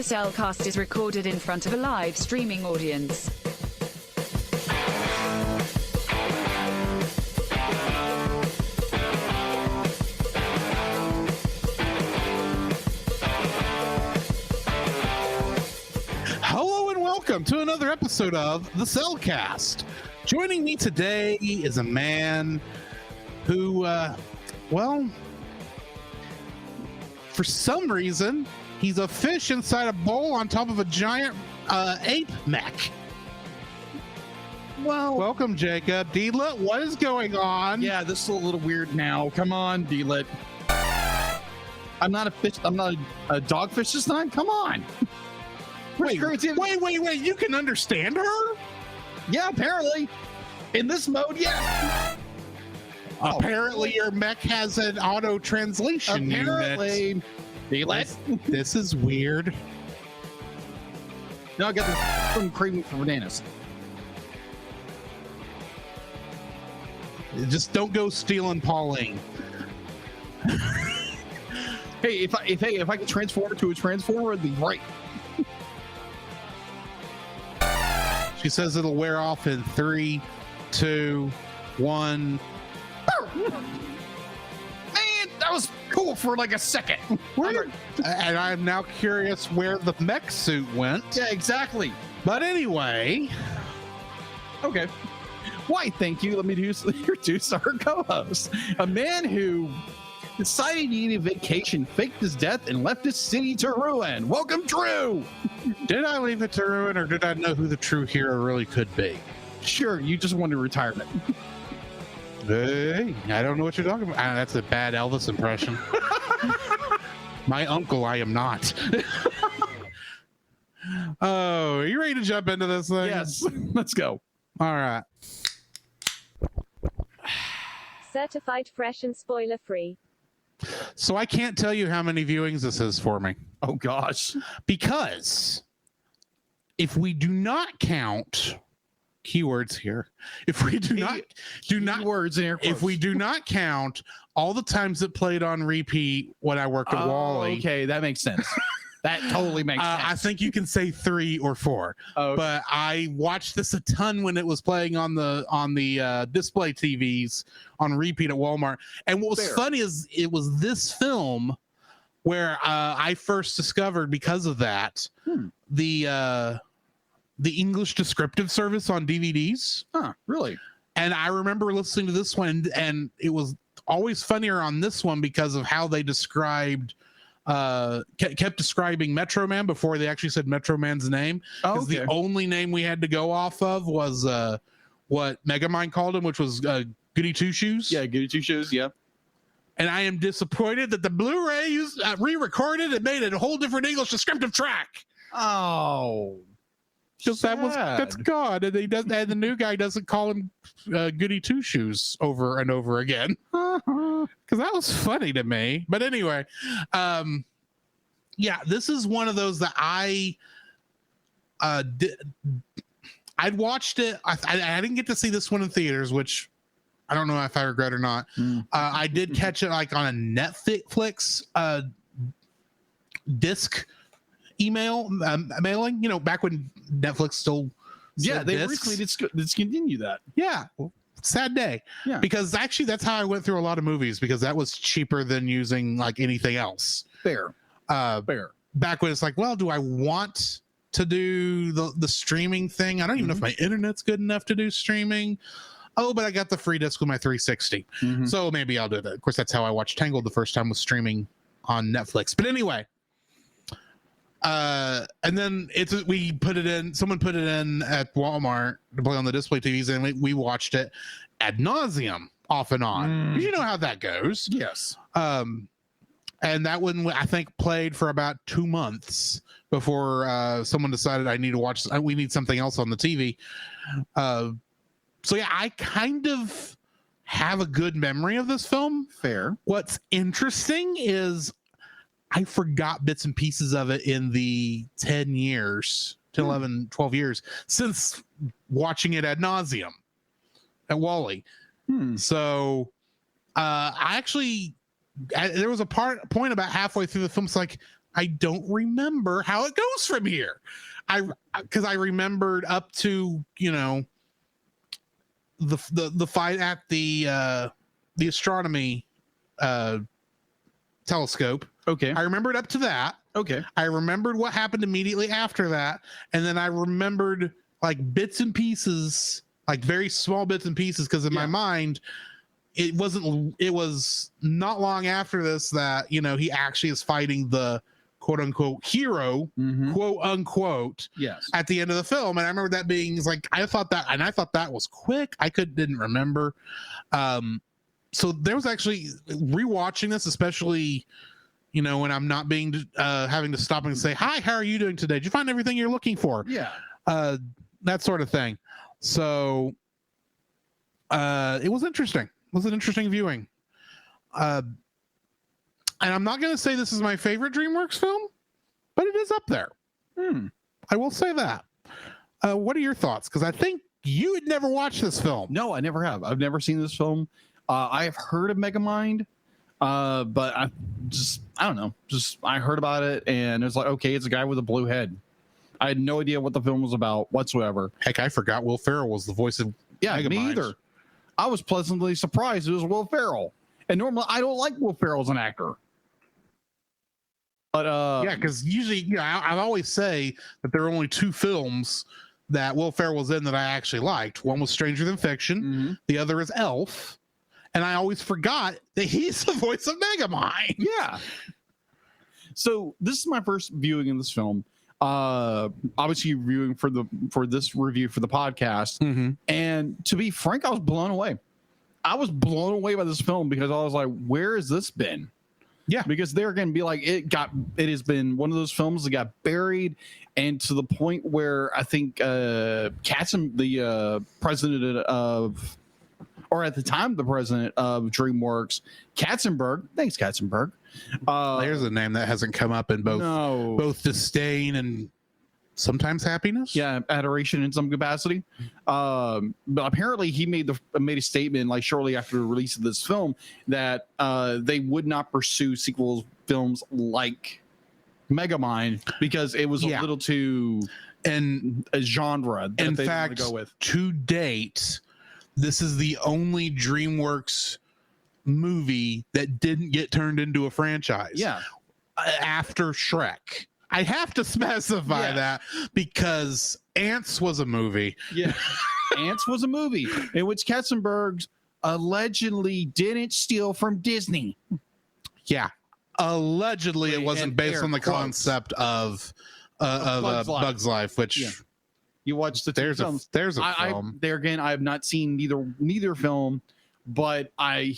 The Cellcast is recorded in front of a live streaming audience. Hello and welcome to another episode of The Cellcast. Joining me today is a man who, for some reason, he's a fish inside a bowl on top of a giant ape mech. Well, welcome, Jacob. D-Lit, what is going on? yeah, this is a little weird now. Come on, D-Lit. I'm not a fish. I'm not a dogfish this time. Come on. Wait. You can understand her? Yeah, apparently. In this mode, yeah. Apparently, your mech has an auto translation unit. Apparently. D-Lit. This is weird. No, I got this from Creamy for bananas. Just don't go stealing Pauline. Hey, if I could transform to a transformer, it'd be great. She says it'll wear off in 3, 2, 1. Man, that was cool for like a second. And I'm now curious where the mech suit went. Yeah, exactly. But anyway. Okay. Why, thank you. Let me introduce our co-host. A man who decided he needed a vacation, faked his death, and left his city to ruin. Welcome, Drew. Did I leave it to ruin, or did I know who the true hero really could be? Sure, you just wanted retirement. Hey, I don't know what you're talking about. That's a bad Elvis impression. My uncle, I am not. Oh, are you ready to jump into this thing? Yes, let's go. All right. Certified fresh and spoiler free. So I can't tell you how many viewings this is for me. Oh gosh. Because if we do not count keywords here, if we do not words in air quotes. if we do not count all the times it played on repeat when I worked at Wally. Okay, that makes sense. That totally makes sense. I think you can say 3 or 4. Okay. But I watched this a ton when it was playing on the display TVs on repeat at Walmart. And what was funny is it was this film where I first discovered, because of that, the English descriptive service on DVDs. Huh, really? And I remember listening to this one, and it was always funnier on this one because of how they described kept describing Metro Man before they actually said Metro Man's name. Because the only name we had to go off of was what Megamind called him, which was Goody Two Shoes. Yeah, Goody Two Shoes, yeah. And I am disappointed that the Blu-ray used re-recorded and made it a whole different English descriptive track. Oh, because that's God, and and the new guy doesn't call him Goody Two Shoes over and over again. Because that was funny to me. But anyway, yeah, this is one of those that I'd watched it. I didn't get to see this one in theaters, which I don't know if I regret or not. I did catch it like on a Netflix disc mailing, back when Netflix still they recently discontinued that. Yeah, sad day. Yeah, because actually that's how I went through a lot of movies, because that was cheaper than using like anything else. Fair. Back when it's like, well, do I want to do the streaming thing? I don't even know if my internet's good enough to do streaming. Oh, but I got the free disc with my 360, so maybe I'll do that. Of course, that's how I watched Tangled the first time, was streaming on Netflix. But anyway, and then someone put it in at Walmart to play on the display TVs, and we watched it ad nauseum, off and on. You know how that goes. Yes. And that one, I think, played for about 2 months before someone decided we need something else on the TV. So yeah, I kind of have a good memory of this film. Fair. What's interesting is I forgot bits and pieces of it in the 10 years to 11, 12 years since watching it ad nauseum at Wally. So I actually, there was a point about halfway through the film, it's like, I don't remember how it goes from here. Because I remembered up to, the fight at the astronomy telescope. Okay. I remembered up to that. Okay. I remembered what happened immediately after that, and then I remembered like bits and pieces, like very small bits and pieces, because in my mind, it was not long after this that he actually is fighting the quote unquote hero, quote unquote, at the end of the film. And I remember that being like, I thought that was quick. I didn't remember. So there was actually rewatching this, especially, when I'm not being having to stop and say, hi, how are you doing today? Did you find everything you're looking for? Yeah. That sort of thing. So it was interesting. It was an interesting viewing. And I'm not going to say this is my favorite DreamWorks film, but it is up there. I will say that. What are your thoughts? Because I think you had never watched this film. No, I never have. I've never seen this film. I have heard of Megamind, but I don't know. I heard about it, and it's like, okay, it's a guy with a blue head. I had no idea what the film was about whatsoever. Heck, I forgot Will Ferrell was the voice of Megamind. Me either. I was pleasantly surprised it was Will Ferrell. And normally I don't like Will Ferrell as an actor. But because usually, I always say that there are only two films that Will Ferrell was in that I actually liked. One was Stranger Than Fiction. The other is Elf. And I always forgot that he's the voice of Megamind. Yeah. So this is my first viewing in this film. Obviously reviewing for this review for the podcast. And to be frank, I was blown away. I was blown away by this film because I was like, where has this been? Yeah, because they're going to be like, it has been one of those films that got buried, and to the point where I think Katzenberg, the president of, or at the time the president of DreamWorks, Katzenberg. Thanks, Katzenberg. There's a name that hasn't come up in both disdain and sometimes happiness. Yeah, adoration in some capacity. But apparently he made a statement like shortly after the release of this film that they would not pursue films like Megamind because it was a little too a genre that in they fact, want to go with. To date, this is the only DreamWorks movie that didn't get turned into a franchise. Yeah. After Shrek. I have to specify that because Ants was a movie. Yeah. Ants was a movie in which Katzenberg allegedly didn't steal from Disney. Yeah. Allegedly, it wasn't based on the concept of Bug's Life, which you watched the there's films. There's a film. There again, I have not seen neither film, but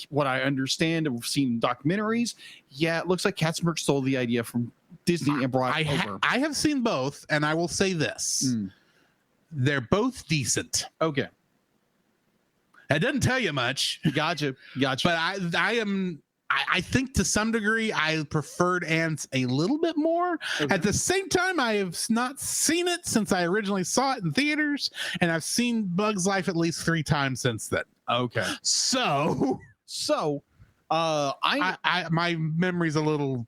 what I understand, I've seen documentaries. Yeah, it looks like Katzenberg stole the idea from Disney and brought it over. I have seen both, and I will say this. They're both decent. Okay. That doesn't tell you much. Gotcha. But I think to some degree I preferred Ants a little bit more. Okay. At the same time, I have not seen it since I originally saw it in theaters, and I've seen Bug's Life at least 3 times since then. Okay. So my memory's a little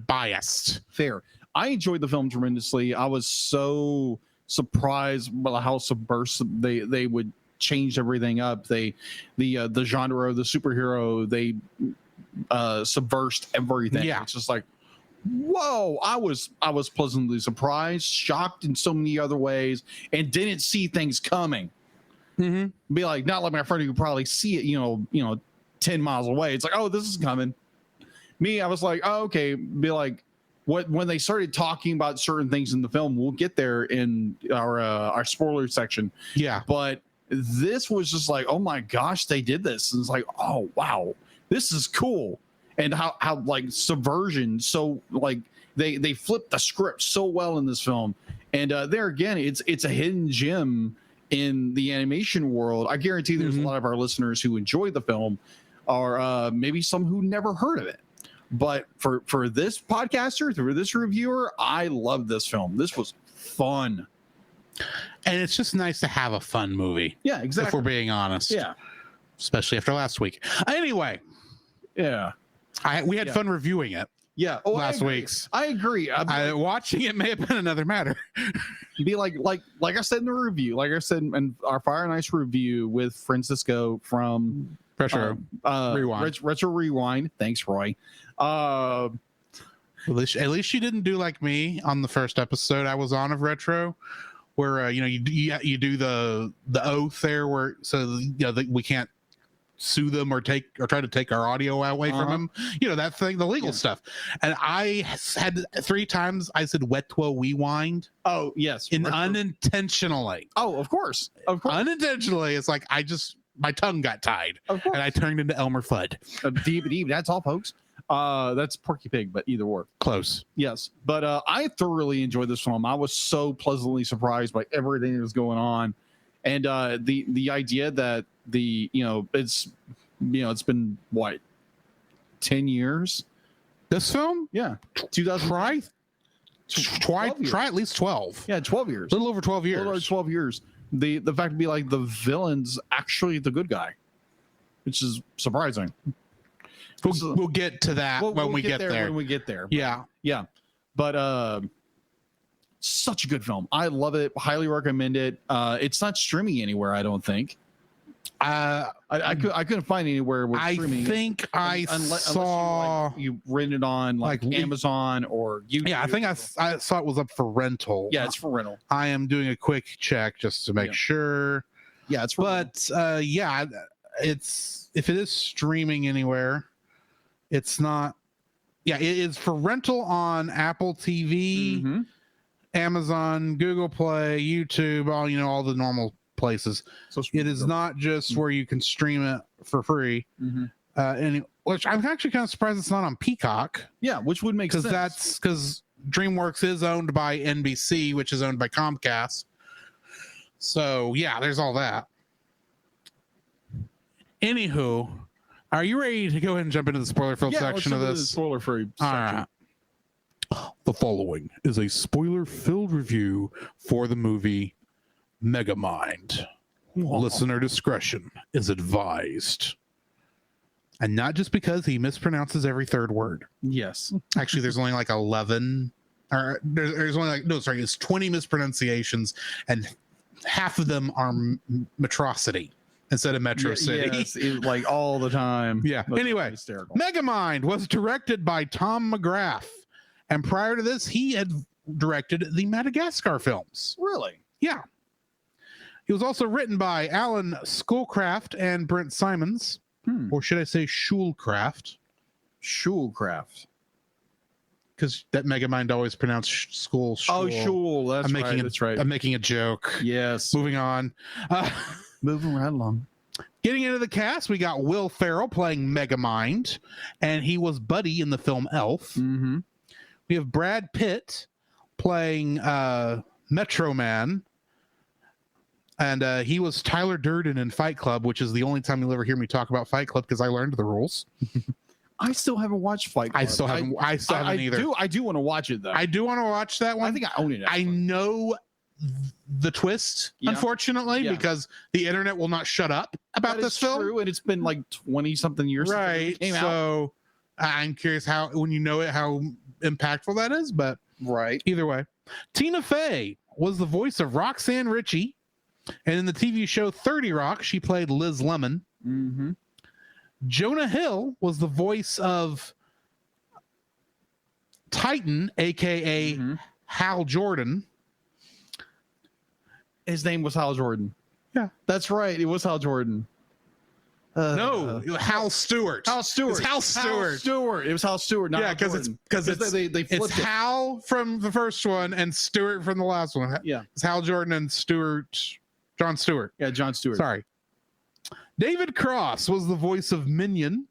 biased. Fair. I enjoyed the film tremendously. I was so surprised by how subversive they would change everything up. The genre of the superhero, they subversed everything. Yeah. It's just like, whoa, I was pleasantly surprised, shocked in so many other ways, and didn't see things coming. Be like, not like my friend who could probably see it, 10 miles away. It's like, oh, this is coming. Me, I was like, oh, okay. Be like, when they started talking about certain things in the film, we'll get there in our spoiler section. Yeah. But this was just like, oh my gosh, they did this. And it's like, oh wow, this is cool. And how like subversion. So like they flipped the script so well in this film. And there again, it's a hidden gem in the animation world. I guarantee there's a lot of our listeners who enjoy the film, or maybe some who never heard of it. But for this podcaster, through this reviewer, I love this film. This was fun. And it's just nice to have a fun movie. Yeah, exactly. If we're being honest. Yeah. Especially after last week. Anyway. Yeah. We had fun reviewing it. Yeah. last week's. I agree. Watching it may have been another matter. Be like I said in the review, like I said in our Fire and Ice review with Francisco from Retro Rewind. Retro Rewind. Thanks, Roy. At least you didn't do like me on the first episode I was on of Retro, where you do the oath there, where we can't sue them or try to take our audio away from them. That thing, the legal stuff. And I had 3 times I said Wetwo Rewind. Oh yes, unintentionally. Oh, of course. Unintentionally, it's like my tongue got tied, and I turned into Elmer Fudd. Deep. That's all, folks. That's Porky Pig, but either or. Close. Yes, but I thoroughly enjoyed this film. I was so pleasantly surprised by everything that was going on, and the idea that it's been what 10 years. This film, 2000. Try at least 12. Yeah, 12 years. A little over 12 years. A little over 12 years. The fact to be like the villain's actually the good guy, which is surprising. We'll get to that when we get there. When we get there. Yeah. But such a good film. I love it. Highly recommend it. It's not streaming anywhere, I don't think. I couldn't find anywhere with streaming. I think unless you rent it on like Amazon or YouTube. Yeah, I think I saw it was up for rental. Yeah, it's for rental. I am doing a quick check just to make sure. Yeah, it's for rental. It's if it is streaming anywhere, it's not. Yeah, it is for rental on Apple TV, Amazon, Google Play, YouTube, all the normal places. So it is not just where you can stream it for free. And which I'm actually kind of surprised it's not on Peacock. Yeah, which would make sense. Because DreamWorks is owned by NBC, which is owned by Comcast. So yeah, there's all that. Anywho, are you ready to go ahead and jump into the spoiler-filled section of this? Spoiler-free section. All right. The following is a spoiler-filled review for the movie Megamind. Listener discretion is advised. And not just because he mispronounces every third word. Yes. Actually, there's only like 11. Or there's only it's 20 mispronunciations, and half of them are Metrocity instead of Metrocity. Yes, like all the time. Yeah. Anyway, hysterical. Megamind was directed by Tom McGrath, and prior to this, he had directed the Madagascar films. Really? Yeah. He was also written by Alan Schoolcraft and Brent Simons, or should I say Schulcraft? Schulcraft. Because that Megamind always pronounced school. Oh, Schul. That's right. I'm making a joke. Yes. Moving on. Moving right along. Getting into the cast, we got Will Ferrell playing Megamind, and he was Buddy in the film Elf. We have Brad Pitt playing Metro Man, and he was Tyler Durden in Fight Club, which is the only time you'll ever hear me talk about Fight Club because I learned the rules. I still haven't watched Fight Club. I still haven't either. I do want to watch it though. I do want to watch that one. I think I own it. Actually. I know the twist, unfortunately, because the internet will not shut up about this film. True, and it's been like 20 something years since it came out. So I'm curious how impactful that is, but either way. Tina Fey was the voice of Roxanne Ritchie, and in the TV show 30 Rock, she played Liz Lemon. Jonah Hill was the voice of Titan, aka Hal Jordan. His name was Hal Jordan. Yeah, that's right. It was Hal Jordan. No, Hal Stewart. Hal Stewart. It's Hal Stewart. Hal Stewart. It was Hal Stewart. Not because it's Hal from the first one and Stewart from the last one. Yeah, it's Hal Jordan and John Stewart. Yeah, John Stewart. Sorry. David Cross was the voice of Minion,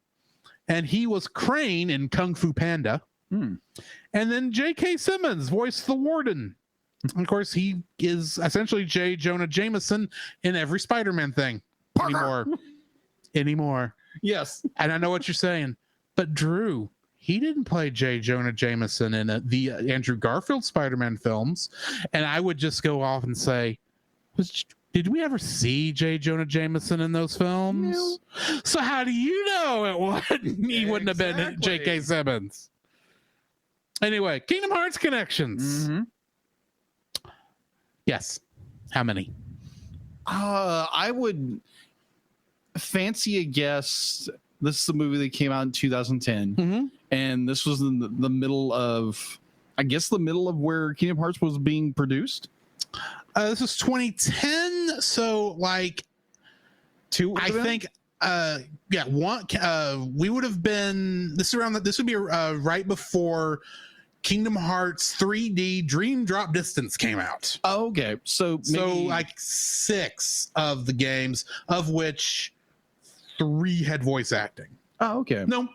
and he was Crane in Kung Fu Panda. And then J.K. Simmons voiced the Warden. And of course, he is essentially J. Jonah Jameson in every Spider-Man thing anymore. Yes. And I know what you're saying, but Drew, he didn't play J. Jonah Jameson in the Andrew Garfield Spider-Man films. And I would just go off and say, did we ever see J. Jonah Jameson in those films? No. So how do you know he wouldn't have been J.K. Simmons? Anyway, Kingdom Hearts connections. Yes. How many? I would fancy a guess. This is a movie that came out in 2010, and this was in the middle of, I guess, the middle of where Kingdom Hearts was being produced. This is 2010, so like I think we would have been this would be right before Kingdom Hearts 3D Dream Drop Distance came out. Oh, okay. So like 6 of the games, of which 3 had voice acting. Oh, okay. No,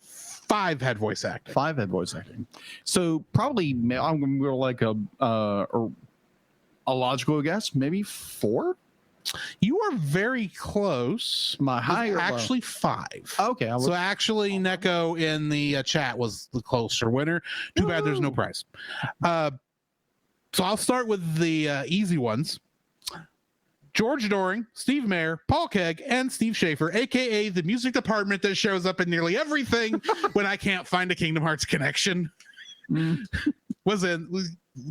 5 had voice acting. 5 had voice acting. So probably I'm going to go like a logical guess, maybe 4. You are very close. My high actually 5. Okay. So actually, Neko in the chat was the closer winner. Too bad there's no prize. So I'll start with the easy ones. George Doring, Steve Mayer, Paul Kegg, and Steve Schaefer, aka the music department that shows up in nearly everything when I can't find a Kingdom Hearts connection.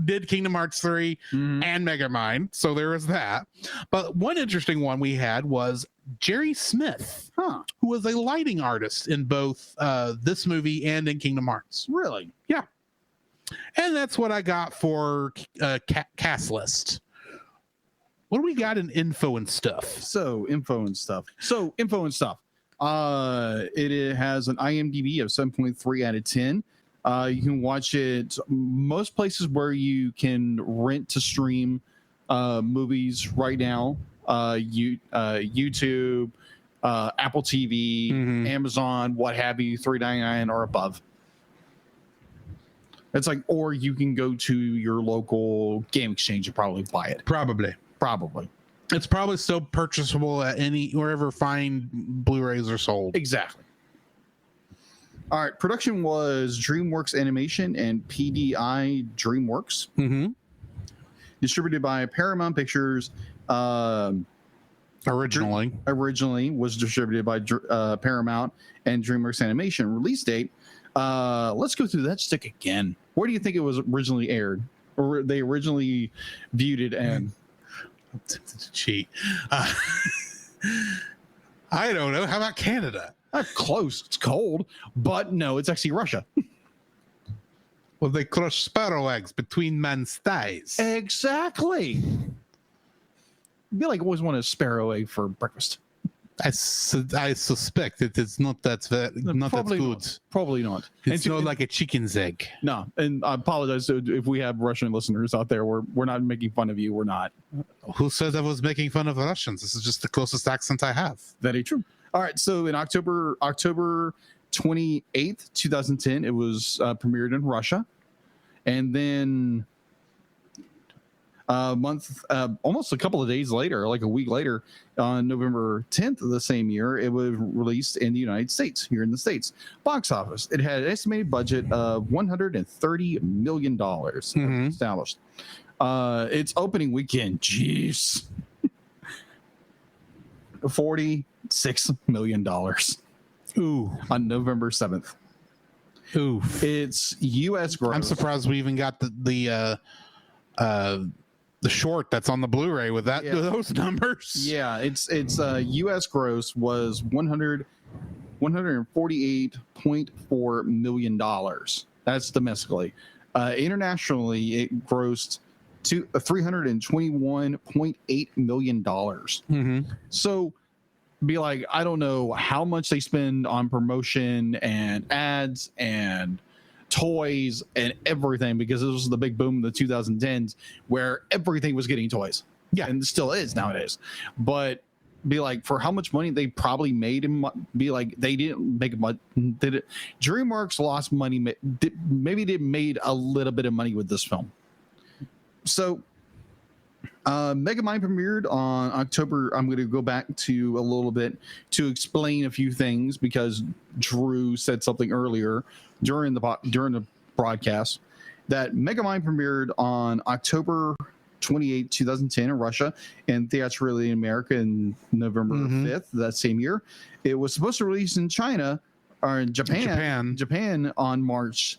Did Kingdom Hearts 3 and Megamind, so there was that. But one interesting one we had was Jerry Smith, who was a lighting artist in both this movie and in Kingdom Hearts. Really? Yeah. And that's what I got for cast list. What do we got in info and stuff? Info and stuff. It has an IMDb of 7.3 out of 10. You can watch it most places where you can rent to stream movies right now. YouTube, Apple TV, Amazon, what have you, $3.99 or above. It's like, or you can go to your local game exchange and probably buy it. Probably. It's probably still purchasable at wherever fine Blu-rays are sold. Exactly. All right. Production was DreamWorks Animation and PDI DreamWorks. Distributed by Paramount Pictures. Originally was distributed by Paramount and DreamWorks Animation. Release date. Let's go through that stick again. Where do you think it was originally aired, or they originally viewed it? And cheat. I don't know. How about Canada? Close. It's cold, but no, it's actually Russia. Well, they crush sparrow eggs between men's thighs. Exactly. I feel like I always want a sparrow egg for breakfast. I suspect it is not that good. Probably not. It's not like a chicken's egg. No, and I apologize if we have Russian listeners out there. We're not making fun of you. We're not. Who said I was making fun of Russians? This is just the closest accent I have. Very true. All right, so in October 28th, 2010, it was premiered in Russia, and then almost a couple of days later, like a week later, on November 10th of the same year, it was released in the United States, here in the States. Box office, it had an estimated budget of $130 million established. Its opening weekend, jeez, $46 million. Ooh. On November 7th. Ooh. It's U.S. gross. I'm surprised we even got the short that's on the Blu-ray with those numbers. Yeah, it's U.S. gross was $148.4 million. That's domestically. Internationally, it grossed to $321.8 million. So be like, I don't know how much they spend on promotion and ads and toys and everything, because this was the big boom in the 2010s where everything was getting toys. Yeah, and it still is nowadays. But be like, for how much money they probably made, and be like, they didn't make much. Did it? DreamWorks lost money. Maybe they made a little bit of money with this film. So Megamind premiered on October. I'm going to go back to a little bit to explain a few things, because Drew said something earlier during the broadcast that Megamind premiered on October 28, 2010 in Russia, and theatrically in America in November 5th that same year. It was supposed to release in China or in Japan on March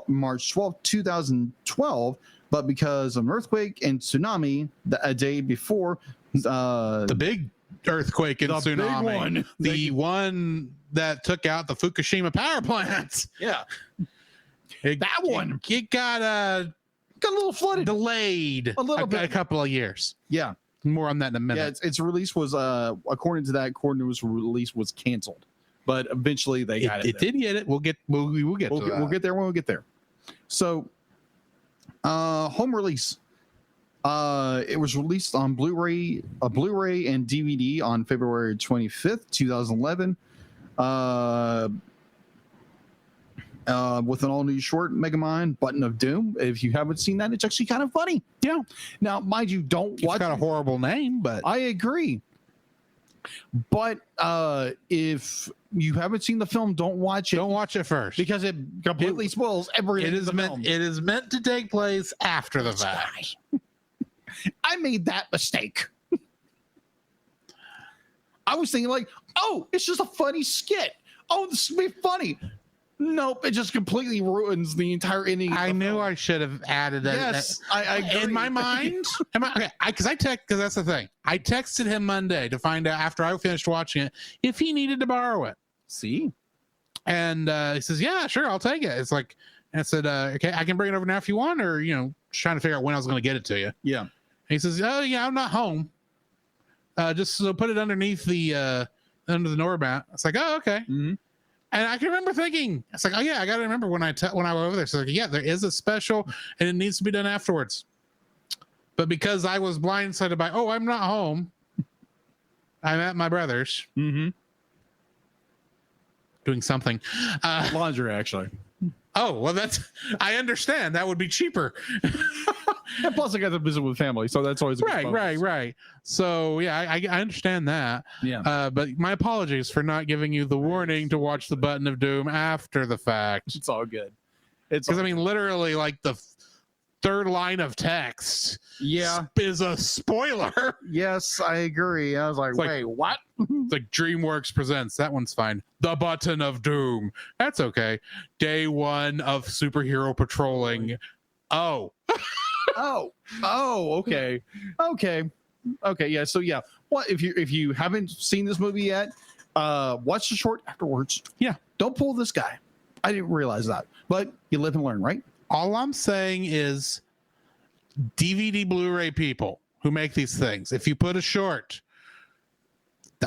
March 12th, 2012, but because of an earthquake and tsunami a day before, the big earthquake and the big tsunami, one. the one that took out the Fukushima power plants. Yeah, It got a little flooded, delayed a little bit, a couple of years. Yeah, more on that in a minute. Yeah, its release was according to that coordinates release was canceled, but eventually they got it. It did get it. We'll get there when we get there. So, home release. It was released on Blu-ray and DVD on February 25th, 2011. With an all-new short, Megamind, Button of Doom. If you haven't seen that, it's actually kind of funny. Yeah. Now, mind you, don't watch. It's got a horrible name, but I agree. But if you haven't seen the film, don't watch it. Don't watch it first because it completely spoils everything. It is meant to take place after the fact. I made that mistake. I was thinking like, oh, it's just a funny skit. Oh, this will be funny. Nope, it just completely ruins the entire ending. I knew I should have added that. Yes, I agree. In my mind, because that's the thing. I texted him Monday to find out after I finished watching it if he needed to borrow it. See, and he says, "Yeah, sure, I'll take it." It's like, and I said, "Okay, I can bring it over now if you want," or just trying to figure out when I was going to get it to you. Yeah. And he says, "Oh yeah, I'm not home. Just so put it underneath the under the doormat." It's like, "Oh, okay." Mm-hmm. And I can remember thinking, it's like, oh yeah, I got to remember when I went over there. So like, yeah, there is a special, and it needs to be done afterwards. But because I was blindsided by, oh, I'm not home, I'm at my brother's, doing something. Laundry, actually. Oh well, I understand. That would be cheaper. And plus, I got to visit with family, so that's always a good bonus. Right. So yeah, I understand that. Yeah. But my apologies for not giving you the warning to watch the Button of Doom after the fact. It's all good. Because I mean, literally, like the third line of text, is a spoiler. Yes, I agree. I was like, wait, what? It's like DreamWorks presents. That one's fine. The Button of Doom. That's okay. Day 1 of superhero patrolling. Oh. Okay. Yeah. So yeah, what if you haven't seen this movie yet? Watch the short afterwards. Yeah. Don't pull this guy. I didn't realize that, but you live and learn, right? All I'm saying is, DVD Blu-ray people who make these things, if you put a short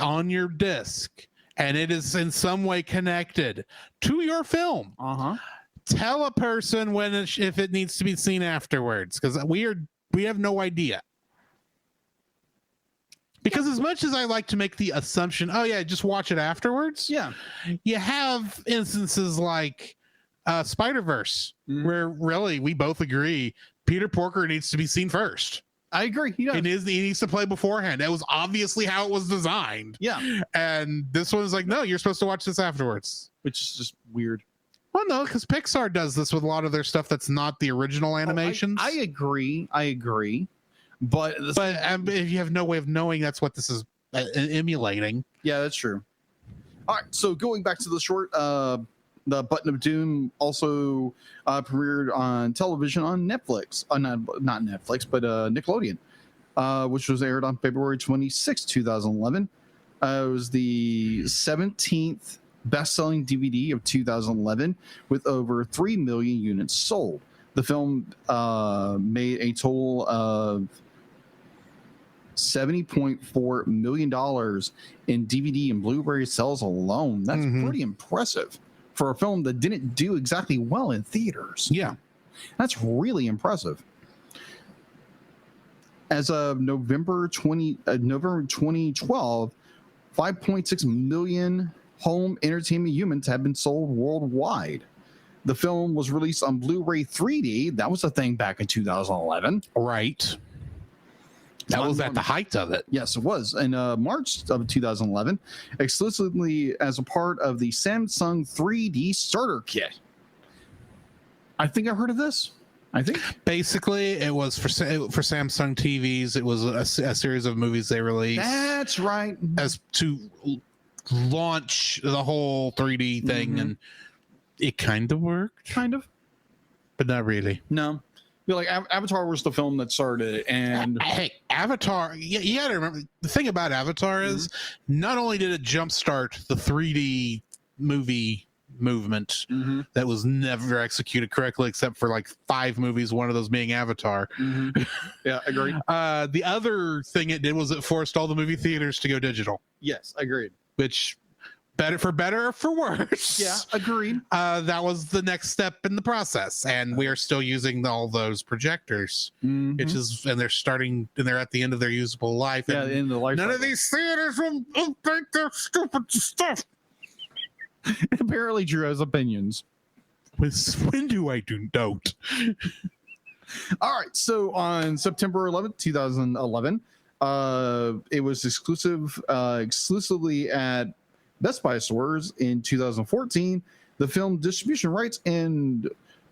on your disc and it is in some way connected to your film, tell a person if it needs to be seen afterwards, because we have no idea. Because as much as I like to make the assumption, oh yeah, just watch it afterwards. Yeah, you have instances like Spider-Verse, where really we both agree Peter Porker needs to be seen first. I agree. He needs to play beforehand. That was obviously how it was designed. Yeah, and this one's like, no, you're supposed to watch this afterwards, which is just weird. Well, no, because Pixar does this with a lot of their stuff that's not the original animations. I agree. But if you have no way of knowing that's what this is emulating. Yeah, that's true. All right, so going back to the short, the Button of Doom also premiered on television on Netflix. Not Netflix, but Nickelodeon, which was aired on February 26, 2011. It was the 17th best-selling DVD of 2011 with over 3 million units sold. The film made a total of $70.4 million in DVD and Blu-ray sales alone. That's pretty impressive for a film that didn't do exactly well in theaters. Yeah, that's really impressive. As of November 2012, 5.6 million home entertainment units have been sold worldwide. The film was released on Blu-ray 3D. That was a thing back in 2011. Right. That was at the height of it. Yes, it was. In March of 2011, exclusively as a part of the Samsung 3D Starter Kit. I think I heard of this. I think basically it was for Samsung TVs. It was a series of movies they released. That's right. As to launch the whole 3D thing, and it kind of worked. Kind of. but not really. No. Like Avatar was the film that started it, and hey, Avatar. You got to remember the thing about Avatar is not only did it jumpstart the 3D movie movement that was never executed correctly, except for like 5 movies, one of those being Avatar. Yeah, agreed. The other thing it did was it forced all the movie theaters to go digital. Yes, agreed. Which, better or for worse. Yeah, agreed. That was the next step in the process, and we are still using all those projectors, which is, and they're at the end of their usable life. Yeah, the end of the life. None of these theaters will update their stupid stuff. Apparently, Drew has opinions. When do I don't? All right, so on September 11th, 2011, it was exclusively at Best Buy stores. In 2014, the film distribution rights and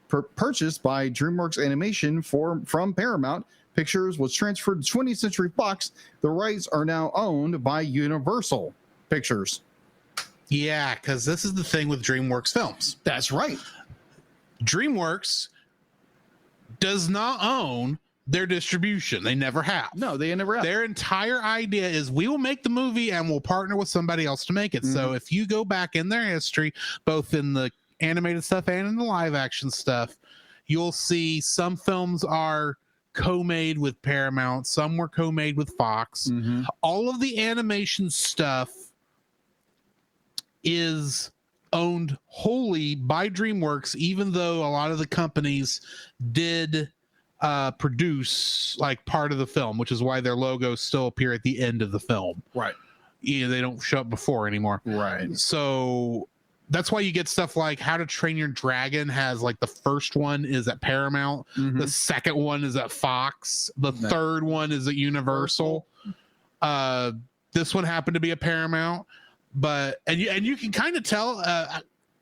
purchased by DreamWorks Animation from Paramount Pictures was transferred to 20th Century Fox. The rights are now owned by Universal Pictures. Yeah, because this is the thing with DreamWorks films. That's right. DreamWorks does not own their distribution. They never have. No, they never have. Their entire idea is we will make the movie and we'll partner with somebody else to make it. So if you go back in their history, both in the animated stuff and in the live action stuff, you'll see some films are co-made with Paramount, some were co-made with Fox. All of the animation stuff is owned wholly by DreamWorks, even though a lot of the companies did produce like part of the film, which is why their logos still appear at the end of the film. Right. Yeah, they don't show up before anymore. Right. So that's why you get stuff like How to Train Your Dragon has like the first one is at Paramount, the second one is at Fox, the third one is at Universal. This one happened to be a Paramount, but and you can kind of tell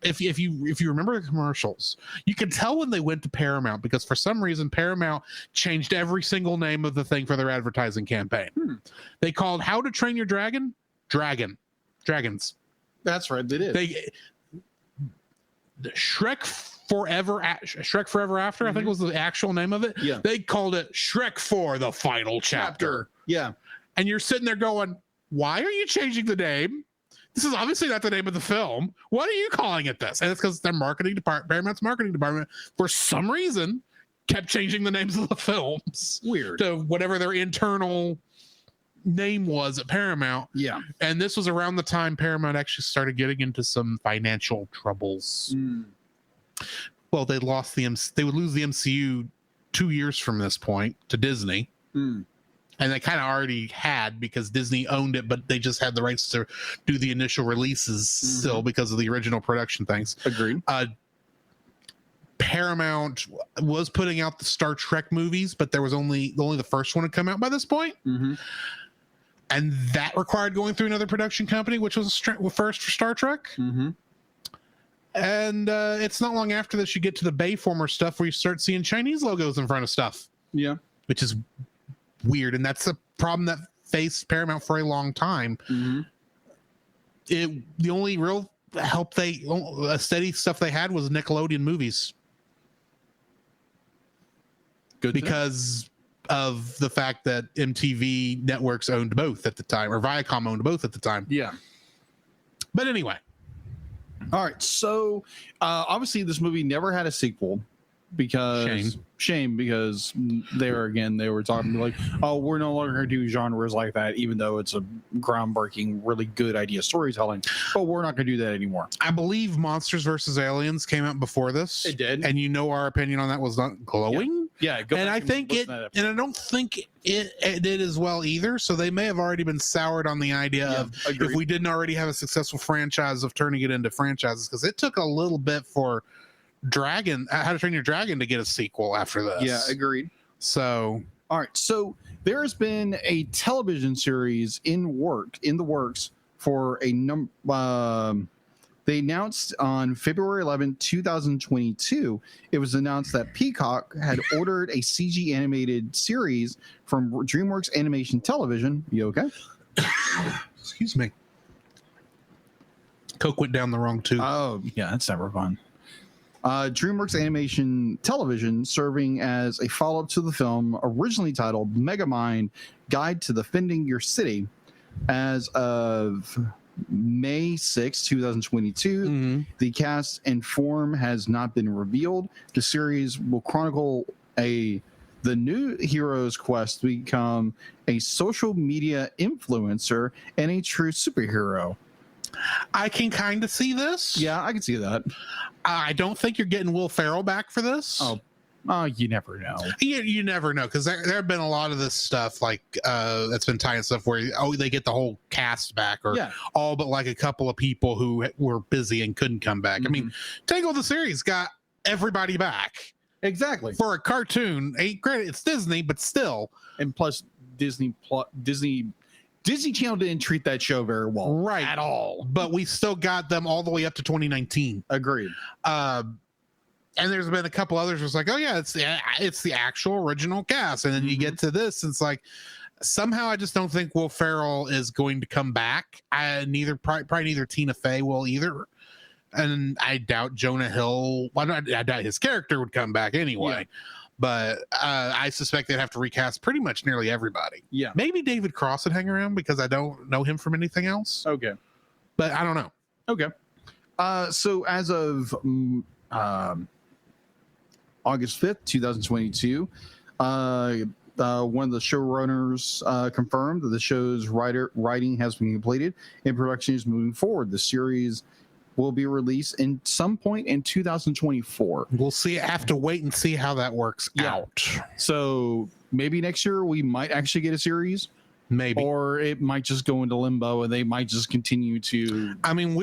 if you remember the commercials, you can tell when they went to Paramount, because for some reason Paramount changed every single name of the thing for their advertising campaign. They called How to Train Your Dragon Dragons. That's right, they did. Shrek Forever After, I think was the actual name of it. Yeah. They called it Shrek 4 The Final Chapter. Yeah. And you're sitting there going, why are you changing the name? This is obviously not the name of the film. What are you calling it this? And it's because their marketing department, Paramount's marketing department, for some reason, kept changing the names of the films. Weird. To whatever their internal name was at Paramount. Yeah. And this was around the time Paramount actually started getting into some financial troubles. Well, they lost they would lose the MCU 2 years from this point to Disney. And they kind of already had, because Disney owned it, but they just had the rights to do the initial releases still because of the original production things. Agreed. Paramount was putting out the Star Trek movies, but there was only the first one had come out by this point. And that required going through another production company, which was first for Star Trek. And it's not long after this you get to the Bayformer stuff where you start seeing Chinese logos in front of stuff. Yeah. Which is weird, and that's a problem that faced Paramount for a long time. The only real help steady stuff they had was Nickelodeon movies. Good, because of the fact that MTV Networks owned both at the time, or Viacom owned both at the time. Yeah. But anyway. All right. So obviously this movie never had a sequel because shame because they were talking like, oh, we're no longer going to do genres like that, even though it's a groundbreaking, really good idea storytelling. But we're not going to do that anymore. I believe Monsters vs. Aliens came out before this. It did. And our opinion on that was not glowing. Yeah. And I think and I don't think it did as well either. So they may have already been soured on the idea of if we didn't already have a successful franchise of turning it into franchises, because it took a little bit for How to Train Your Dragon to get a sequel after this. Yeah, agreed. So, all right. So there's been a television series in the works for a number. They announced on February 11, 2022, it was announced that Peacock had ordered a CG animated series from DreamWorks Animation Television. You okay? Excuse me. Coke went down the wrong tube. Oh, yeah, that's never fun. DreamWorks Animation Television, serving as a follow-up to the film originally titled Megamind: Guide to Defending Your City, as of May 6, 2022. Mm-hmm. The cast and form has not been revealed. The series will chronicle the new hero's quest to become a social media influencer and a true superhero. I can kind of see this. Yeah, I can see that. I don't think you're getting Will Ferrell back for this. Oh, you never know. You never know, because there have been a lot of this stuff like that's been tying stuff where they get the whole cast back, or all but like a couple of people who were busy and couldn't come back. I mean, Tangled the series got everybody back. Exactly. For a cartoon, granted it's Disney, but still. And plus Disney Channel didn't treat that show very well, right, at all. But we still got them all the way up to 2019. Agreed. And there's been a couple others where it's like, oh yeah, it's the actual original cast, and then you get to this, and it's like somehow I just don't think Will Ferrell is going to come back. Probably neither Tina Fey will either, and I doubt Jonah Hill. Well, I doubt his character would come back anyway. Yeah. But I suspect they'd have to recast pretty much nearly everybody. Yeah, maybe David Cross would hang around because I don't know him from anything else. Okay, but I don't know. Okay, so as of August 5th, 2022, one of the showrunners confirmed that the show's writing has been completed and production is moving forward. The series will be released in some point in 2024. We'll see. Have to wait and see how that works out. So maybe next year we might actually get a series. Maybe. Or it might just go into limbo and they might just continue to. I mean,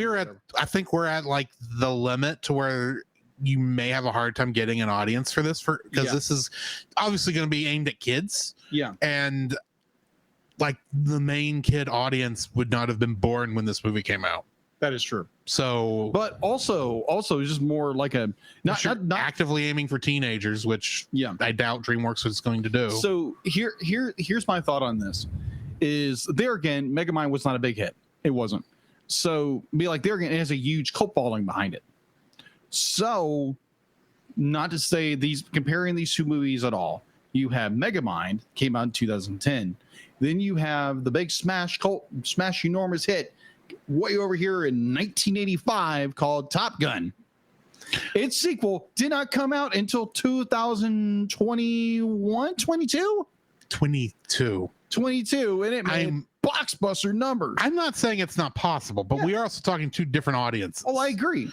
I think we're at like the limit to where you may have a hard time getting an audience for this, because this is obviously going to be aimed at kids. Yeah. And like the main kid audience would not have been born when this movie came out. That is true. So, but also just more like a not actively aiming for teenagers, which I doubt DreamWorks was going to do. So here's my thought on this: is there again, Megamind was not a big hit. It wasn't. So be like there again, it has a huge cult following behind it. So, not to say comparing these two movies at all. You have Megamind, came out in 2010. Then you have the big smash enormous hit way over here in 1985 called Top Gun. Its sequel did not come out until 2021, 22, and it made blockbuster numbers. I'm not saying it's not possible, but we are also talking two different audiences. Oh, I agree.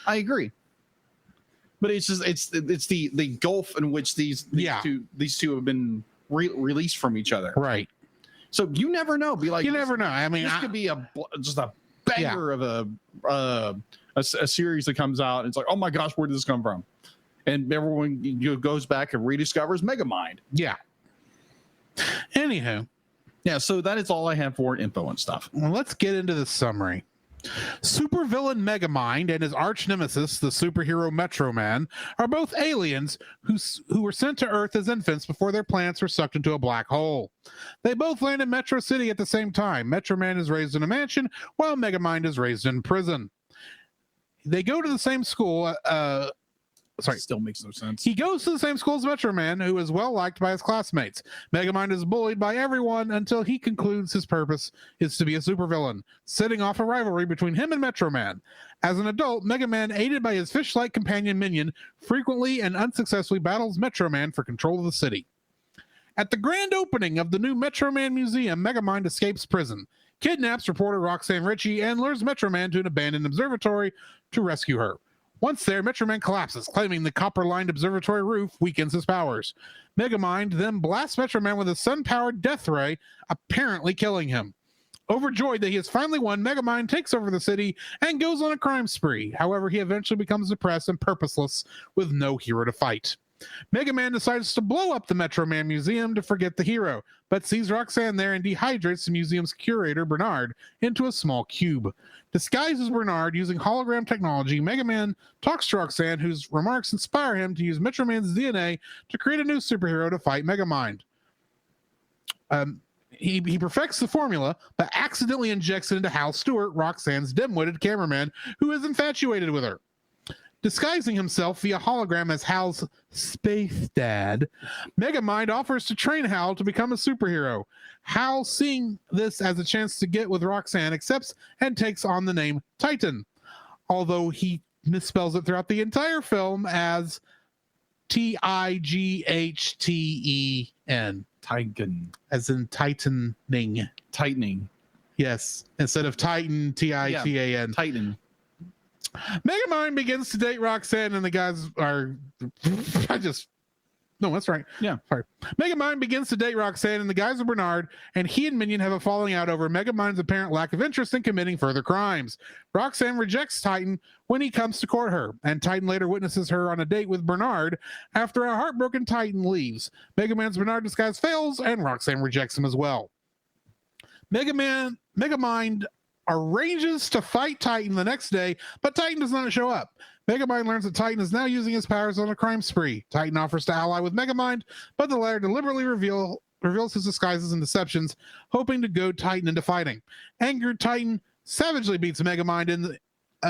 But it's just it's the gulf in which these two have been released from each other. Right. So you never know. You never know. I mean, this could be just a banger of a series that comes out. And it's like, oh my gosh, where did this come from? And everyone goes back and rediscovers Megamind. Yeah. Anywho. Yeah, so that is all I have for info and stuff. Well, let's get into the summary. Supervillain Megamind and his arch nemesis, the superhero Metro Man, are both aliens who were sent to Earth as infants before their planets were sucked into a black hole. They both land in Metrocity at the same time. Metro Man is raised in a mansion, while Megamind is raised in prison. They go to the same school. Still makes no sense. He goes to the same school as Metro Man, who is well liked by his classmates. Megamind is bullied by everyone until he concludes his purpose is to be a supervillain, setting off a rivalry between him and Metro Man. As an adult, Mega Man, aided by his fish-like companion Minion, frequently and unsuccessfully battles Metro Man for control of the city. At the grand opening of the new Metro Man Museum, Megamind escapes prison, kidnaps reporter Roxanne Ritchie, and lures Metro Man to an abandoned observatory to rescue her. Once there, Metro Man collapses, claiming the copper-lined observatory roof weakens his powers. Megamind then blasts Metro Man with a sun-powered death ray, apparently killing him. Overjoyed that he has finally won, Megamind takes over the city and goes on a crime spree. However, he eventually becomes depressed and purposeless, with no hero to fight. Mega Man decides to blow up the Metro Man Museum to forget the hero, but sees Roxanne there and dehydrates the museum's curator, Bernard, into a small cube. Disguised as Bernard using hologram technology, Mega Man talks to Roxanne, whose remarks inspire him to use Metro Man's DNA to create a new superhero to fight Megamind. He perfects the formula, but accidentally injects it into Hal Stewart, Roxanne's dim-witted cameraman, who is infatuated with her. Disguising himself via hologram as Hal's space dad, Megamind offers to train Hal to become a superhero. Hal, seeing this as a chance to get with Roxanne, accepts and takes on the name Titan, although he misspells it throughout the entire film as Tighthen. Titan. As in tightening. Tightening. Yes. Instead of Titan, Titan. Titan. Megamind begins to date Roxanne, and the guys are. No, that's right. Yeah. Sorry. Megamind begins to date Roxanne, and the guys are Bernard, and he and Minion have a falling out over Megamind's apparent lack of interest in committing further crimes. Roxanne rejects Titan when he comes to court her, and Titan later witnesses her on a date with Bernard after a heartbroken Titan leaves. Megamind's Bernard disguise fails, and Roxanne rejects him as well. Megamind arranges to fight Titan the next day, but Titan does not show up. Megamind learns that Titan is now using his powers on a crime spree. Titan offers to ally with Megamind, but the latter deliberately reveals his disguises and deceptions, hoping to goad Titan into fighting. Angered, Titan savagely beats Megamind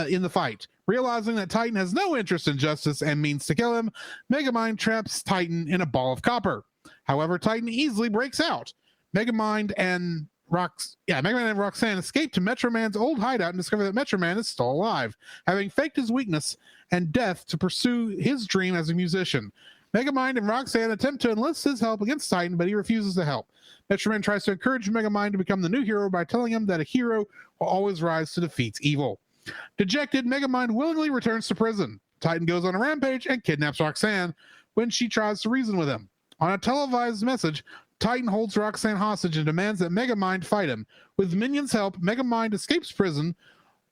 in the fight. Realizing that Titan has no interest in justice and means to kill him, Megamind traps Titan in a ball of copper. However, Titan easily breaks out. Megamind and Roxanne escape to Metroman's old hideout and discover that Metroman is still alive, having faked his weakness and death to pursue his dream as a musician. Megamind and Roxanne attempt to enlist his help against Titan, but he refuses to help. Metroman tries to encourage Megamind to become the new hero by telling him that a hero will always rise to defeat evil. Dejected, Megamind willingly returns to prison. Titan goes on a rampage and kidnaps Roxanne when she tries to reason with him. On a televised message, Titan holds Roxanne hostage and demands that Megamind fight him. With Minion's help, Megamind escapes prison,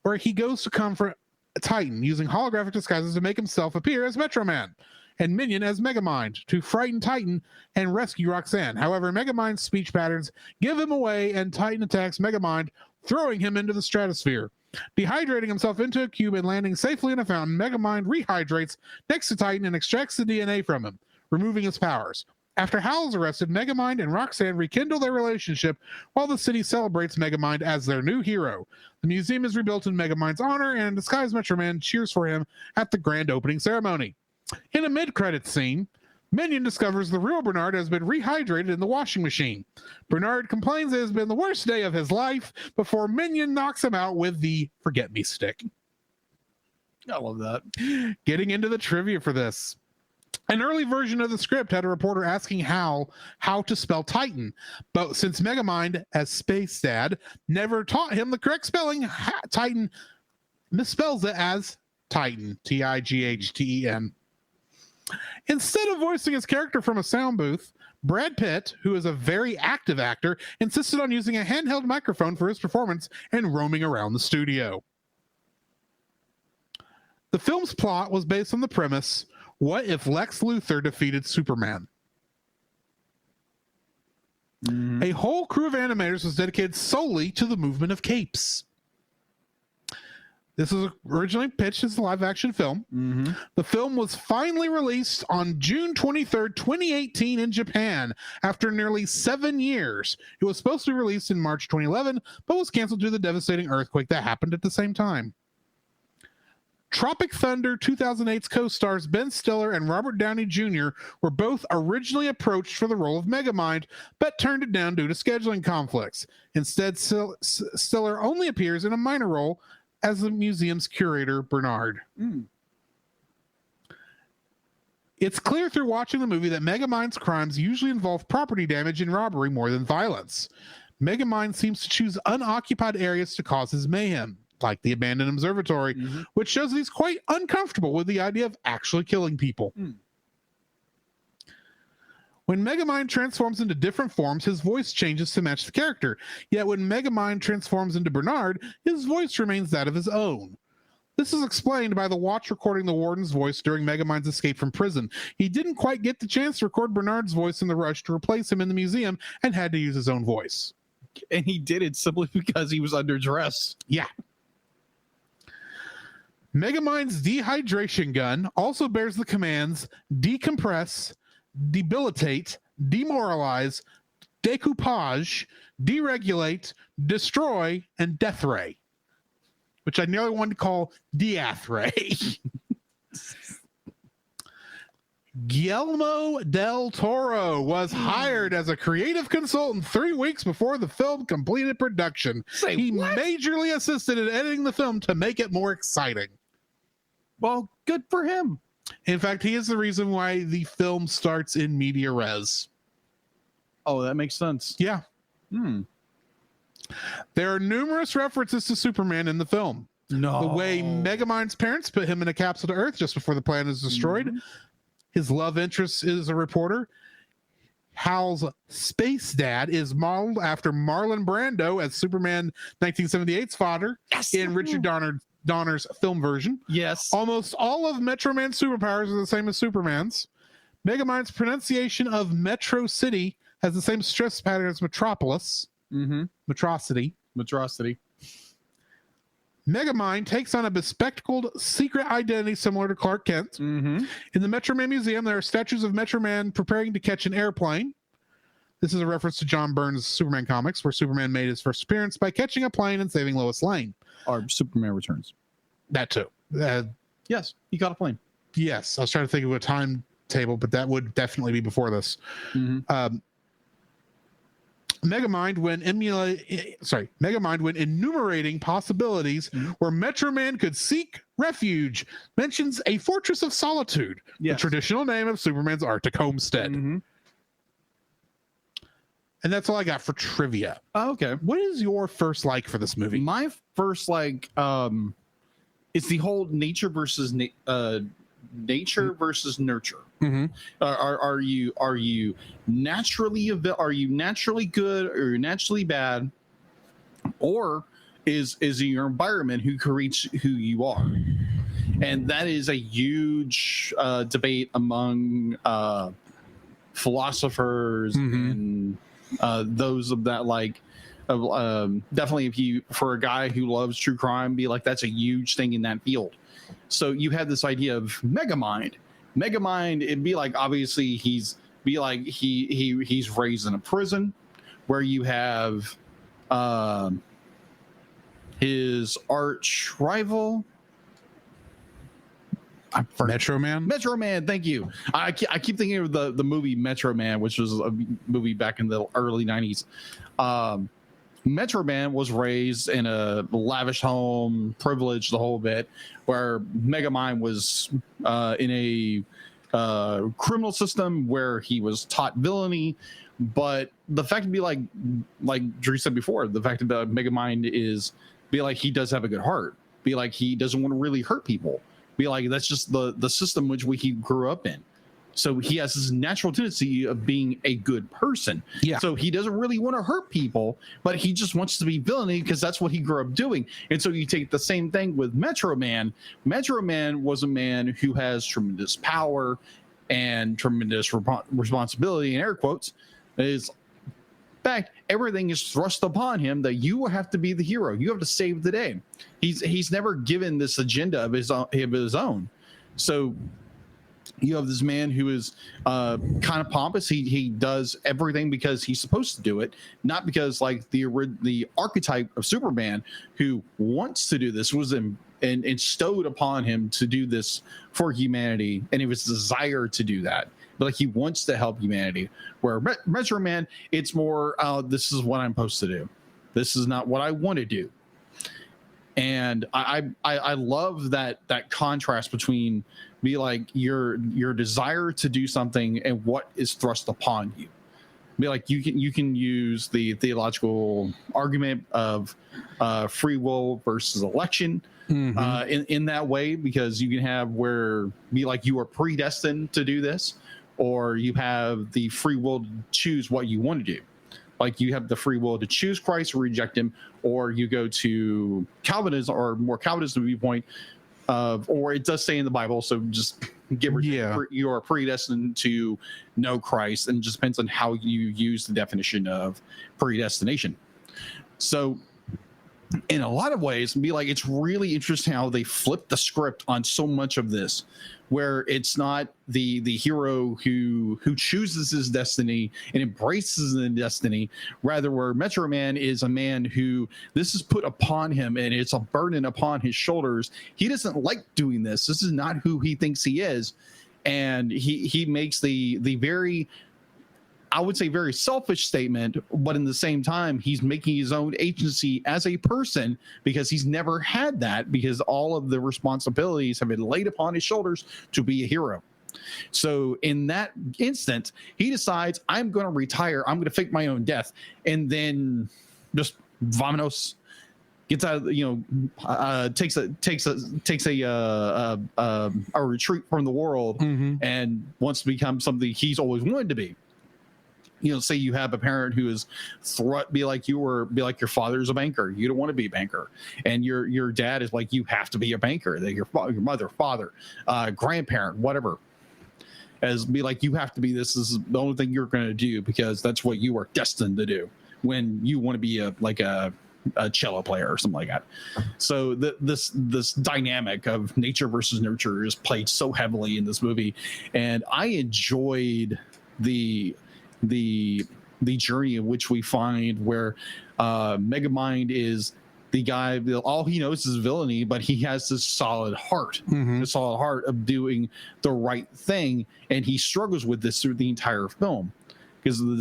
where he goes to comfort Titan, using holographic disguises to make himself appear as Metroman, and Minion as Megamind, to frighten Titan and rescue Roxanne. However, Megamind's speech patterns give him away, and Titan attacks Megamind, throwing him into the stratosphere. Dehydrating himself into a cube and landing safely in a fountain, Megamind rehydrates next to Titan and extracts the DNA from him, removing his powers. After Hal is arrested, Megamind and Roxanne rekindle their relationship while the city celebrates Megamind as their new hero. The museum is rebuilt in Megamind's honor, and disguised Metroman cheers for him at the grand opening ceremony. In a mid-credits scene, Minion discovers the real Bernard has been rehydrated in the washing machine. Bernard complains it has been the worst day of his life before Minion knocks him out with the forget-me stick. I love that. Getting into the trivia for this. An early version of the script had a reporter asking Hal how to spell Titan, but since Megamind, as Space Dad, never taught him the correct spelling, Titan misspells it as Titan, Tighten. Instead of voicing his character from a sound booth, Brad Pitt, who is a very active actor, insisted on using a handheld microphone for his performance and roaming around the studio. The film's plot was based on the premise, what if Lex Luthor defeated Superman? A whole crew of animators was dedicated solely to the movement of capes. This was originally pitched as a live-action film. The film was finally released on June 23rd, 2018 in Japan after nearly 7 years. It was supposed to be released in March 2011, but was canceled due to the devastating earthquake that happened at the same time. Tropic Thunder 2008's co-stars Ben Stiller and Robert Downey Jr. were both originally approached for the role of Megamind, but turned it down due to scheduling conflicts. Instead, Stiller only appears in a minor role as the museum's curator, Bernard. It's clear through watching the movie that Megamind's crimes usually involve property damage and robbery more than violence. Megamind seems to choose unoccupied areas to cause his mayhem, like the abandoned observatory, which shows that he's quite uncomfortable with the idea of actually killing people. When Megamind transforms into different forms, his voice changes to match the character. Yet when Megamind transforms into Bernard, his voice remains that of his own. This is explained by the watch recording the warden's voice during Megamind's escape from prison. He didn't quite get the chance to record Bernard's voice in the rush to replace him in the museum and had to use his own voice. And he did it simply because he was under duress. Yeah. Megamind's dehydration gun also bears the commands decompress, debilitate, demoralize, decoupage, deregulate, destroy, and death ray, which I nearly wanted to call death ray. Guillermo del Toro was hired as a creative consultant 3 weeks before the film completed production. He majorly assisted in editing the film to make it more exciting. Well, good for him. In fact, he is the reason why the film starts in media res. Oh, that makes sense. Yeah. There are numerous references to Superman in the film. No. The way Megamind's parents put him in a capsule to Earth just before the planet is destroyed. His love interest is a reporter. Hal's space dad is modeled after Marlon Brando as Superman 1978's father in Richard Donner's film version. Yes. Almost all of Metro Man's superpowers are the same as Superman's. Megamind's pronunciation of Metrocity has the same stress pattern as Metropolis. Metrocity. Megamind takes on a bespectacled secret identity similar to Clark Kent. In the Metro Man Museum, there are statues of Metro Man preparing to catch an airplane. This is a reference to John Byrne's Superman comics, where Superman made his first appearance by catching a plane and saving Lois Lane. Or Superman Returns. That too. Yes, he got a plane. Yes, I was trying to think of a timetable, but that would definitely be before this. Megamind, when enumerating possibilities where Metro Man could seek refuge, mentions a fortress of solitude, the traditional name of Superman's Arctic homestead. And that's all I got for trivia. Oh, okay. What is your first like for this movie? My first like it's the whole nature versus nurture. Are you naturally good or you're naturally bad, or is your environment who creates who you are? And that is a huge debate among philosophers and those of that definitely if you, for a guy who loves true crime, be like, that's a huge thing in that field. So you have this idea of Megamind. It'd be like, obviously he's raised in a prison where you have his arch rival. Metro Man. Thank you. I keep thinking of the movie Metro Man, which was a movie back in the early 90s. Metro Man was raised in a lavish home, privileged, the whole bit, where Megamind was in a criminal system where he was taught villainy. But the fact to be like Drew said before, the fact that Megamind is be like he does have a good heart, be like he doesn't want to really hurt people, be like that's just the system which he grew up in. So he has this natural tendency of being a good person. Yeah. So he doesn't really want to hurt people, but he just wants to be villainy because that's what he grew up doing. And so you take the same thing with Metro Man. Metro Man was a man who has tremendous power and tremendous responsibility, in air quotes. Is in fact, everything is thrust upon him that you have to be the hero. You have to save the day. He's never given this agenda of his own. So you have this man who is kind of pompous. He does everything because he's supposed to do it, not because like the archetype of Superman who wants to do this was instilled upon him to do this for humanity, and it was desire to do that. But like he wants to help humanity. Where Metro Man, it's more this is what I'm supposed to do. This is not what I want to do. And I love that contrast between be like your desire to do something and what is thrust upon you. Be like you can use the theological argument of free will versus election in that way, because you can have where be like you are predestined to do this, or you have the free will to choose what you want to do. Like you have the free will to choose Christ or reject him, or you go to Calvinism or more Calvinism viewpoint of, or it does say in the Bible, so just give you are predestined to know Christ, and it just depends on how you use the definition of predestination. So in a lot of ways, be like, it's really interesting how they flip the script on so much of this, where it's not the hero who chooses his destiny and embraces the destiny, rather where Metro Man is a man who this is put upon him and it's a burden upon his shoulders. He doesn't like doing this. This is not who he thinks he is. and he makes the very, I would say, very selfish statement, but in the same time, he's making his own agency as a person because he's never had that, because all of the responsibilities have been laid upon his shoulders to be a hero. So in that instance, he decides, I'm going to retire. I'm going to fake my own death, and then just vamonos, gets out. Takes a retreat from the world, and wants to become something he's always wanted to be. Say you have a parent who is be like your father's a banker. You don't want to be a banker, and your dad is like, you have to be a banker. That your mother, father, grandparent, whatever, as be like, you have to be. This is the only thing you're going to do because that's what you are destined to do when you want to be a cello player or something like that. So this dynamic of nature versus nurture is played so heavily in this movie, and I enjoyed the journey in which we find where Megamind is the guy, all he knows is villainy, but he has this solid heart, the solid heart of doing the right thing, and he struggles with this through the entire film because of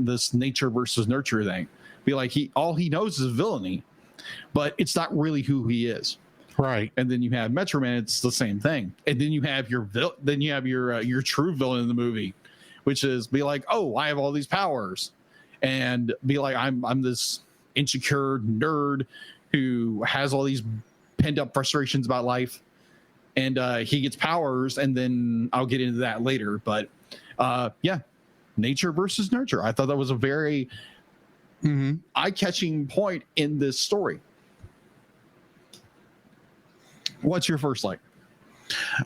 this nature versus nurture thing. Be like, all he knows is villainy, but it's not really who he is. Right. And then you have Metroman, it's the same thing. And then you have your true villain in the movie, which is be like, oh, I have all these powers, and be like, I'm this insecure nerd who has all these pent up frustrations about life, and he gets powers, and then I'll get into that later. But nature versus nurture. I thought that was a very eye-catching point in this story. What's your first like?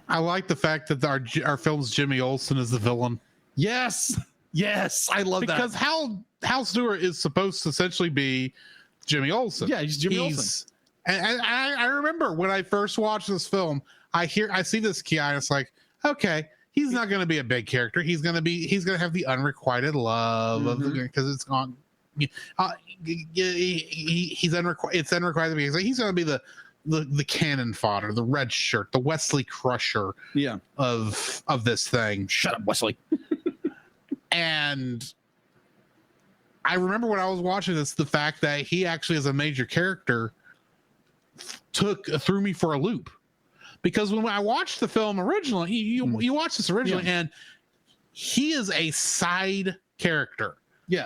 I like the fact that our film's Jimmy Olsen is the villain. Yes, I love that. Because Hal Stewart is supposed to essentially be Jimmy Olsen. Yeah, he's Jimmy Olsen. And I remember when I first watched this film, I see this key, and it's like, okay, he's not going to be a big character. He's going to have the unrequited love of the, because it's on. It's unrequited because he's going to be the cannon fodder, the red shirt, the Wesley Crusher of this thing. Shut up, Wesley. And I remember when I was watching this, the fact that he actually as a major character threw me for a loop, because when I watched the film originally, you watched this originally, and he is a side character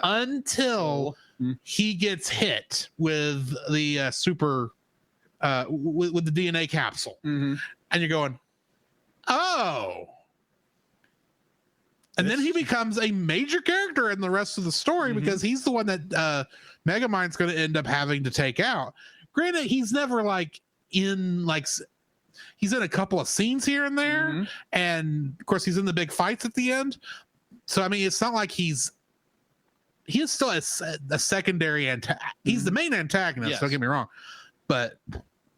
until he gets hit with the super with the DNA capsule, and you're going, oh. And then he becomes a major character in the rest of the story because he's the one that Megamind's going to end up having to take out. Granted, he's never he's in a couple of scenes here and there, and of course he's in the big fights at the end. So I mean, it's not like he is still a secondary he's the main antagonist. Don't get me wrong, but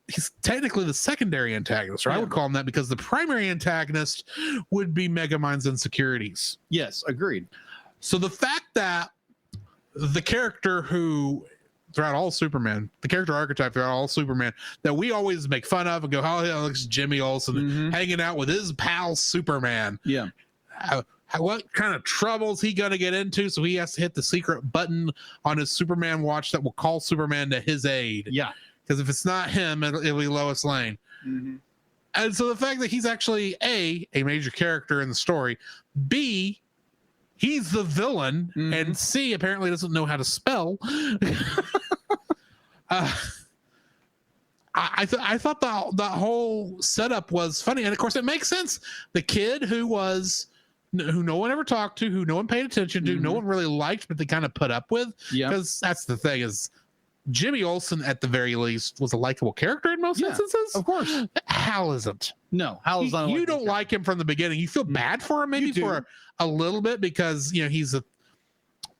he's technically the secondary antagonist, or I would call him that, because the primary antagonist would be Megamind's insecurities. Yes, agreed. So the fact that the character who throughout all Superman, the character archetype throughout all Superman that we always make fun of and go, oh, yeah, looks Jimmy Olsen hanging out with his pal Superman. Yeah. What kind of troubles he gonna get into? So he has to hit the secret button on his Superman watch that will call Superman to his aid. Yeah. Because if it's not him, it'll be Lois Lane. And so the fact that he's actually a major character in the story, B, he's the villain, and C, apparently doesn't know how to spell. I thought that whole setup was funny, and of course it makes sense. The kid who no one ever talked to, who no one paid attention to, no one really liked, but they kind of put up with. Because that's the thing is, Jimmy Olsen, at the very least, was a likable character in most instances. Of course. Hal isn't. No, Hal is not. You don't like him from the beginning. You feel bad for him maybe for a little bit because, he's a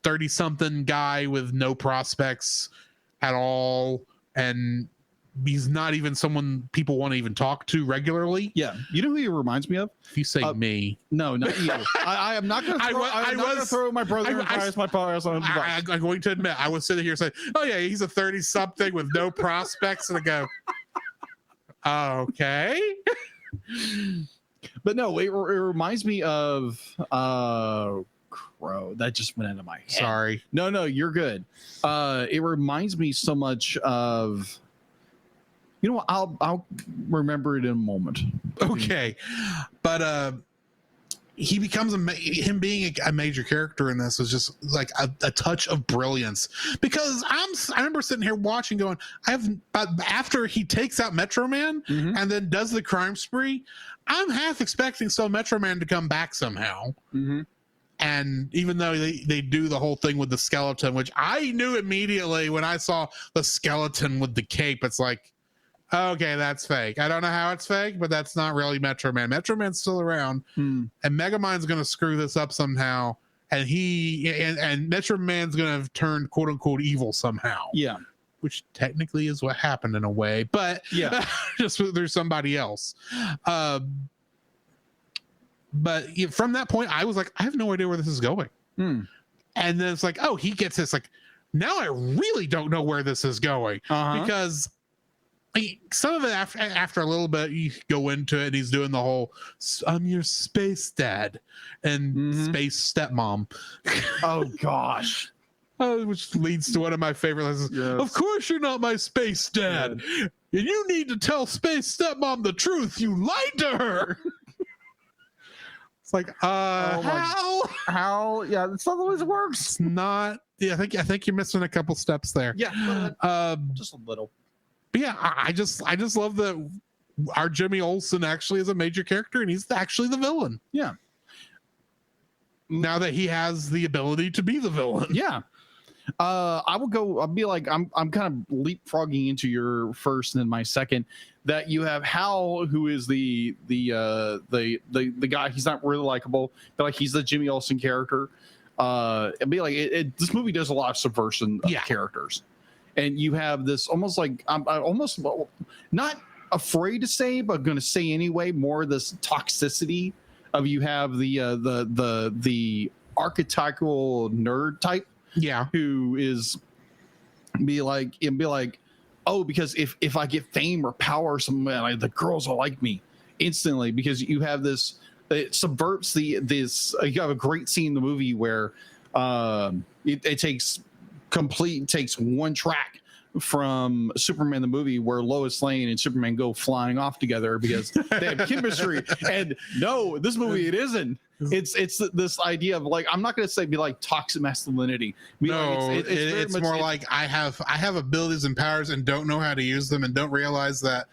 30-something guy with no prospects at all. And he's not even someone people want to even talk to regularly. Yeah. You know who he reminds me of? If you say me. No, not you. I am not going to throw my brother as my powers on the bus. I'm going to admit, I was sitting here saying, oh, yeah, he's a 30-something with no prospects. And I go, okay. But no, it reminds me of Crow. That just went into my head. Sorry. No, you're good. It reminds me so much of. You know what? I'll remember it in a moment. Okay, but he becomes him being a major character in this was just like a touch of brilliance, because I remember sitting here watching going, after he takes out Metro Man and then does the crime spree, I'm half expecting Metro Man to come back somehow. And even though they do the whole thing with the skeleton, which I knew immediately when I saw the skeleton with the cape, it's like, okay, that's fake. I don't know how it's fake, but that's not really Metro Man. Metro Man's still around, and Megamind's going to screw this up somehow, and and Metro Man's going to turn quote unquote evil somehow. Yeah, which technically is what happened in a way, but yeah, just there's somebody else. But from that point, I was like, I have no idea where this is going. And then it's like, oh, he gets this. Like, now I really don't know where this is going, because some of it after a little bit you go into it and he's doing the whole I'm your space dad and space stepmom. Oh gosh. Which leads to one of my favorite lessons. Yes. Of course you're not my space dad. And you need to tell space stepmom the truth. You lied to her. It's like how yeah, that's not the way it works. It's not. Yeah, I think you're missing a couple steps there. Yeah. Just a little. But yeah, I just love that our Jimmy Olsen actually is a major character and he's actually the villain. Yeah. Now that he has the ability to be the villain. Yeah. I'll be like, I'm kind of leapfrogging into your first and then my second, that you have Hal, who is the guy. He's not really likable, but like he's the Jimmy Olsen character. It'd be like this movie does a lot of subversion of characters. And you have this almost like I'm almost not afraid to say, but going to say anyway, more this toxicity of you have the archetypal nerd type, who is be like, oh, because if I get fame or power or something, like, the girls will like me instantly, because you have this. It subverts this. You have a great scene in the movie where it takes one track from Superman the movie, where Lois Lane and Superman go flying off together because they have chemistry. And no, this movie, it isn't. It's this idea of like, I'm not going to say be like toxic masculinity. It's more like I have abilities and powers and don't know how to use them, and don't realize that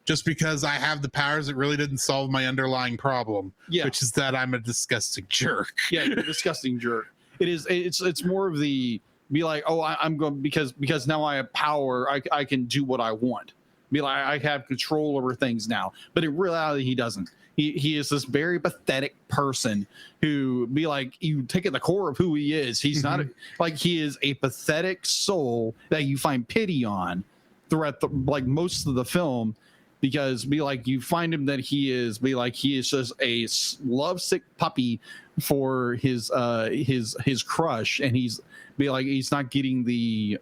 just because I have the powers, it really didn't solve my underlying problem, which is that I'm a disgusting jerk. Yeah, you're a disgusting jerk. It's more of the be like, oh, I'm going because now I have power, I can do what I want. Be like, I have control over things now. But in reality, he doesn't. He is this very pathetic person who be like, you take at the core of who he is. He's not like, he is a pathetic soul that you find pity on throughout most of the film, because be like, you find him that he is just a lovesick puppy for his crush, and he's not getting the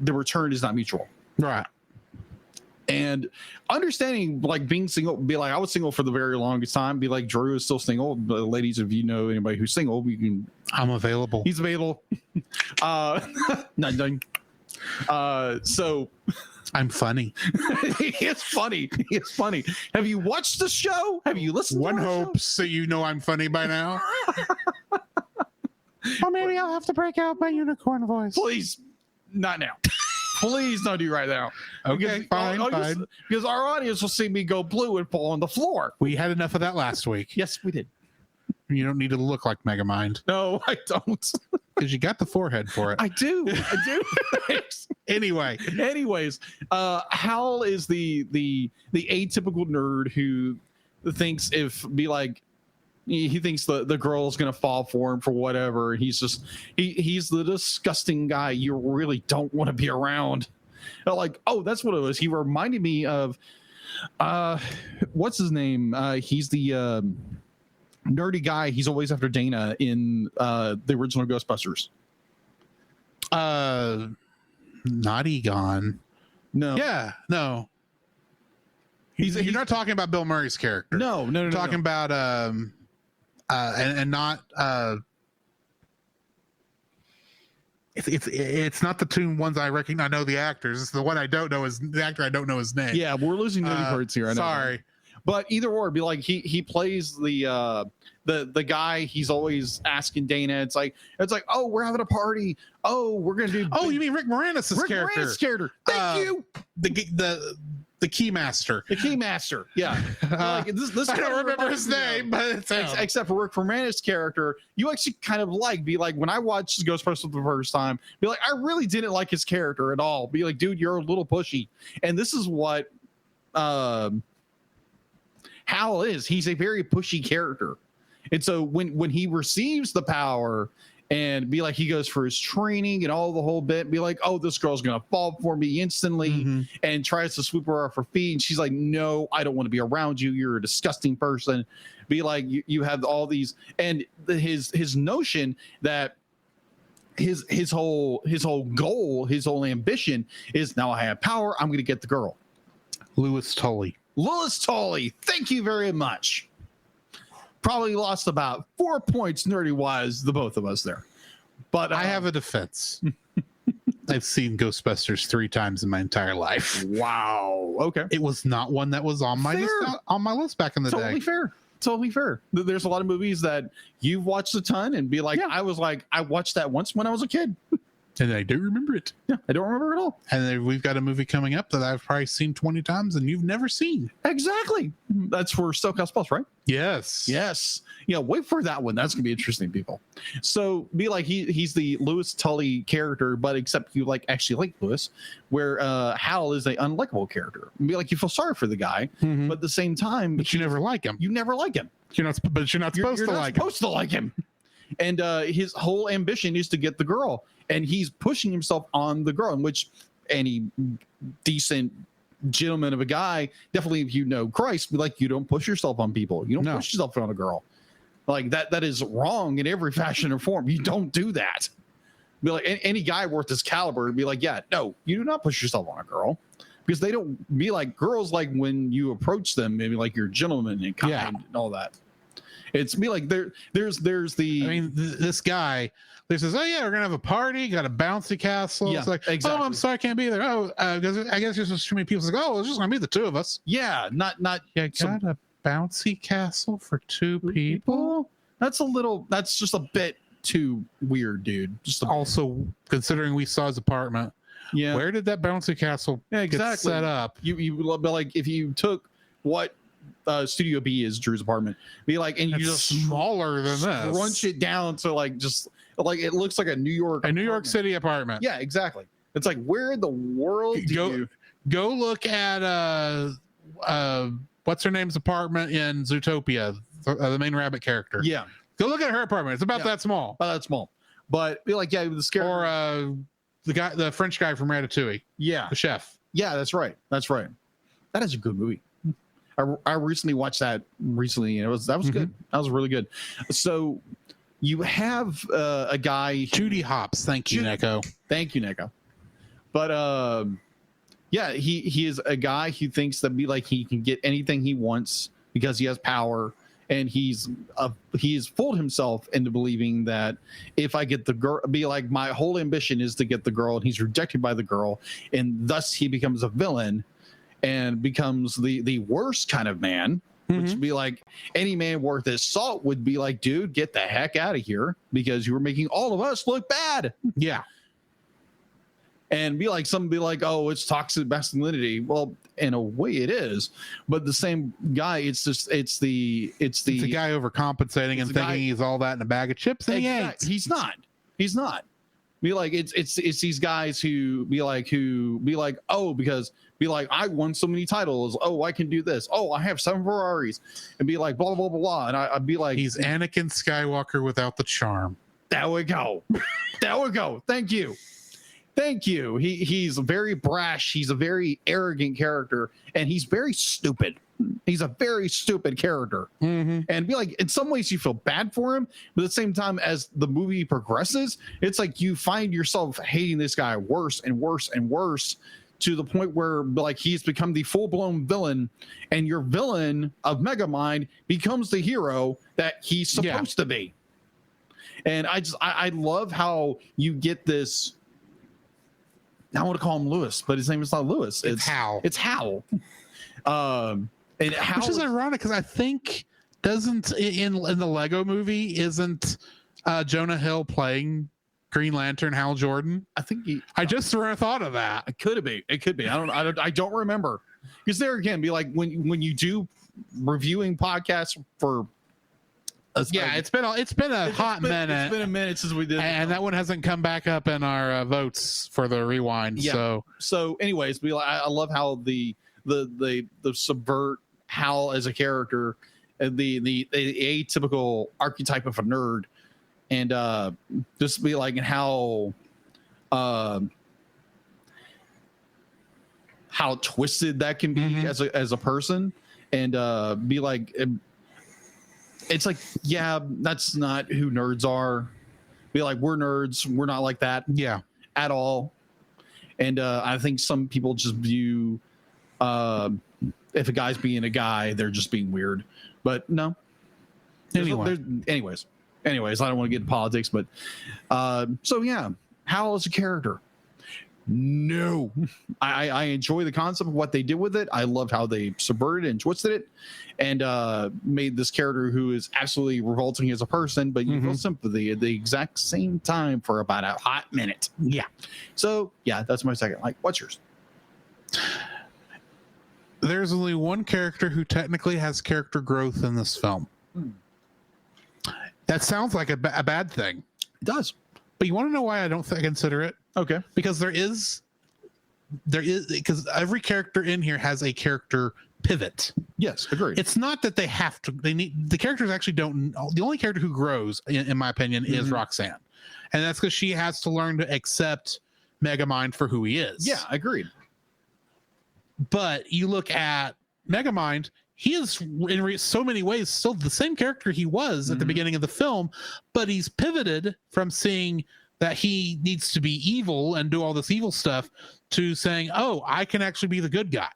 return is not mutual, right? And understanding, like, being single, be like, I was single for the very longest time. Be like, Drew is still single. But ladies, if you know anybody who's single, you can. I'm available. He's available. Not done. So I'm funny. It's funny. It's funny. Have you watched the show? Have you listened? One hopes that you know I'm funny by now. Or maybe I'll have to break out my unicorn voice. Please, not now. Please don't do right now. Okay, fine. Because our audience will see me go blue and fall on the floor. We had enough of that last week. Yes, we did. You don't need to look like Megamind. No, I don't. Because you got the forehead for it. I do. Anyways, Hal is the atypical nerd who thinks he thinks the girl's gonna fall for him for whatever. He's the disgusting guy you really don't want to be around. Like, oh, that's what it was. He reminded me of what's his name? He's the nerdy guy. He's always after Dana in the original Ghostbusters. Not Egon. No. Yeah, no. You're not talking about Bill Murray's character. No. You're talking about and not it's not the two ones I recognize. I know the actors. It's the one I don't know is the actor. I don't know his name. Yeah, we're losing nutty parts here. I know. Sorry, but either or, be like he plays the guy. He's always asking Dana. It's like, oh, we're having a party. Oh, we're gonna do. Oh, you mean Rick Moranis' character? Moranis' character. Thank you. The Keymaster. The Keymaster. Yeah. Like, this I don't remember his name, but it's except for Rick Moranis' character, you actually kind of be like, when I watched Ghostbusters the first time, be like, I really didn't like his character at all. Be like, dude, you're a little pushy. And this is what Hal is. He's a very pushy character. And so when he receives the power and be like, he goes for his training and all the whole bit, be like, oh, this girl's gonna fall for me instantly, and tries to swoop her off her feet, and she's like, no, I don't want to be around you, you're a disgusting person. Be like, you have all these, and his notion that his whole goal, his whole ambition is, now I have power, I'm gonna get the girl. Louis Tully, thank you very much. Probably lost about 4 points nerdy wise, the both of us there. But I have a defense. I've seen Ghostbusters 3 times in my entire life. Wow. Okay. It was not one that was on my list back in the day. Totally fair. There's a lot of movies that you've watched a ton and be like, I watched that once when I was a kid. And I do remember it. Yeah, I don't remember it at all. And then we've got a movie coming up that I've probably seen 20 times and you've never seen. Exactly. That's for Stokehouse Plus, right? Yes. Yeah, wait for that one. That's gonna be interesting, people. So be like, he's the Louis Tully character, but except you actually like Louis, where Hal is an unlikable character. Be like, you feel sorry for the guy, but at the same time, but you never like him. You never like him. You're not supposed to like him. And his whole ambition is to get the girl, and he's pushing himself on the girl, in which any decent gentleman of a guy, definitely, if you know Christ, be like, you don't push yourself on people. You don't push yourself on a girl. Like that is wrong in every fashion or form. You don't do that. Be like, any guy worth his caliber would be like, yeah, no, you do not push yourself on a girl, because they don't be like girls. Like when you approach them, maybe like you're a gentleman and kind and all that. It's be like there's the. I mean, this guy. This says, oh yeah, we're gonna have a party. Got a bouncy castle. Yeah, it's like, exactly. Oh, I'm sorry, I can't be there. Oh, because I guess there's just too many people. It's like, oh, it's just gonna be the two of us. Yeah, not. Yeah, got a bouncy castle for two people. That's just a bit too weird, dude. Also, considering we saw his apartment. Yeah. Where did that bouncy castle get set up? You like if you took what Studio B is, Drew's apartment, be like, and you just smaller than this, crunch it down to like it looks like a New York City apartment. Yeah, exactly. It's like, where in the world go look at what's her name's apartment in Zootopia, the main rabbit character. Yeah, go look at her apartment. It's about that small. But be like, the scary, or the French guy from Ratatouille. Yeah, the chef. Yeah, that's right. That is a good movie. I recently watched that and that was good. That was really good. So you have a guy, Judy Hopps. Thank you, Neko. But he is a guy who thinks that he can get anything he wants because he has power, and he's fooled himself into believing that if I get the girl, my whole ambition is to get the girl, and he's rejected by the girl, and thus he becomes a villain and becomes the worst kind of man. Which would be like, any man worth his salt would be like, dude, get the heck out of here, because you were making all of us look bad. Yeah. And be like, oh, it's toxic masculinity. Well, in a way it is, but the same guy, it's the guy overcompensating and thinking he's all that in a bag of chips, and he ain't. He's not. Be like, it's these guys who be like, oh, because be like, I won so many titles. Oh, I can do this. Oh, I have 7 Ferraris, and be like, blah, blah, blah, blah. And I'd be like, he's Anakin Skywalker without the charm. There we go. Thank you. He's very brash. He's a very arrogant character, and he's very stupid. He's a very stupid character. And be like, in some ways you feel bad for him, but at the same time, as the movie progresses, it's like you find yourself hating this guy worse and worse and worse, to the point where like he's become the full-blown villain, and your villain of Megamind becomes the hero that he's supposed to be. And I love how you get this. I want to call him Lewis, but his name is not Lewis. It's Hal. It's Hal. And Hal, which is ironic because I think doesn't in the Lego movie isn't Jonah Hill playing Green Lantern Hal Jordan? I think I just thought of that. It could be. I don't remember. Because there again, be like when you do reviewing podcasts for. It's been a hot minute. It's been a minute since we did, and that one hasn't come back up in our votes for the rewind. Yeah. So, anyways, I love how the subvert Hal as a character, the atypical archetype of a nerd, and just be like how twisted that can be as a person, and be like. It's like, yeah, that's not who nerds are. Be like, we're nerds. We're not like that. Yeah. At all. And I think some people just view if a guy's being a guy, they're just being weird. But no. Anyways, I don't want to get into politics, but so yeah, Hal is a character. No, I enjoy the concept of what they did with it. I love how they subverted and twisted it, and made this character who is absolutely revolting as a person, but you feel sympathy at the exact same time for about a hot minute. Yeah. So yeah, that's my second. Like, what's yours? There's only one character who technically has character growth in this film. That sounds like a bad thing. It does. But you want to know why I don't consider it? Okay. Because there is because every character in here has a character pivot. Yes, agreed. It's not that the characters actually don't. The only character who grows, in my opinion, is Roxanne. And that's because she has to learn to accept Megamind for who he is. Yeah, agreed. But you look at Megamind, he is in so many ways still the same character he was at the beginning of the film, but he's pivoted from seeing that he needs to be evil and do all this evil stuff to saying, oh, I can actually be the good guy.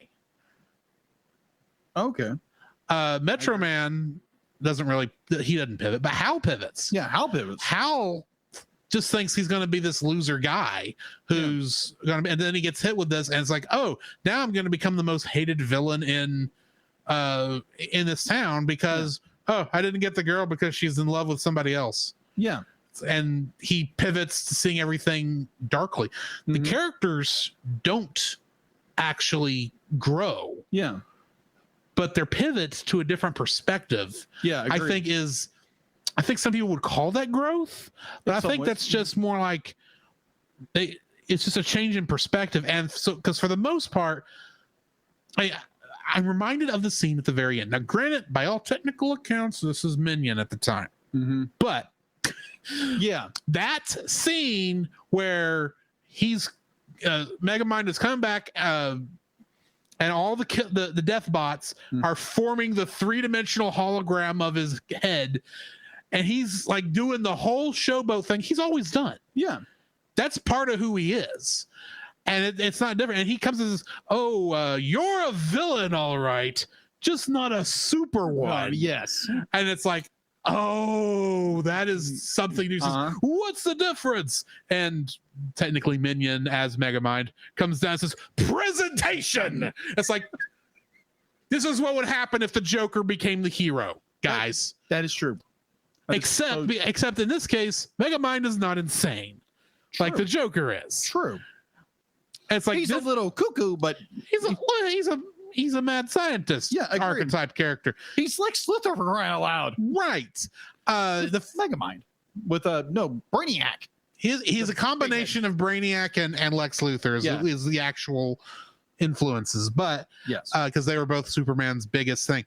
Okay. Metro Man doesn't pivot, but Hal pivots. Yeah, Hal pivots. Hal just thinks he's going to be this loser guy who's going to be, and then he gets hit with this, and it's like, oh, now I'm going to become the most hated villain in this town because I didn't get the girl because she's in love with somebody else. Yeah. And he pivots to seeing everything darkly. The characters don't actually grow. Yeah. But their pivots to a different perspective. Yeah. Agreed. I think some people would call that growth, but I think that's just more like it's just a change in perspective. And so, because for the most part, I'm reminded of the scene at the very end. Now, granted, by all technical accounts, this is Minion at the time, but yeah, that scene where he's Megamind has come back, and all the death bots are forming the 3-dimensional hologram of his head, and he's like doing the whole showboat thing he's always done. Yeah, that's part of who he is. And it's not different. And he comes and says, you're a villain, all right, just not a super one. Yes. And it's like, oh, that is something new. What's the difference? And technically Minion as Megamind comes down and says, presentation. It's like, this is what would happen if the Joker became the hero, guys. That is true. Except in this case, Megamind is not insane. True. Like the Joker is. True. It's like he's a little cuckoo, but he's a mad scientist. Yeah, archetype character. He's like Slither for crying out loud. Right. The Megamind with Brainiac. He's a combination of Brainiac and Lex Luthor is the actual influences, but yes, because they were both Superman's biggest thing,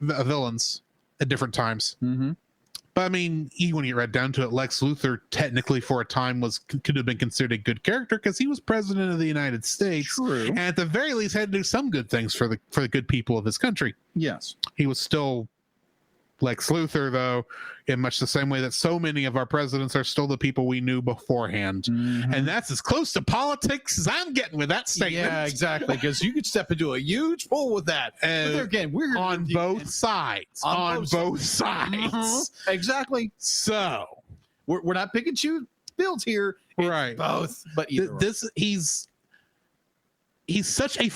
villains at different times. But I mean, when you get right down to it, Lex Luthor technically for a time could have been considered a good character because he was president of the United States. True. And at the very least had to do some good things for the good people of his country. Yes. He was still Lex Luthor, though, in much the same way that so many of our presidents are still the people we knew beforehand. And that's as close to politics as I'm getting with that statement. Yeah, exactly. Because you could step into a huge pool with that. But there again, we're on both sides. On both sides. Exactly. So we're not picking two builds here. It's right. both. But either he's such a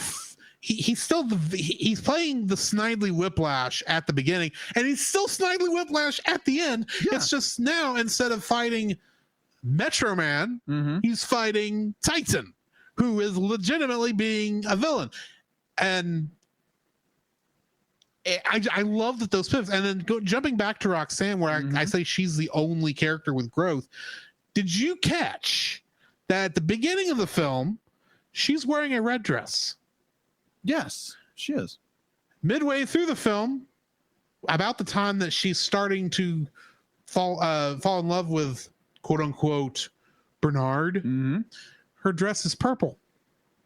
he's playing the Snidely Whiplash at the beginning, and he's still Snidely Whiplash at the end. Yeah. It's just now, instead of fighting Metro Man, he's fighting Titan, who is legitimately being a villain. And I love that those pivots. And then jumping back to Roxanne, where I say she's the only character with growth. Did you catch that at the beginning of the film, she's wearing a red dress? Yes, she is. Midway through the film, about the time that she's starting to fall in love with quote unquote Bernard, her dress is purple.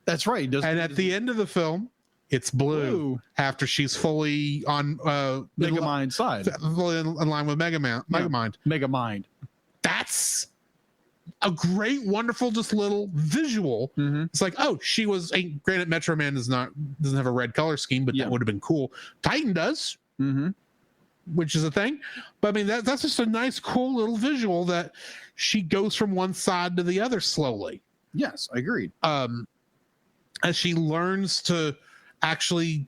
That's right. And at the end of the film, it's blue. After she's fully on Megamind side, fully in line with Megamind. Megamind. That's a great, wonderful, just little visual. It's like, oh, she was granted Metro Man doesn't have a red color scheme, but that would have been cool. Titan does, which is a thing. But I mean, that's just a nice, cool little visual that she goes from one side to the other slowly. Yes, I agreed. As she learns to actually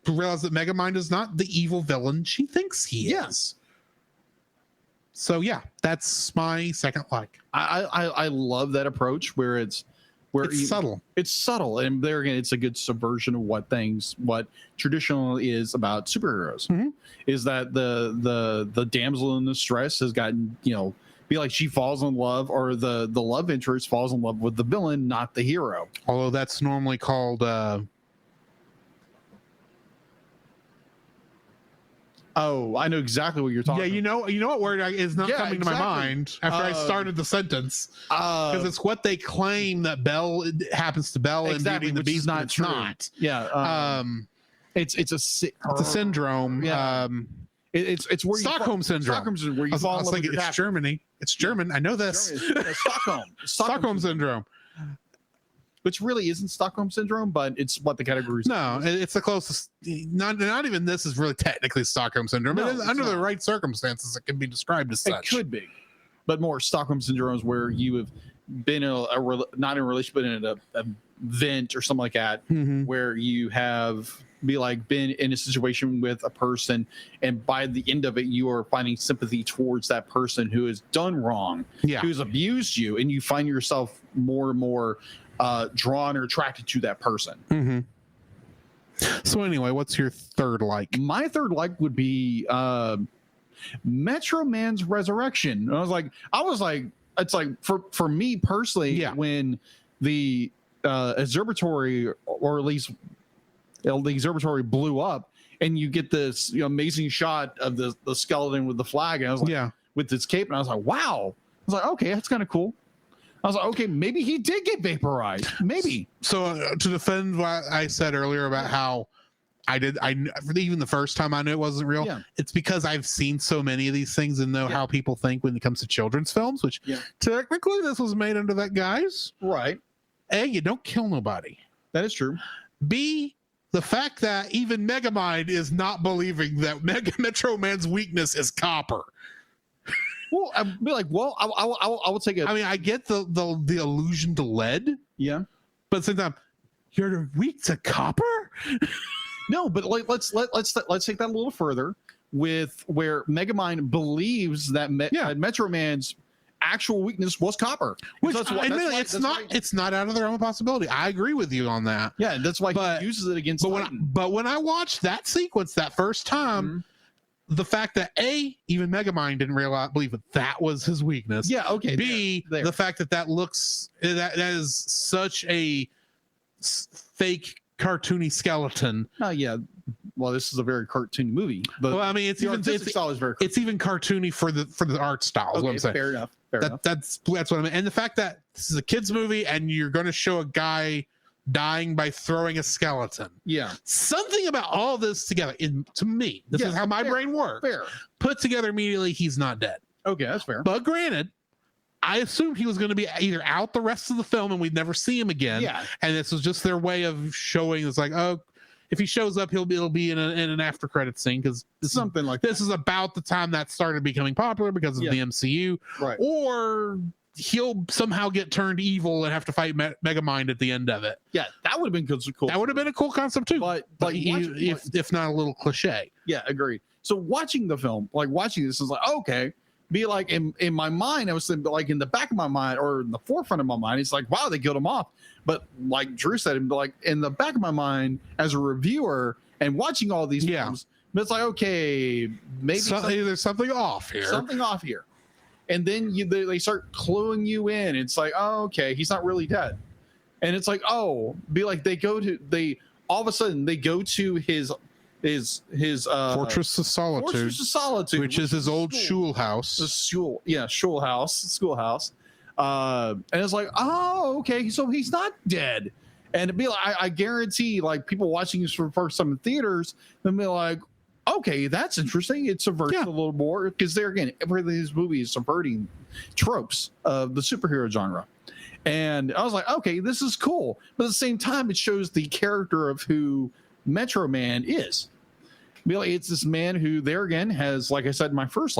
realize that Megamind is not the evil villain she thinks he is. Yes. So yeah, that's my second like. I love that approach where it's subtle. It's subtle, and there again, it's a good subversion of what traditional is about superheroes. Is that the damsel in distress has gotten, be like she falls in love, or the love interest falls in love with the villain, not the hero. Although that's normally called oh, I know exactly what you're talking about. You know what word is not coming to my mind after I started the sentence, because it's what they claim that Belle happens to Belle in Beauty and the Beast, not it's true. not. Yeah, it's a syndrome. Yeah. It's where Stockholm syndrome. Stockholm syndrome, where you fall in love with your it's Germany. It's German. I know this. Stockholm syndrome. Which really isn't Stockholm syndrome, but it's what the category is. No, it's the closest. Not even this is really technically Stockholm syndrome. No, under the right circumstances, it can be described as such. It could be, but more Stockholm syndrome is where you have been not in a relationship, but in a vent or something like that, where you have been in a situation with a person, and by the end of it, you are finding sympathy towards that person who has done wrong, who's abused you, and you find yourself more and more drawn or attracted to that person. So anyway, what's your third like? My third like would be Metro Man's resurrection. And I was like, it's like for me personally, when the observatory, or at least the observatory, blew up, and you get this amazing shot of the skeleton with the flag, and I was like, with his cape, and I was like, wow. I was like, okay, that's kind of cool. I was like, okay, maybe he did get vaporized. Maybe. So to defend what I said earlier about how even the first time I knew it wasn't real, it's because I've seen so many of these things and know how people think when it comes to children's films, which technically this was made under that guise. Right. A, you don't kill nobody. That is true. B, the fact that even Megamind is not believing that Metro Man's weakness is copper. Well, I'd be like, I will take it. I mean, I get the allusion to lead. Yeah. But at the same time, you're weak to copper? No, but let's take that a little further with where Megamind believes that Metro Man's actual weakness was copper. Which it's not out of their own possibility. I agree with you on that. Yeah, that's why he uses it against Titan. But when I watched that sequence that first time, the fact that even Megamind didn't believe that was his weakness. Yeah, okay. B, the fact that looks that is such a fake cartoony skeleton. Oh yeah. Well, this is a very cartoony movie. But well, I mean, it's even cartoony for the art style. Is what I'm saying. Fair enough. That's what I mean. And the fact that this is a kids movie and you're going to show a guy dying by throwing a skeleton. Yeah. Something about all this together, to me, this is how my brain works. Fair. Put together immediately, he's not dead. Okay, that's fair. But granted, I assumed he was going to be either out the rest of the film and we'd never see him again. Yeah. And this was just their way of showing it's like, oh, if he shows up, it'll be in an after credit scene, because Something like this is about the time that started becoming popular because of the MCU. Right. Or he'll somehow get turned evil and have to fight Megamind at the end of it. Yeah, that would have been cool. That would have been a cool concept too. But if not a little cliche. Yeah, agreed. So watching the film, like watching this is like, okay, be like in my mind, I was thinking, like in the back of my mind or in the forefront of my mind, it's like, wow, they killed him off. But like Drew said, like in the back of my mind as a reviewer and watching all these films, it's like, okay, maybe there's something off here. Something off here. And then they start cluing you in. It's like, oh, okay, he's not really dead. And it's like, oh, be like all of a sudden they go to his Fortress of Solitude, which is his old schoolhouse. Schoolhouse. And it's like, oh, okay, so he's not dead. And it'd be like, I guarantee, like people watching this for the first time in theaters, they'll be like, okay, that's interesting. It subverts a little more, because there again, everything in this movie is subverting tropes of the superhero genre. And I was like, okay, this is cool. But at the same time, it shows the character of who Metro Man is. Really, it's this man who, there again, has, like I said in my first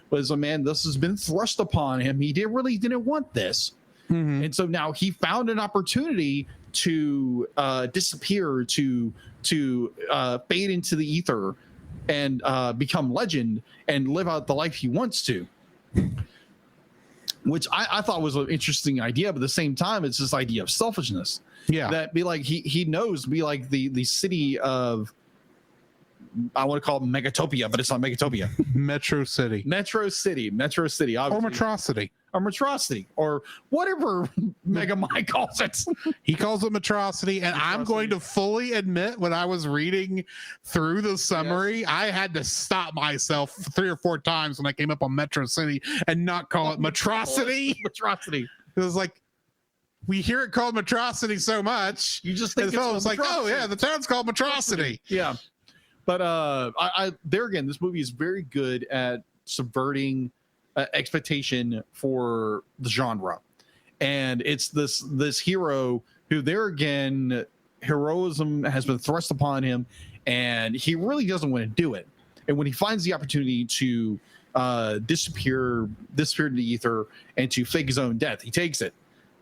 was a man, this has been thrust upon him. He didn't want this. Mm-hmm. And so now he found an opportunity to disappear, to fade into the ether and become legend and live out the life he wants to. Which I thought was an interesting idea, but at the same time, it's this idea of selfishness. Yeah. That be like, he knows, be like the city of, I want to call it Megatopia, but it's not Megatopia. Metro City, obviously. Or Metrocity, or whatever Megamind calls it. He calls it Metrocity, and I'm going to fully admit, when I was reading through the summary, I had to stop myself 3 or 4 times when I came up on Metro City and not call it Metrocity. It was like, we hear it called Metrocity so much, you just think it's like, oh yeah, the town's called Metrocity. Yeah. But I there again, this movie is very good at subverting expectation for the genre, and it's this hero who, there again, heroism has been thrust upon him, and he really doesn't want to do it. And when he finds the opportunity to disappear into the ether and to fake his own death, he takes it.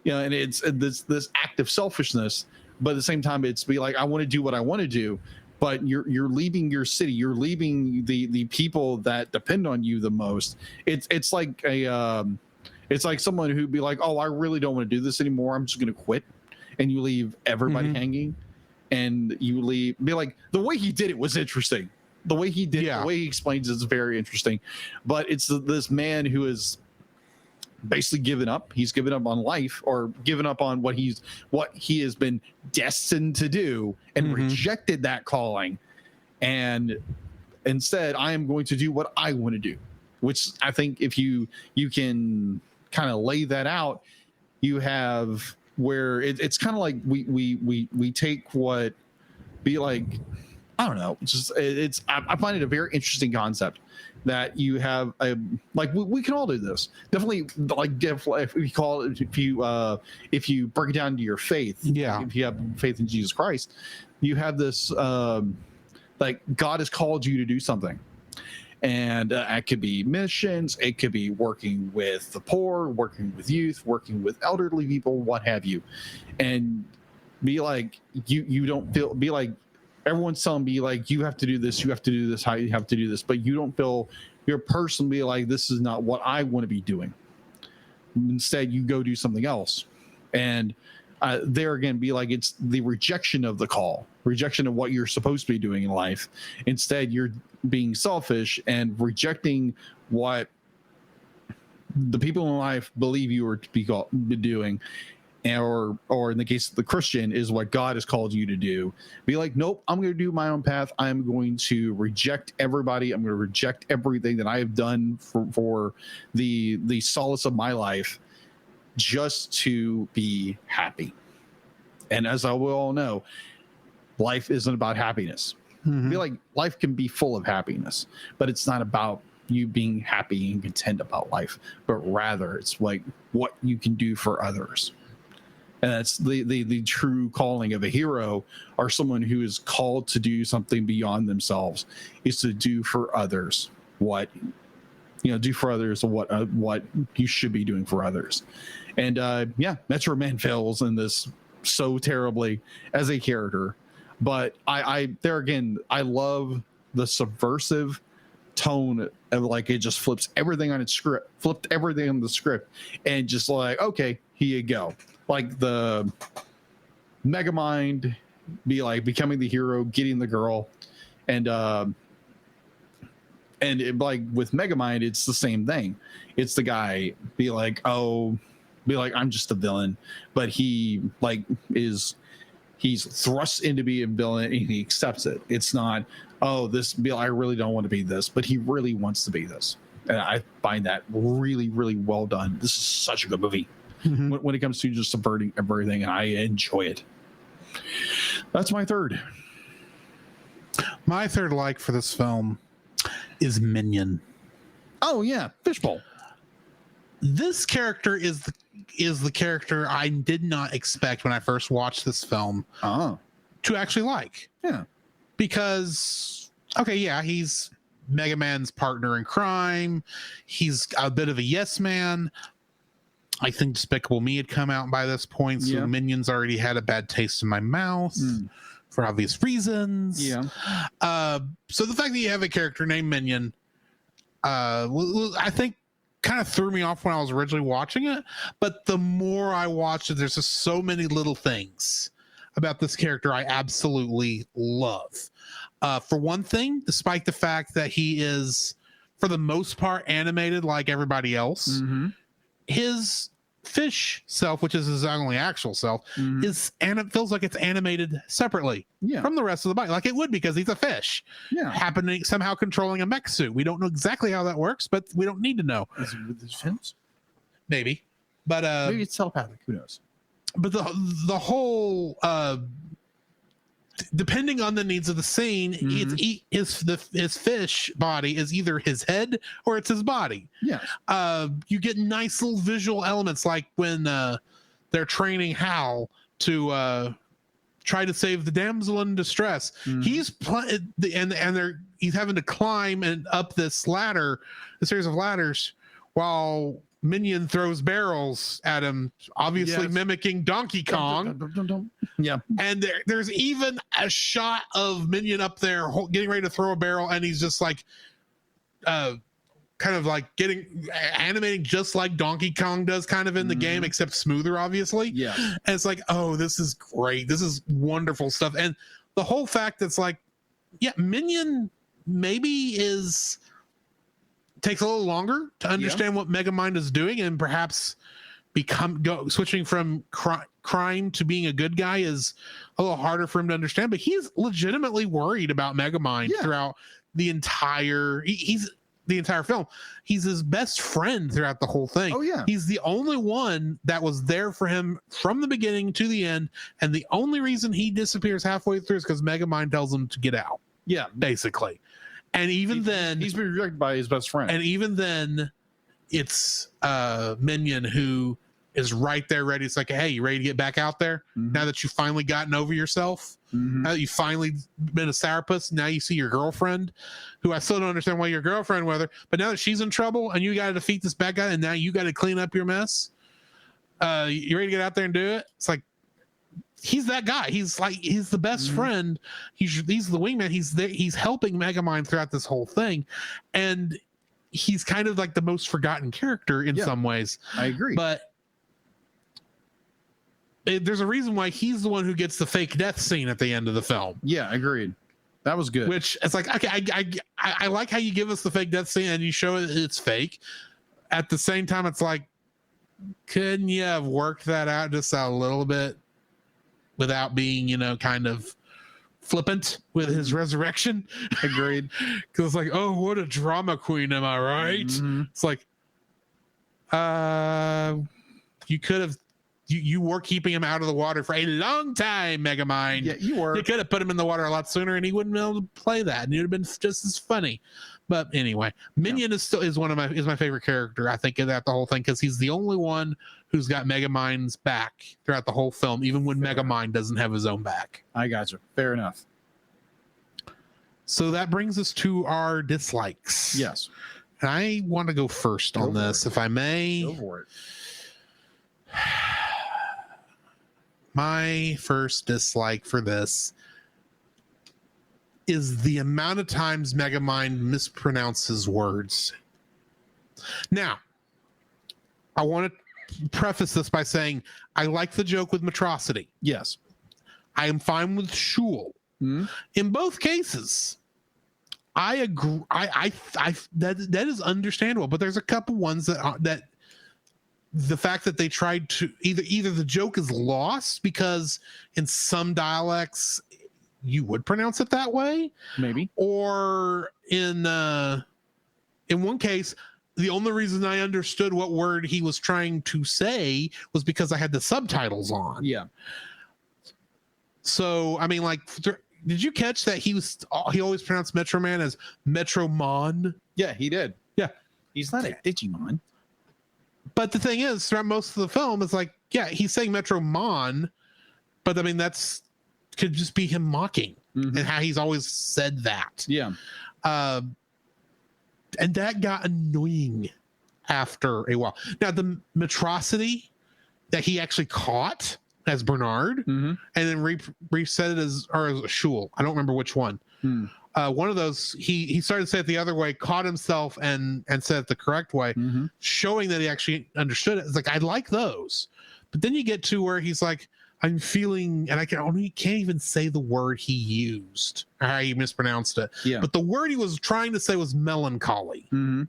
And it's this act of selfishness, but at the same time, it's be like, I want to do what I want to do. But you're leaving your city, you're leaving the people that depend on you the most. It's like it's like someone who'd be like, oh, I really don't want to do this anymore, I'm just gonna quit. And you leave everybody hanging, and you be like, the way he did it was interesting. The way he did it, the way he explains it is very interesting. But it's this man who is basically given up. He's given up on life, or given up on what he has been destined to do, and rejected that calling. And instead, I am going to do what I want to do, which I think if you can kind of lay that out, you have where it's kind of like we take what be like, I don't know, I find it a very interesting concept that you have a, like, we can all do this. Definitely, like, if we call it, if you break it down to your faith, if you have faith in Jesus Christ, you have this, like, God has called you to do something. And it could be missions, it could be working with the poor, working with youth, working with elderly people, what have you. And be like, you don't feel, be like, everyone's telling me, like, you have to do this, how you have to do this, but you don't feel your person be like, this is not what I want to be doing. Instead, you go do something else. And there again, be like, it's the rejection of the call, rejection of what you're supposed to be doing in life. Instead, you're being selfish and rejecting what the people in life believe you are to be doing. Or in the case of the Christian, is what God has called you to do. Be like, nope, I'm going to do my own path. I'm going to reject everybody. I'm going to reject everything that I have done for the solace of my life, just to be happy. And as we all know, life isn't about happiness. I feel like life can be full of happiness, but it's not about you being happy and content about life, but rather it's like what you can do for others. And that's the true calling of a hero, or someone who is called to do something beyond themselves, is to do for others what you should be doing for others. And Metro Man fails in this so terribly as a character, but I love the subversive tone of, like, it just flipped everything on the script, and just like, okay, here you go. Like the Megamind becoming the hero, getting the girl, and like with Megamind, it's the same thing. It's the guy be like, I'm just a villain, but he's thrust into being a villain and he accepts it. It's not, I really don't want to be this, but he really wants to be this. And I find that really, really well done. This is such a good movie when it comes to just subverting everything, and I enjoy it. That's my third. My third like for this film is Minion. Oh yeah, Fishbowl. This character is the character I did not expect when I first watched this film to actually like. Yeah. Because, he's Mega Man's partner in crime. He's a bit of a yes man. I think Despicable Me had come out by this point, so Minions already had a bad taste in my mouth for obvious reasons. Yeah. So the fact that you have a character named Minion, I think kind of threw me off when I was originally watching it. But the more I watched it, there's just so many little things about this character I absolutely love. For one thing, despite the fact that he is, for the most part, animated like everybody else, his fish self, which is his only actual self, it feels like it's animated separately from the rest of the body, like it would, because he's a fish happening somehow controlling a mech suit. We don't know exactly how that works, but we don't need to know. Is it with his fins? Maybe, but maybe it's telepathic. Who knows? But the whole depending on the needs of the scene, his fish body is either his head or it's his body. Yes. You get nice little visual elements, like when they're training Hal to try to save the damsel in distress. He's he's having to climb and up this ladder, a series of ladders, while Minion throws barrels at him, obviously mimicking Donkey Kong. Yeah. And there's even a shot of Minion up there getting ready to throw a barrel, and he's just like kind of like animating just like Donkey Kong does kind of in the game, except smoother, obviously. Yeah. And it's like, oh, this is great. This is wonderful stuff. And the whole fact that's like, Minion maybe takes a little longer to understand what Megamind is doing, and perhaps switching from crime to being a good guy is a little harder for him to understand. But he's legitimately worried about Megamind throughout the entire film. He's his best friend throughout the whole thing. Oh yeah, he's the only one that was there for him from the beginning to the end, and the only reason he disappears halfway through is because Megamind tells him to get out. Yeah, basically. And even then, he's been rejected by his best friend. And even then, it's Minion who is right there ready. It's like, hey, you ready to get back out there? Now that you've finally gotten over yourself? Now that you've finally been a sourpuss, now you see your girlfriend, who I still don't understand why you're a girlfriend with her, but now that she's in trouble and you got to defeat this bad guy and now you got to clean up your mess, you ready to get out there and do it? It's like, he's that guy. He's the best friend. He's the wingman. He's there. He's helping Megamind throughout this whole thing, and he's kind of like the most forgotten character in some ways. I agree, but there's a reason why he's the one who gets the fake death scene at the end of the film. Yeah, agreed. That was good. Which it's like, okay, I like how you give us the fake death scene and you show it's fake. At the same time, it's like, couldn't you have worked that out just a little bit without being, kind of flippant with his resurrection? Agreed. Because it's like, oh, what a drama queen, am I right? It's like, you could have You were keeping him out of the water for a long time, Megamind. Yeah, you were. You could have put him in the water a lot sooner, and he wouldn't be able to play that, and it would have been just as funny. But anyway, Minion is my favorite character. I think, of that the whole thing, because he's the only one who's got Megamind's back throughout the whole film, even when Megamind doesn't have his own back. I got you. Fair enough. So that brings us to our dislikes. Yes. And I want to go first on this, if I may. Go for it. My first dislike for this is the amount of times Megamind mispronounces words. Now, I want to preface this by saying I like the joke with Metrocity. Yes. I am fine with Shul. Mm-hmm. In both cases, I agree. That is understandable, but there's a couple ones that the fact that they tried to either the joke is lost because in some dialects you would pronounce it that way, maybe, or in one case the only reason I understood what word he was trying to say was because I had the subtitles on. Yeah. So I mean, like, did you catch that he always pronounced Metro Man as Metromon? Yeah, he did. Yeah, he's not a Digimon. But the thing is, throughout most of the film, it's like, yeah, he's saying Metromon, but I mean, could just be him mocking and how he's always said that. Yeah. And that got annoying after a while. Now, the Metrocity that he actually caught as Bernard and then reset it as Shul. I don't remember which one. One of those, he started to say it the other way, caught himself and said it the correct way, showing that he actually understood it. It's like, I like those. But then you get to where he's like, I'm feeling, and I can't even say the word he used, or how he mispronounced it. Yeah. But the word he was trying to say was melancholy. And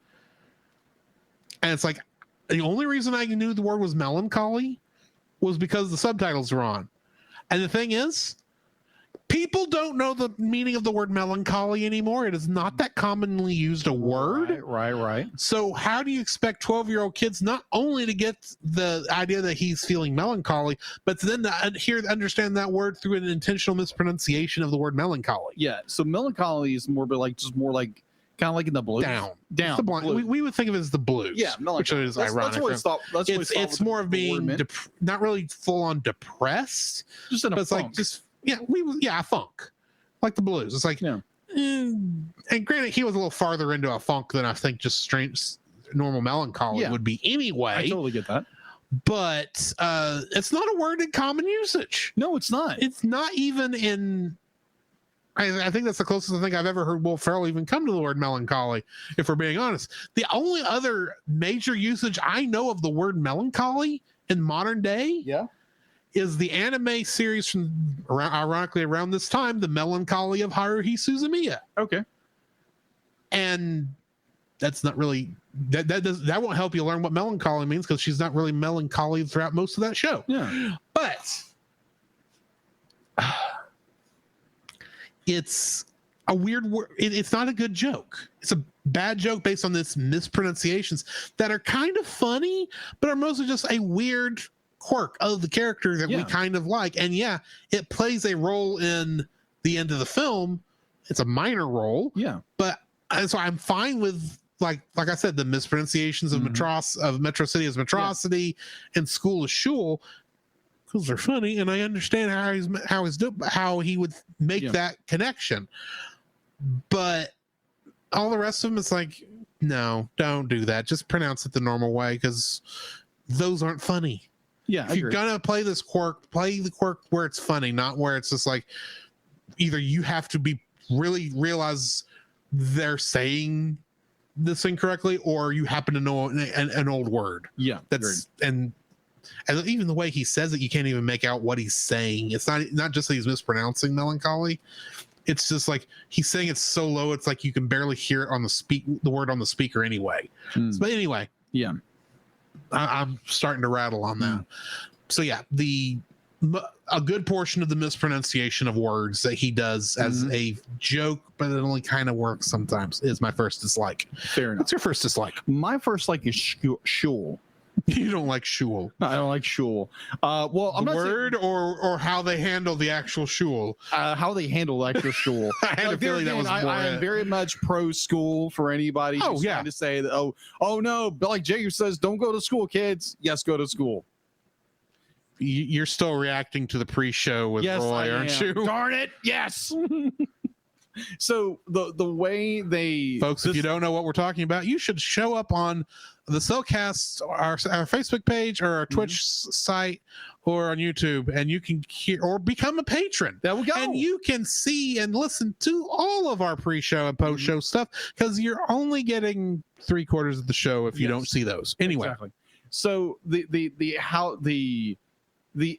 it's like, the only reason I knew the word was melancholy was because the subtitles were on. And the thing is, people don't know the meaning of the word melancholy anymore. It is not that commonly used a word. Right. So how do you expect 12-year-old kids not only to get the idea that he's feeling melancholy, but then to understand that word through an intentional mispronunciation of the word melancholy? Yeah. So melancholy is more like kind of like in the blues. Down. The blues. We would think of it as the blues. Yeah, which is ironic. It's more of being not really full on depressed. Just in a funk. Like just funk, like the blues. It's like, and granted, he was a little farther into a funk than I think just straight normal melancholy would be anyway. I totally get that. But it's not a word in common usage. No, it's not. It's not even in. I think that's the closest I think I've ever heard Will Ferrell even come to the word melancholy, if we're being honest. The only other major usage I know of the word melancholy in modern day is the anime series from ironically around this time, The Melancholy of Haruhi Suzumiya. Okay. And that's not really that won't help you learn what melancholy means, because she's not really melancholy throughout most of that show. Yeah. But it's a weird word. It's not a good joke. It's a bad joke based on this mispronunciations that are kind of funny, but are mostly just a weird quirk of the character that we kind of like. And it plays a role in the end of the film. It's a minor role. Yeah. But so I'm fine with like I said, the mispronunciations of Metrocity as Metrocity and School is Shul, because they're funny, and I understand how he would make that connection. But all the rest of them, it's like, no, don't do that. Just pronounce it the normal way, because those aren't funny. Yeah, if you're gonna play this quirk, play the quirk where it's funny, not where it's just like either you have to be really realize they're saying this incorrectly, or you happen to know an old word. Yeah, that's and even the way he says it, you can't even make out what he's saying. It's not just that he's mispronouncing melancholy. It's just like he's saying it so low, it's like you can barely hear it on the word on the speaker anyway. But anyway, I'm starting to rattle on that. So a good portion of the mispronunciation of words that he does as a joke, but it only kind of works sometimes, is my first dislike. Fair enough. What's your first dislike? My first like is Shul. You don't like shul. I don't like shul. Well, I'm The not word or how they handle the actual shul. how they handle the actual shul. I had a feeling that was more I am very much pro school for anybody who's trying to say that. Oh no, but like Jacob says, don't go to school, kids. Yes, go to school. You're still reacting to the pre-show with Roy, aren't you? Darn it! Yes. So the way they folks, if you don't know what we're talking about, you should show up on the Cellcast, our Facebook page, or our Twitch site, or on YouTube, and you can hear or become a patron. There we go. And you can see and listen to all of our pre-show and post-show stuff, because you're only getting 3/4 of the show if you don't see those. Anyway, exactly. So the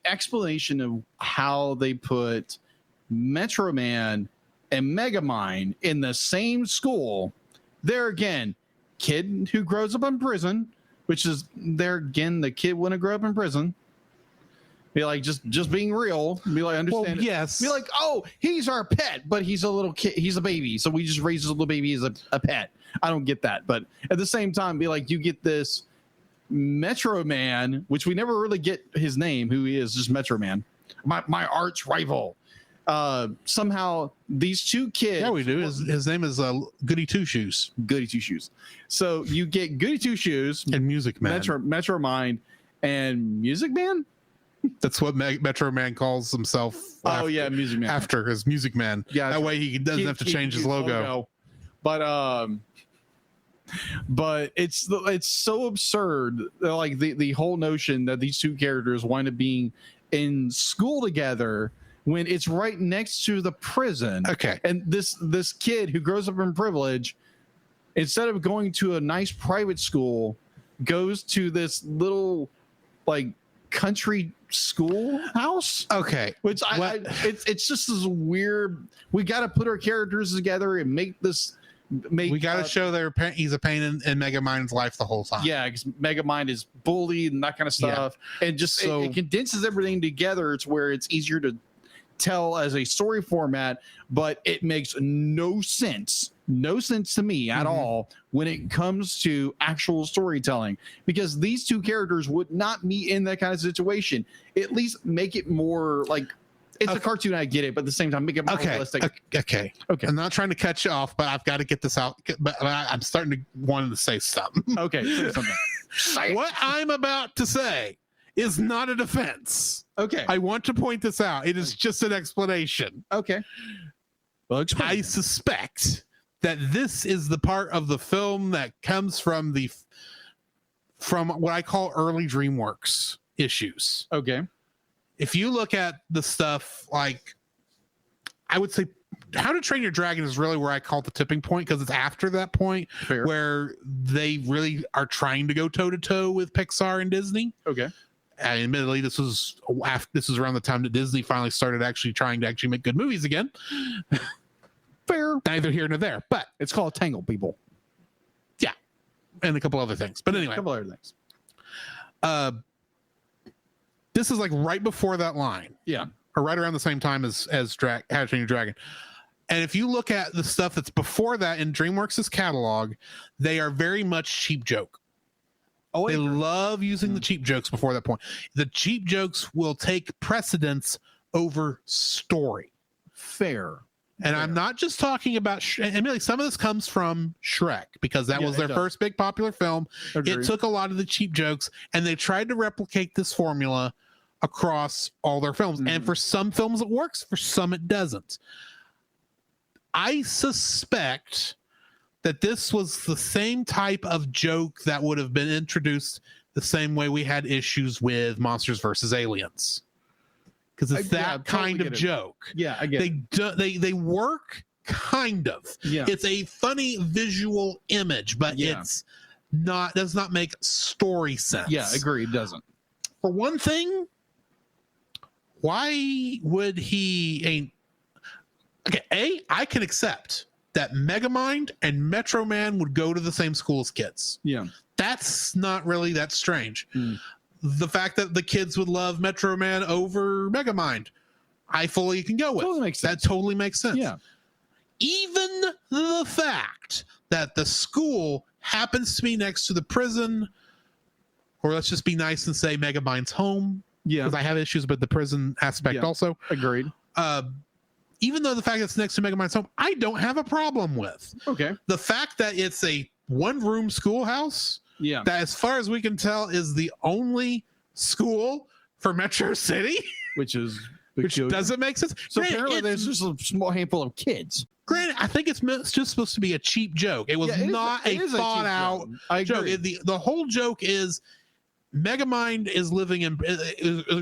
explanation of how they put Metro Man and Megamind in the same school, there again, kid who grows up in prison, which is there again, the kid wouldn't grow up in prison. Be like, just being real, be like, understand. Well, yes. Be like, oh, he's our pet, but he's a little kid, he's a baby, so we just raise his little baby as a pet. I don't get that, but at the same time, be like, you get this Metro Man, which we never really get his name, who he is, just Metro Man, my arch rival. Somehow these two kids. Yeah, we do. His name is Goody Two Shoes. Goody Two Shoes. So you get Goody Two Shoes and Music Man, Metro Mind, and Music Man. That's what Metro Man calls himself. Music Man. After his Music Man. Yeah, that way he doesn't have to change his logo. But it's so absurd. Like the whole notion that these two characters wind up being in school together when it's right next to the prison. Okay. And this kid who grows up in privilege, instead of going to a nice private school, goes to this little like country schoolhouse. Okay. Which it's just this weird. We got to put our characters together and make this. We got to show he's a pain in Megamind's life the whole time. Yeah, because Megamind is bullied and that kind of stuff, and just it condenses everything together. It's where it's easier to tell as a story format, but it makes no sense to me at all when it comes to actual storytelling, because these two characters would not be in that kind of situation. At least make it more like it's a cartoon. I get it, but at the same time, make it more realistic. Okay. I'm not trying to cut you off, but I've got to get this out. But I'm starting to want to say something. Okay, say something. What I'm about to say is not a defense. Okay. I want to point this out. It is just an explanation. Okay. Well, I suspect that this is the part of the film that comes from what I call early DreamWorks issues. Okay. If you look at the stuff like, I would say How to Train Your Dragon is really where I call it the tipping point, because it's after that point where they really are trying to go toe to toe with Pixar and Disney. Okay. And admittedly, this was around the time that Disney finally started trying to make good movies again. Fair. Neither here nor there, but it's called Tangle, people. Yeah. And a couple other things. But anyway. A couple other things. This is like right before that line. Yeah. Or right around the same time as How to Train Your Dragon. And if you look at the stuff that's before that in DreamWorks' catalog, they are very much cheap joke. Oh, they love using the cheap jokes before that point. The cheap jokes will take precedence over story. Fair. And I'm not just talking about, and some of this comes from Shrek, because that was their first big popular film. Agreed. It took a lot of the cheap jokes, and they tried to replicate this formula across all their films. And for some films it works, for some it doesn't. I suspect that this was the same type of joke that would have been introduced the same way we had issues with Monsters versus Aliens. Because it's that kind of joke. Yeah, I get it. They work kind of. Yeah. It's a funny visual image, but does not make story sense. Yeah, agreed, it doesn't. For one thing, why would he I can accept that Megamind and Metro Man would go to the same school as kids. Yeah. That's not really that strange. The fact that the kids would love Metro Man over Megamind, I fully can go with. Totally makes sense. That totally makes sense. Yeah. Even the fact that the school happens to be next to the prison or let's just be nice and say Megamind's home. Yeah. Because I have issues with the prison aspect also. Agreed. Even though the fact that it's next to Megamind's home, I don't have a problem with. Okay. The fact that it's a one-room schoolhouse, that as far as we can tell is the only school for Metro City, which doesn't make sense. So apparently there's just a small handful of kids. Granted, I think it's just supposed to be a cheap joke. It was not a thought out joke. The whole joke is Megamind is living in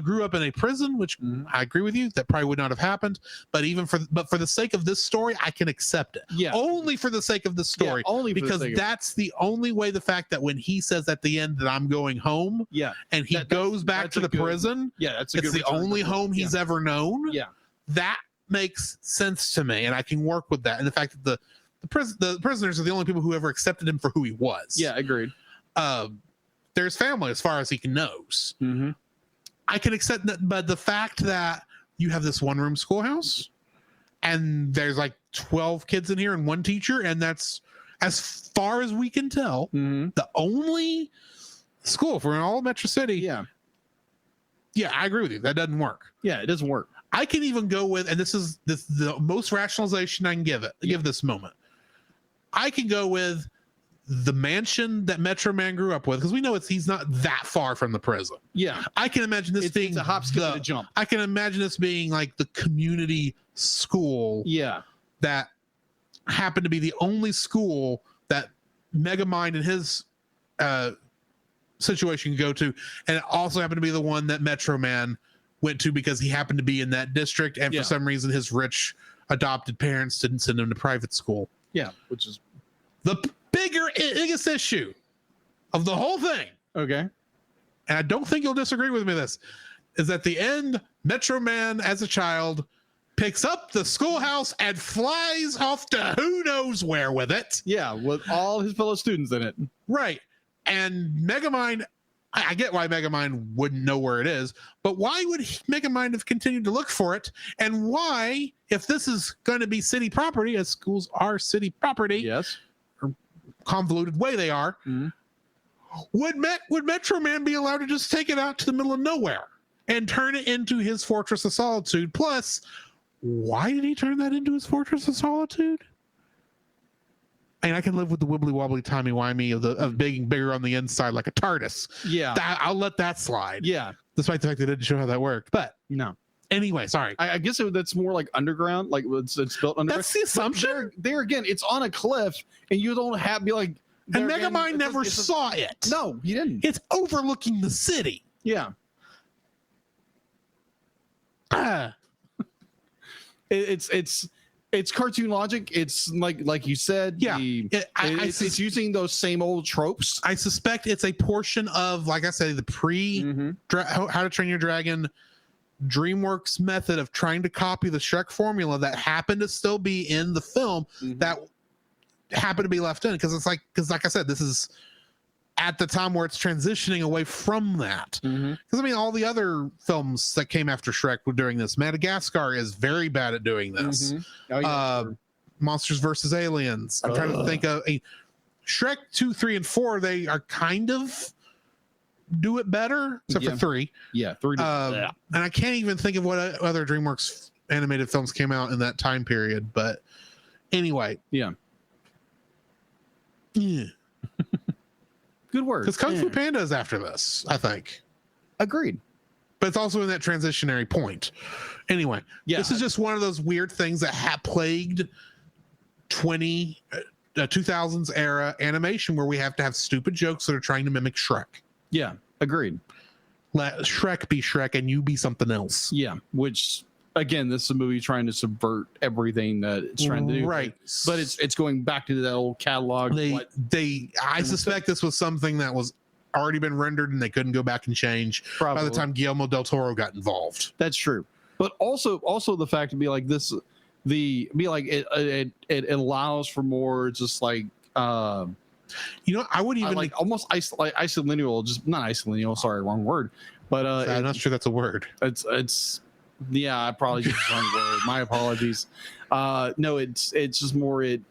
grew up in a prison, which I agree with you, that probably would not have happened. But for the sake of this story, I can accept it. Yeah. Only for the sake of the story. Yeah, only because that's the only way. The fact that when he says at the end that I'm going home, and he goes back to the prison, it's the only home he's ever known. Yeah, that makes sense to me, and I can work with that. And the fact that the prisoners are the only people who ever accepted him for who he was. Yeah, agreed. There's family as far as he knows. Mm-hmm. I can accept that, but the fact that you have this one-room schoolhouse and there's like 12 kids in here and one teacher, and that's, as far as we can tell, the only school for all Metro City. Yeah, I agree with you. That doesn't work. Yeah, it doesn't work. I can even go with, and this is the most rationalization I can give this moment. I can go with the mansion that Metro Man grew up with, because we know he's not that far from the prison. Yeah, I can imagine this being a hop, skip, and a jump. I can imagine this being like the community school. Yeah, that happened to be the only school that Megamind and his situation could go to, and it also happened to be the one that Metro Man went to because he happened to be in that district, and for some reason his rich adopted parents didn't send him to private school. Yeah, which is the biggest issue of the whole thing. Okay. And I don't think you'll disagree with me this, is at the end, Metro Man as a child picks up the schoolhouse and flies off to who knows where with it. Yeah, with all his fellow students in it. Right. And Megamind, I get why Megamind wouldn't know where it is, but why would Megamind have continued to look for it? And why, if this is going to be city property, as schools are city property, yes, convoluted way they are, would Metro Man be allowed to just take it out to the middle of nowhere and turn it into his Fortress of Solitude? Plus, why did he turn that into his Fortress of Solitude? And I can live with the wibbly wobbly timey wimey of being bigger on the inside like a TARDIS. Yeah, I'll let that slide. Yeah, despite the fact they didn't show how that worked. But no. Anyway, sorry. I guess that's more like underground, like it's built underground. That's the assumption. There again, it's on a cliff, and you don't have to be like. And Megamind never saw it. No, he didn't. It's overlooking the city. Yeah. It's cartoon logic. It's like you said. Yeah. It's using those same old tropes. I suspect it's a portion of, like I said, the How to Train Your Dragon DreamWorks method of trying to copy the Shrek formula that happened to still be in the film that happened to be left in, because like I said, this is at the time where it's transitioning away from that. Because I mean, all the other films that came after Shrek were doing this. Madagascar is very bad at doing this. Monsters vs. Aliens. I'm trying to think of Shrek 2, 3, and 4. They are kind of do it better, except for 3. Yeah, 3. And I can't even think of what other DreamWorks animated films came out in that time period. But anyway, yeah. Good word. Because Kung Fu Panda is after this, I think. Agreed. But it's also in that transitionary point. Anyway, this is just one of those weird things that plagued 2000s era animation, where we have to have stupid jokes that are trying to mimic Shrek. Yeah, agreed. Let Shrek be Shrek and you be something else. Yeah, which again, this is a movie trying to subvert everything that it's trying to do. Right, but it's going back to that old catalog. I suspect this was something that was already been rendered and they couldn't go back and change. Probably. By the time Guillermo del Toro got involved. That's true, but also the fact to be like this, it allows for more just like. I would even like almost isolineal, just not isolineal. Sorry, wrong word. But I'm not sure that's a word. It's I probably used the wrong word. My apologies. No, it's just more. It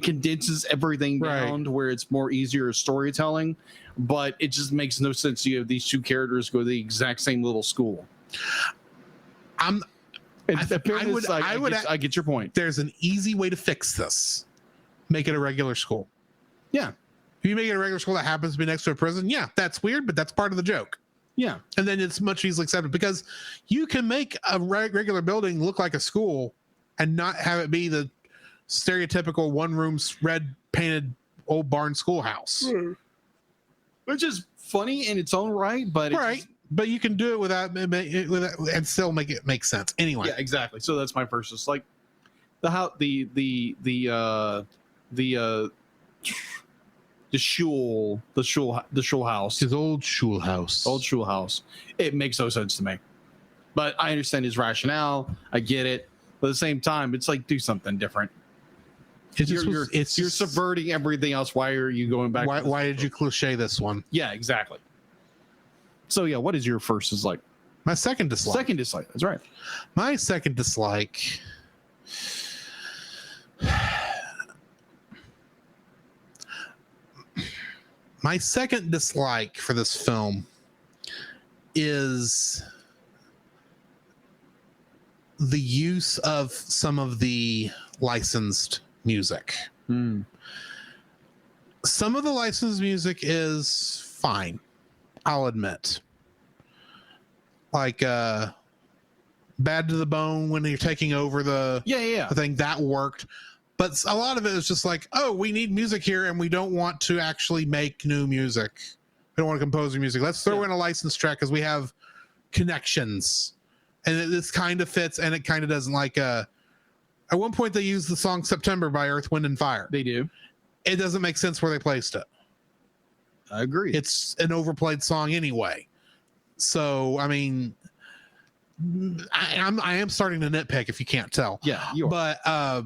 condenses everything down to where it's more easier storytelling. but it just makes no sense. You have these two characters go to the exact same little school. I get your point. There's an easy way to fix this. Make it a regular school. Yeah. If you make it a regular school that happens to be next to a prison, yeah, that's weird, but that's part of the joke. Yeah. And then it's much easily accepted because you can make a regular building look like a school and not have it be the stereotypical one-room red painted old barn schoolhouse. Which is funny in its own right, but but you can do it without and still make it make sense. Anyway. Yeah, exactly. So that's my first. It's like the shul house. His old shul house. It makes no sense to me. But I understand his rationale. I get it. But at the same time, it's like, do something different. You're subverting everything else. Why are you going back? Why did you cliche this one? Yeah, exactly. So yeah, what is your first dislike? My second dislike. Second dislike. That's right. My second dislike. My second dislike for this film is the use of some of the licensed music. Some of the licensed music is fine, I'll admit. Like Bad to the Bone when you're taking over the thing, that worked. But a lot of it is just like, oh, we need music here and we don't want to actually make new music. We don't want to compose new music. Let's throw in a licensed track because we have connections. And this kind of fits and it kind of doesn't. Like at one point they used the song September by Earth, Wind and Fire. They do. It doesn't make sense where they placed it. I agree. It's an overplayed song anyway. So, I mean, I am starting to nitpick if you can't tell. Yeah, you are.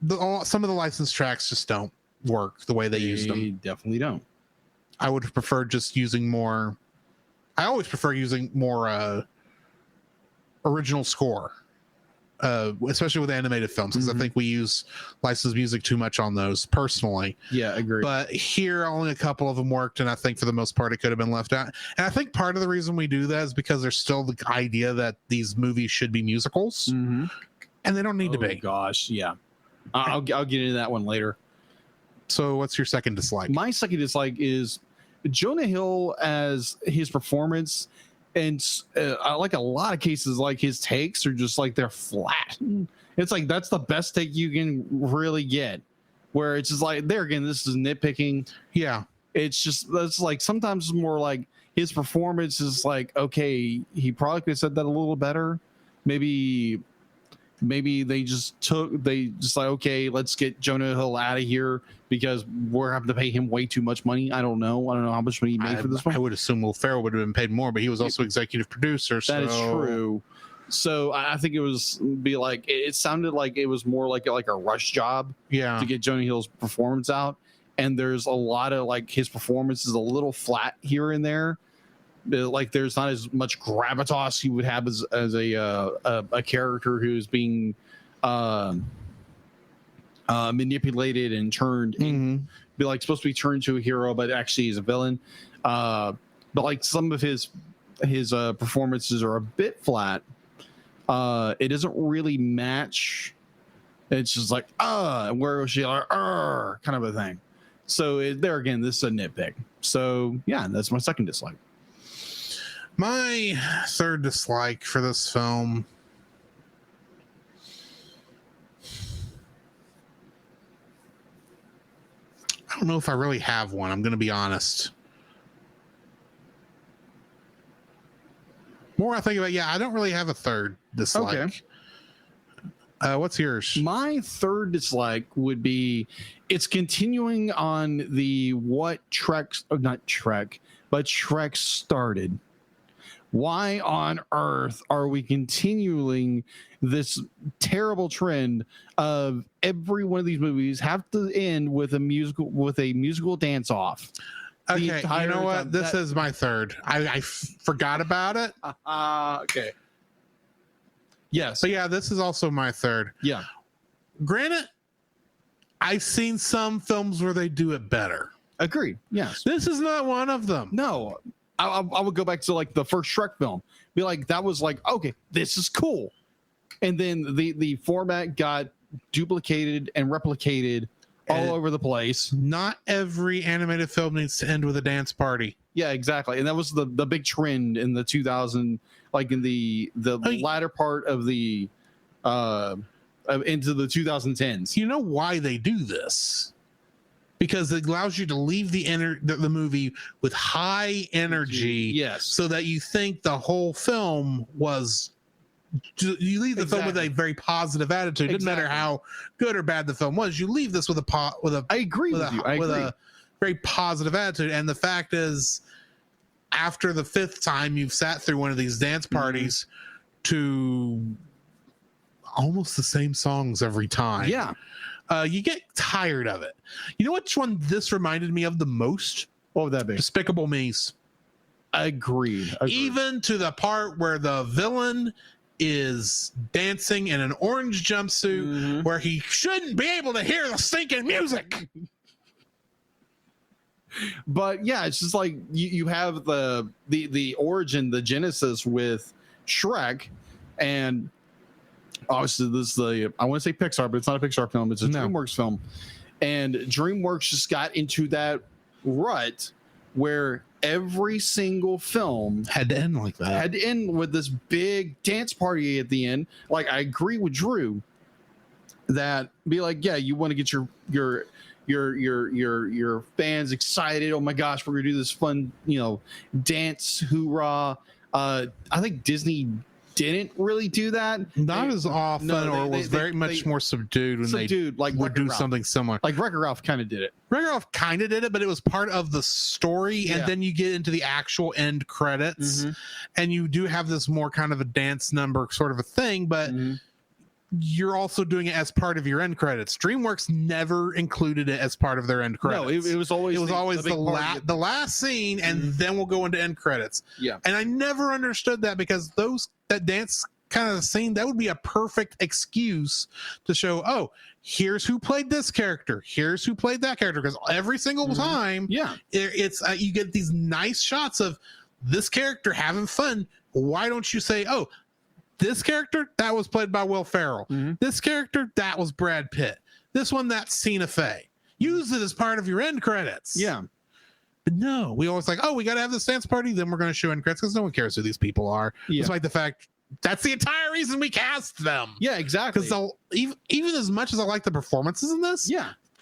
But some of the licensed tracks just don't work the way they use them. They definitely don't. I would prefer just using more. I always prefer using more original score, especially with animated films, because I think we use licensed music too much on those personally. Yeah, I agree. But here, only a couple of them worked, and I think for the most part, it could have been left out. And I think part of the reason we do that is because there's still the idea that these movies should be musicals, and they don't need to be. Gosh, yeah. I'll get into that one later. So what's your second dislike? My second dislike is Jonah Hill as his performance. And I like a lot of cases, like his takes are just like they're flat. It's like that's the best take you can really get, where it's just like, there again, this is nitpicking. Yeah. It's just, that's like sometimes it's more like his performance is like, okay, he probably could have said that a little better. Maybe they just like, okay, let's get Jonah Hill out of here because we're having to pay him way too much money. I don't know how much money he made for this one. I would assume Will Ferrell would have been paid more, but he was also executive producer. That is true. So I think it sounded like it was more like a rush job to get Jonah Hill's performance out. And there's a lot of like his performance is a little flat here and there. Like there's not as much gravitas he would have as a character who's being manipulated and turned be like supposed to be turned to a hero, but actually he's a villain. But like some of his performances are a bit flat. It doesn't really match. It's just like where was she like kind of a thing. So there again, this is a nitpick. So yeah, that's my second dislike. My third dislike for this film, I don't know if I really have one. I'm going to be honest. More I think about, I don't really have a third dislike. Okay. What's yours? My third dislike would be it's continuing on the Trek started. Why on earth are we continuing this terrible trend of every one of these movies have to end with a musical dance off? Okay, you know what? This is my third. I forgot about it. Okay. Yes. So yeah, this is also my third. Yeah. Granted, I've seen some films where they do it better. Agreed. Yes. This is not one of them. No, I would go back to like the first Shrek film. Be like, that was like, okay, this is cool. And then the format got duplicated and replicated all over the place. Not every animated film needs to end with a dance party. Yeah, exactly. And that was the big trend in the 2000, like in the latter part of the into the 2010s. You know why they do this? Because it allows you to leave the movie with high energy. Yes. So that you think the whole film was. You leave the film with a very positive attitude. It doesn't matter how good or bad the film was. You leave this with a. I agree with you. With a very positive attitude. And the fact is, after the fifth time you've sat through one of these dance parties to almost the same songs every time. Yeah. You get tired of it. You know which one this reminded me of the most? What would that be? Despicable Me's. Agreed. Even to the part where the villain is dancing in an orange jumpsuit where he shouldn't be able to hear the stinking music. But yeah, it's just like you have the origin, the genesis with Shrek, and obviously this is I want to say Pixar, but it's not a Pixar film, it's a DreamWorks film. And DreamWorks just got into that rut where every single film had to end like that. Had to end with this big dance party at the end. Like, I agree with Drew that be like, yeah, you want to get your fans excited. Oh my gosh, we're gonna do this fun, dance hoorah. I think Disney didn't really do that. Not as often, or was very much more subdued when they would do something similar. Like Wreck-It Ralph kind of did it. Wreck-It Ralph kind of did it, but it was part of the story, and then you get into the actual end credits, and you do have this more kind of a dance number sort of a thing, but you're also doing it as part of your end credits. DreamWorks never included it as part of their end credits. No, it was always the last scene, and then we'll go into end credits. Yeah, and I never understood that, because that dance kind of scene, that would be a perfect excuse to show, oh, here's who played this character, here's who played that character, because every single time, it's you get these nice shots of this character having fun. Why don't you say, oh, this character, that was played by Will Ferrell. This character, that was Brad Pitt. This one, that's Tina Fey. Use it as part of your end credits. Yeah. But no, we always like, oh, we got to have this dance party, then we're going to show end credits, because no one cares who these people are. Despite the fact that's the entire reason we cast them. Yeah, exactly. Because even as much as I like the performances in this,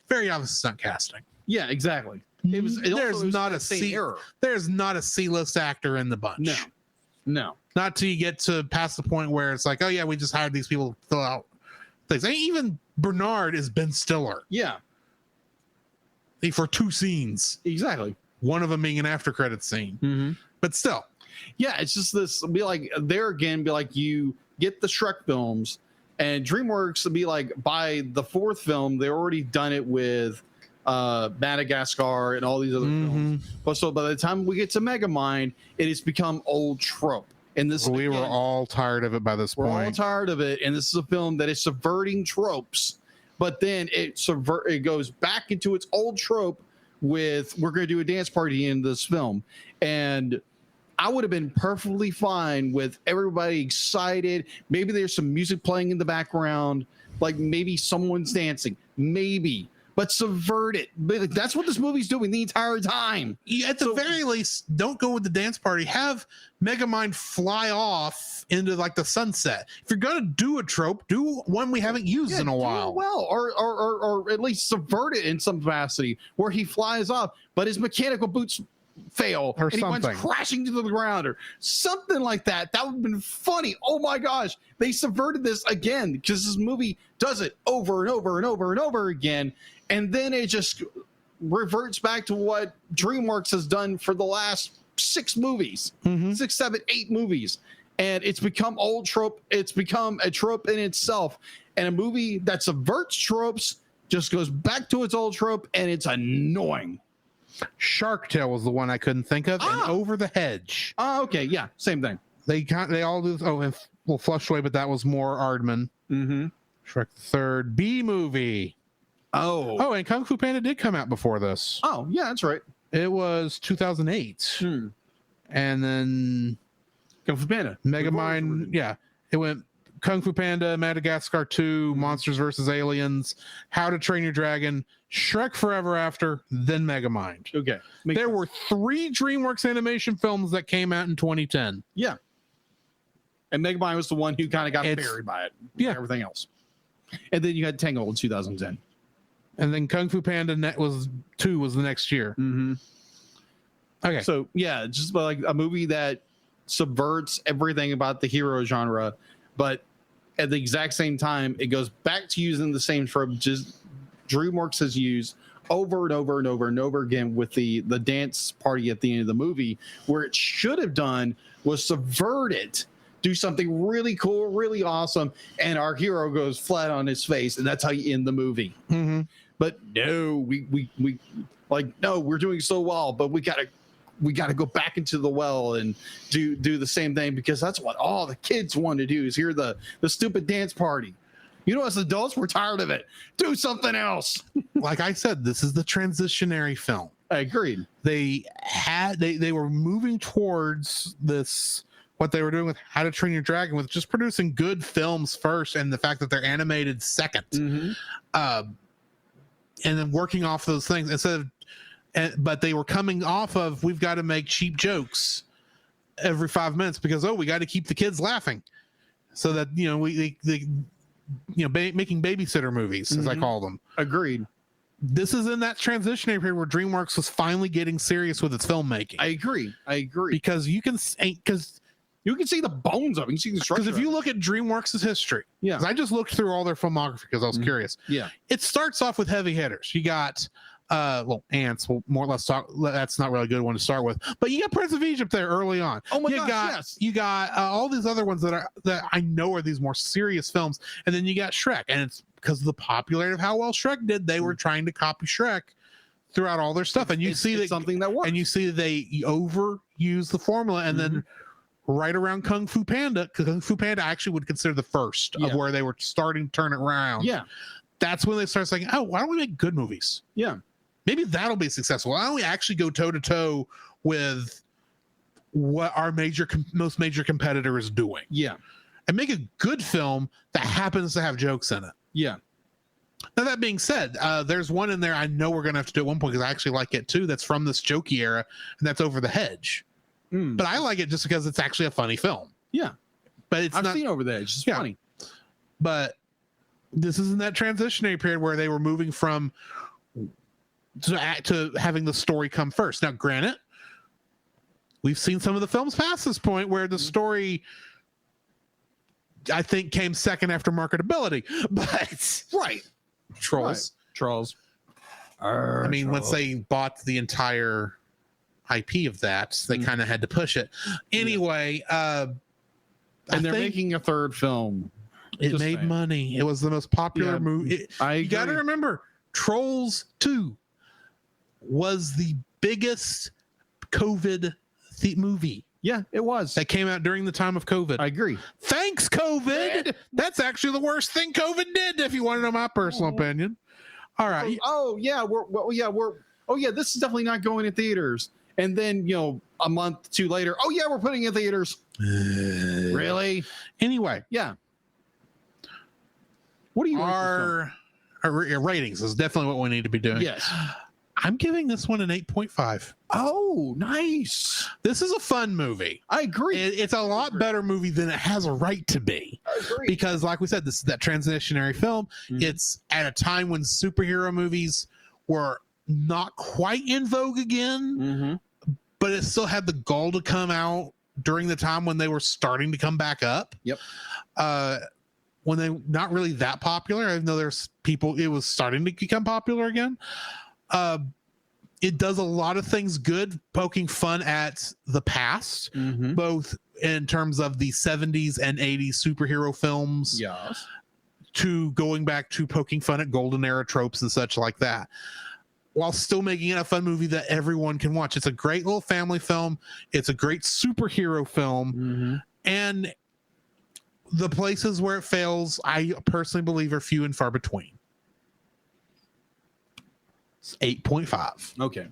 very obvious stunt casting. Yeah, exactly. There's not a C-list actor in the bunch. No. Not till you get to past the point where it's like, oh yeah, we just hired these people to fill out things. I mean, even Bernard is Ben Stiller. Yeah. For 2 scenes. Exactly. One of them being an after credit scene. But still. Yeah, it's just this, be like, there again, be like, you get the Shrek films, and DreamWorks will be like, by the 4th film, they've already done it with Madagascar and all these other films. But so by the time we get to Megamind, it has become old trope. And this, we were all tired of it by this point. We're all tired of it, and this is a film that is subverting tropes, but then it goes back into its old trope with, we're going to do a dance party in this film. And I would have been perfectly fine with everybody excited. Maybe there's some music playing in the background, like maybe someone's dancing, maybe. But subvert it. But that's what this movie's doing the entire time. At the very least, don't go with the dance party. Have Megamind fly off into like the sunset. If you're gonna do a trope, do one we haven't used in a while. Or at least subvert it in some capacity where he flies off, but his mechanical boots fail or and something. He went crashing to the ground or something like that. That would have been funny. Oh my gosh, they subverted this again, because this movie does it over and over and over and over again. And then it just reverts back to what DreamWorks has done for the last 6 movies, 6, 7, 8 movies. And it's become old trope. It's become a trope in itself. And a movie that subverts tropes just goes back to its old trope, and it's annoying. Shark Tale was the one I couldn't think of, and Over the Hedge. Oh, okay. Yeah, same thing. They all do. Oh, and Flush Away, but that was more Aardman. Shrek the Third. B movie. Oh, and Kung Fu Panda did come out before this. oh, yeah, that's right. It was 2008. And then Kung Fu Panda. Megamind, yeah. It went Kung Fu Panda, Madagascar 2, Monsters vs. Aliens, How to Train Your Dragon, Shrek Forever After, then Megamind. Okay. There were 3 DreamWorks animation films that came out in 2010. Yeah. And Megamind was the one who kind of got It's- buried by it. yeah. Everything else. And then you had Tangled in 2010. And then Kung Fu Panda was the next year. Mm-hmm. Okay. So, yeah, just like a movie that subverts everything about the hero genre, but at the exact same time, it goes back to using the same trope just DreamWorks has used over and over and over and over again with the dance party at the end of the movie, where it should have done was subvert it, do something really cool, really awesome, and our hero goes flat on his face, and that's how you end the movie. Mm-hmm. But no, we like, no, we're doing so well, but we gotta go back into the well and do the same thing, because that's what all the kids want to do, is hear the stupid dance party. You know, as adults, we're tired of it. Do something else. Like I said, this is the transitionary film. I agreed. They were moving towards this, what they were doing with How to Train Your Dragon, with just producing good films first, and the fact that they're animated second. Mm-hmm. And then working off those things but they were coming off of, we've got to make cheap jokes every 5 minutes because, we got to keep the kids laughing, so that, you know, making babysitter movies, as I call them. Agreed. This is in that transitionary period where DreamWorks was finally getting serious with its filmmaking. I agree. Because you can see the bones of it. You can see the structure. Because if you look at DreamWorks' history, Yeah. 'cause I just looked through all their filmography because I was curious. Yeah. It starts off with heavy hitters. You got Ants. We'll more or less talk. That's not really a good one to start with. But you got Prince of Egypt there early on. Oh my gosh, yes. You got all these other ones that I know are these more serious films, and then you got Shrek, and it's because of the popularity of how well Shrek did. They were trying to copy Shrek throughout all their stuff, and you see that something that works. and you see that they overuse the formula, and then right around Kung Fu Panda, because Kung Fu Panda I actually would consider the first of where they were starting to turn it around. Yeah. That's when they start saying, why don't we make good movies? Yeah. Maybe that'll be successful. Why don't we actually go toe to toe with what our most major competitor is doing? Yeah. And make a good film that happens to have jokes in it. Yeah. Now, that being said, there's one in there I know we're going to have to do at one point because I actually like it too. That's from this jokey era, and that's Over the Hedge. But I like it just because it's actually a funny film. Yeah. But I've seen Over the Hedge. It's funny. But this is in that transitionary period where they were moving from to having the story come first. Now, granted, we've seen some of the films past this point where the story, I think, came second after marketability. But Trolls. I mean, once they bought the entire IP of that, they kind of had to push it. Anyway, and they're making a third film. It made money. It was the most popular movie. You got to remember, Trolls 2 was the biggest COVID movie. Yeah, it was. That came out during the time of COVID. I agree. Thanks, COVID. That's actually the worst thing COVID did, if you want to know my personal opinion. All right. This is definitely not going in theaters. And then, a month or two later, we're putting it in theaters. Really? Anyway. Yeah. What do you our ratings is definitely what we need to be doing. Yes. I'm giving this one an 8.5. Oh, nice. This is a fun movie. I agree. It's a lot better movie than it has a right to be. I agree. Because, like we said, this is that transitionary film. It's at a time when superhero movies were not quite in vogue again, but it still had the gall to come out during the time when they were starting to come back up. Yep. When they not really that popular, even though there's people, it was starting to become popular again. It does a lot of things good, poking fun at the past, both in terms of the 70s and 80s superhero films, to going back to poking fun at golden era tropes and such like that, while still making it a fun movie that everyone can watch. It's a great little family film. It's a great superhero film. And the places where it fails, I personally believe, are few and far between. It's 8.5. Okay.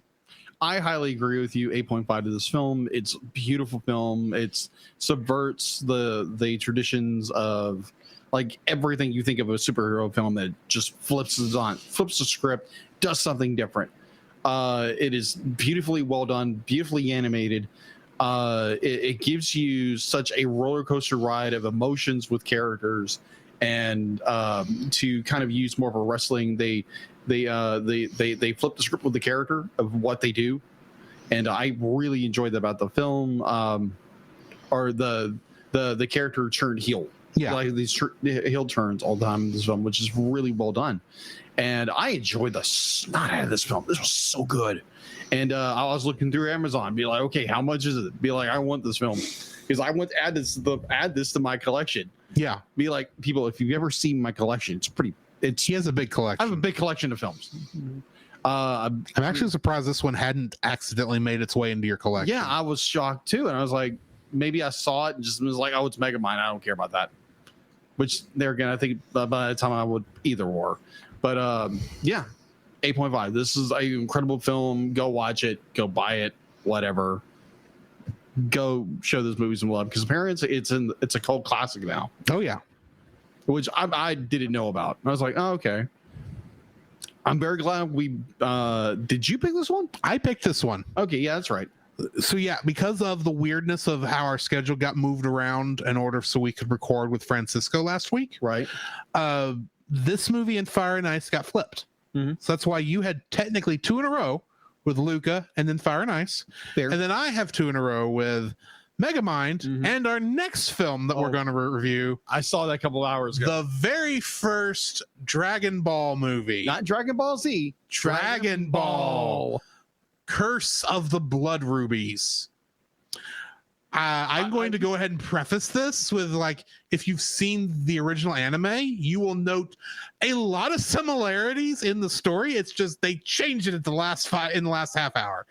I highly agree with you. 8.5 to this film. It's a beautiful film. It subverts the traditions of like everything you think of a superhero film that just flips the script, does something different. It is beautifully well done, beautifully animated. It gives you such a roller coaster ride of emotions with characters, and to kind of use more of a wrestling, they flip the script with the character of what they do, and I really enjoyed that about the film. Or the character turned heel, like these heel turns all the time in this film, which is really well done. And I enjoyed the snot out of this film. This was so good. And I was looking through Amazon, be like, okay, how much is it? Be like, I want this film because I want to add this to my collection. Yeah. Be like, people, if you've ever seen my collection, He has a big collection. I have a big collection of films. I'm actually surprised this one hadn't accidentally made its way into your collection. Yeah, I was shocked too. And I was like, maybe I saw it and just was like, oh, it's Megamind. I don't care about that. Which there again, I think by the time I would either or. But yeah, 8.5. This is an incredible film. Go watch it. Go buy it. Whatever. Go show this movie some love because apparently it's a cult classic now. Oh yeah. Which I didn't know about. I was like, oh, okay. I'm very glad we did you pick this one? I picked this one. Okay, yeah, that's right. So yeah, because of the weirdness of how our schedule got moved around in order so we could record with Francisco last week. Right. This movie and Fire and Ice got flipped. Mm-hmm. So that's why you had technically 2 in a row with Luca and then Fire and Ice. Fair. And then I have 2 in a row with Megamind and our next film that we're going to review. I saw that a couple hours ago. The very first Dragon Ball movie. Not Dragon Ball Z. Dragon Ball. Curse of the Blood Rubies. I'm going to go ahead and preface this with, like, if you've seen the original anime, you will note a lot of similarities in the story. It's just they changed it at the last half hour.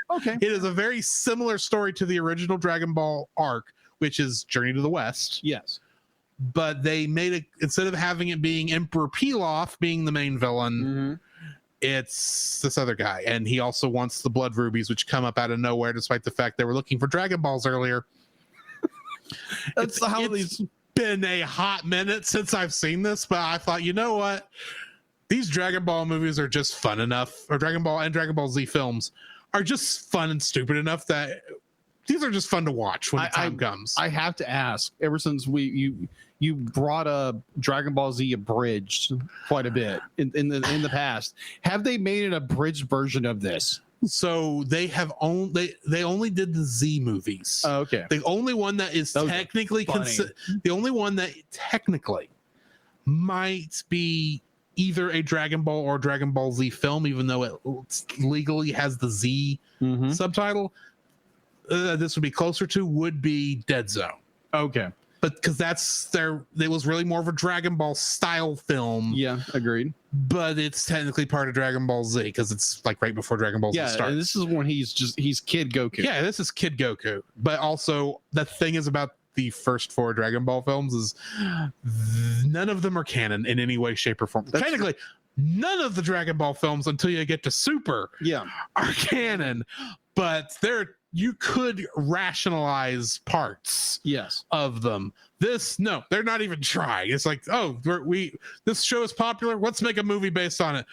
Okay. It is a very similar story to the original Dragon Ball arc, which is Journey to the West. Yes. But they made it, instead of having it being Emperor Pilaf being the main villain, it's this other guy. And he also wants the Blood Rubies, which come up out of nowhere, despite the fact they were looking for Dragon Balls earlier. It's been a hot minute since I've seen this, but I thought, you know what? These Dragon Ball movies are just fun enough, or Dragon Ball and Dragon Ball Z films are just fun and stupid enough that these are just fun to watch when the time comes. I have to ask, ever since you brought up Dragon Ball Z abridged quite a bit in the past, have they made an abridged version of this? So they have they only did the Z movies. Oh, okay. The only one that is technically the only one that technically might be either a Dragon Ball or Dragon Ball Z film, even though it legally has the Z subtitle. This would be closer to would be Dead Zone. Okay. But because it was really more of a Dragon Ball style film. Yeah, agreed. But it's technically part of Dragon Ball Z because it's like right before Dragon Ball Z starts. Yeah, this is when he's Kid Goku. Yeah, this is Kid Goku. But also, the thing is about the first 4 Dragon Ball films is none of them are canon in any way, shape, or form. Technically, none of the Dragon Ball films until you get to Super are canon. But you could rationalize parts of them. No, they're not even trying. It's like, oh, this show is popular. Let's make a movie based on it.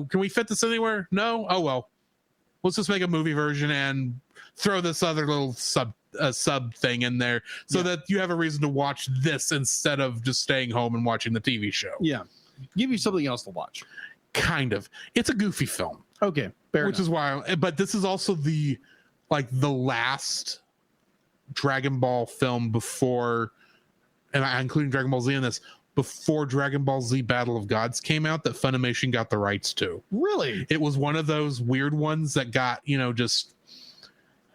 Can we fit this anywhere? No? Oh, well, let's just make a movie version and throw this other little sub thing in there so that you have a reason to watch this instead of just staying home and watching the TV show. Yeah. Give you something else to watch. Kind of. It's a goofy film. Okay. Which is why, but this is also the last Dragon Ball film before, and including Dragon Ball Z in this, before Dragon Ball Z Battle of Gods came out that Funimation got the rights to. Really? It was one of those weird ones that got, just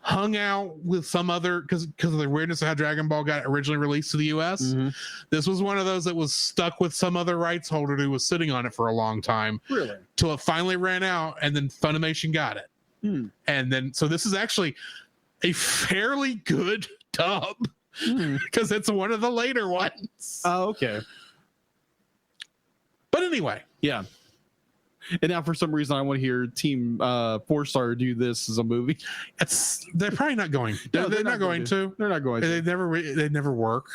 hung out with some other, because of the weirdness of how Dragon Ball got originally released to the US. This was one of those that was stuck with some other rights holder who was sitting on it for a long time. Really? Till it finally ran out, and then Funimation got it. And then, so this is actually a fairly good dub because it's one of the later ones. Oh, okay. But anyway, yeah. And now for some reason I want to hear Team 4-Star do this as a movie. They're probably not going. They're not going to. They're not going to. They never work,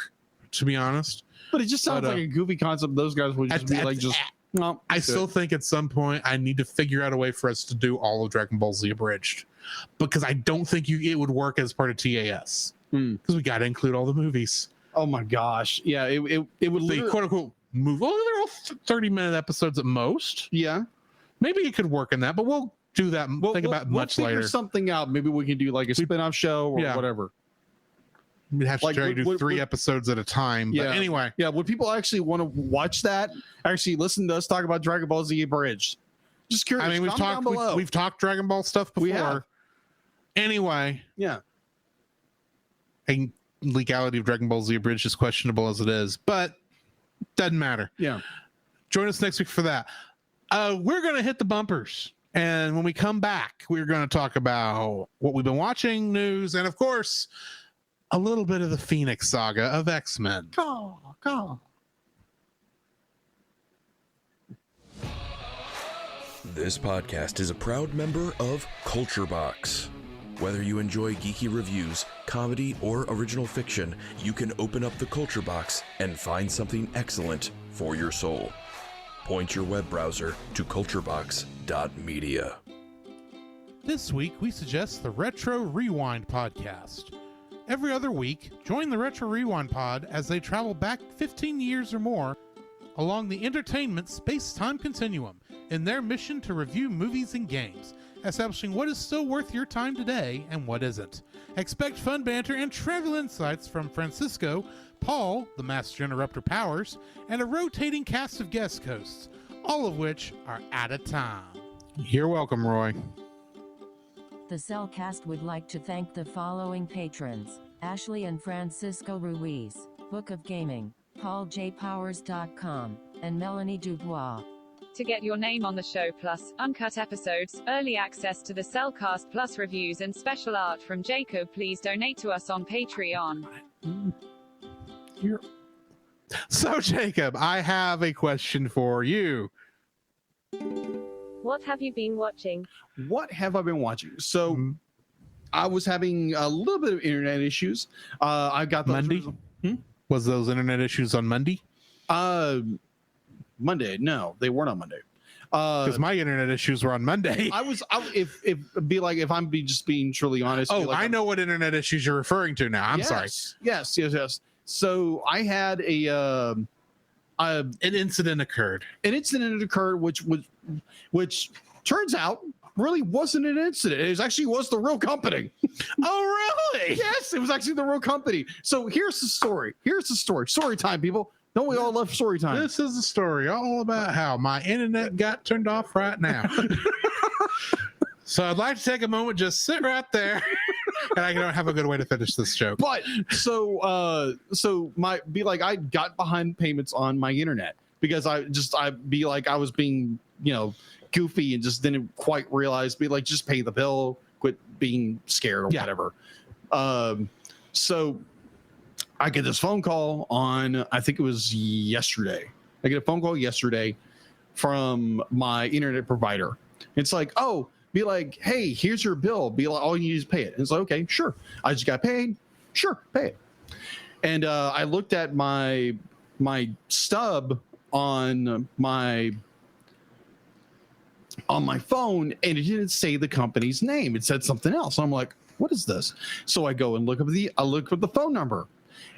to be honest. But it just sounds like a goofy concept. Those guys would just be like, well, I still think at some point I need to figure out a way for us to do all of Dragon Ball Z abridged, because I don't think it would work as part of TAS, because we got to include all the movies. Oh my gosh. Yeah. It would the quote unquote move. Oh, they're all 30-minute episodes at most. Yeah. Maybe it could work in that, but we'll do that. Think about much later. Figure something out. Maybe we can do like a spin-off show or whatever. We'd have to try to do 3 episodes at a time. But anyway. Yeah. Would people actually want to watch that? Actually listen to us talk about Dragon Ball Z Abridged? Just curious. I mean, we've talked Dragon Ball stuff before. We have. Anyway. Yeah. And legality of Dragon Ball Z Abridged is questionable as it is, but doesn't matter. Yeah. Join us next week for that. We're going to hit the bumpers. And when we come back, we're going to talk about what we've been watching, news, and of course, a little bit of the Phoenix Saga of X-Men. Call. This podcast is a proud member of Culture Box. Whether you enjoy geeky reviews, comedy, or original fiction, you can open up the Culture Box and find something excellent for your soul. Point your web browser to culturebox.media. This week, we suggest the Retro Rewind podcast. Every other week, join the Retro Rewind pod as they travel back 15 years or more along the entertainment space-time continuum in their mission to review movies and games, establishing what is still worth your time today and what isn't. Expect fun banter and travel insights from Francisco, Paul, the Master Interrupter Powers, and a rotating cast of guest hosts, all of which are out of time. You're welcome, Roy. The Cellcast would like to thank the following patrons: Ashley and Francisco Ruiz, Book of Gaming, PaulJPowers.com, and Melanie Dubois. To get your name on the show, plus uncut episodes, early access to the Cellcast, plus reviews and special art from Jacob, please donate to us on Patreon. So, Jacob, I have a question for you. What have you been watching? What have I been watching? So I was having a little bit of internet issues. I got those Monday. Was those internet issues on Monday? Monday? No, they weren't on Monday. Because my internet issues were on Monday. If I'm just being truly honest. I know what internet issues you're referring to now. I'm sorry. Yes. So I had an incident occurred. An incident occurred, which turns out really wasn't an incident. It was the real company. Oh, really? Yes, it was actually the real company. So here's the story. Story time, people. Don't we all love story time? This is the story all about how my internet got turned off right now. So I'd like to take a moment, just sit right there, and I don't have a good way to finish this joke. But I got behind payments on my internet because I was being, goofy and just didn't quite realize, just pay the bill, quit being scared or whatever. So I get this phone call on, I think it was yesterday. I get a phone call yesterday from my internet provider. It's like, hey, here's your bill. All you need is pay it. And it's like, okay, sure. I just got paid. Sure, pay it. And I looked at my stub on my phone, and it didn't say the company's name. It said something else. I'm like, what is this? So I go and look up the phone number.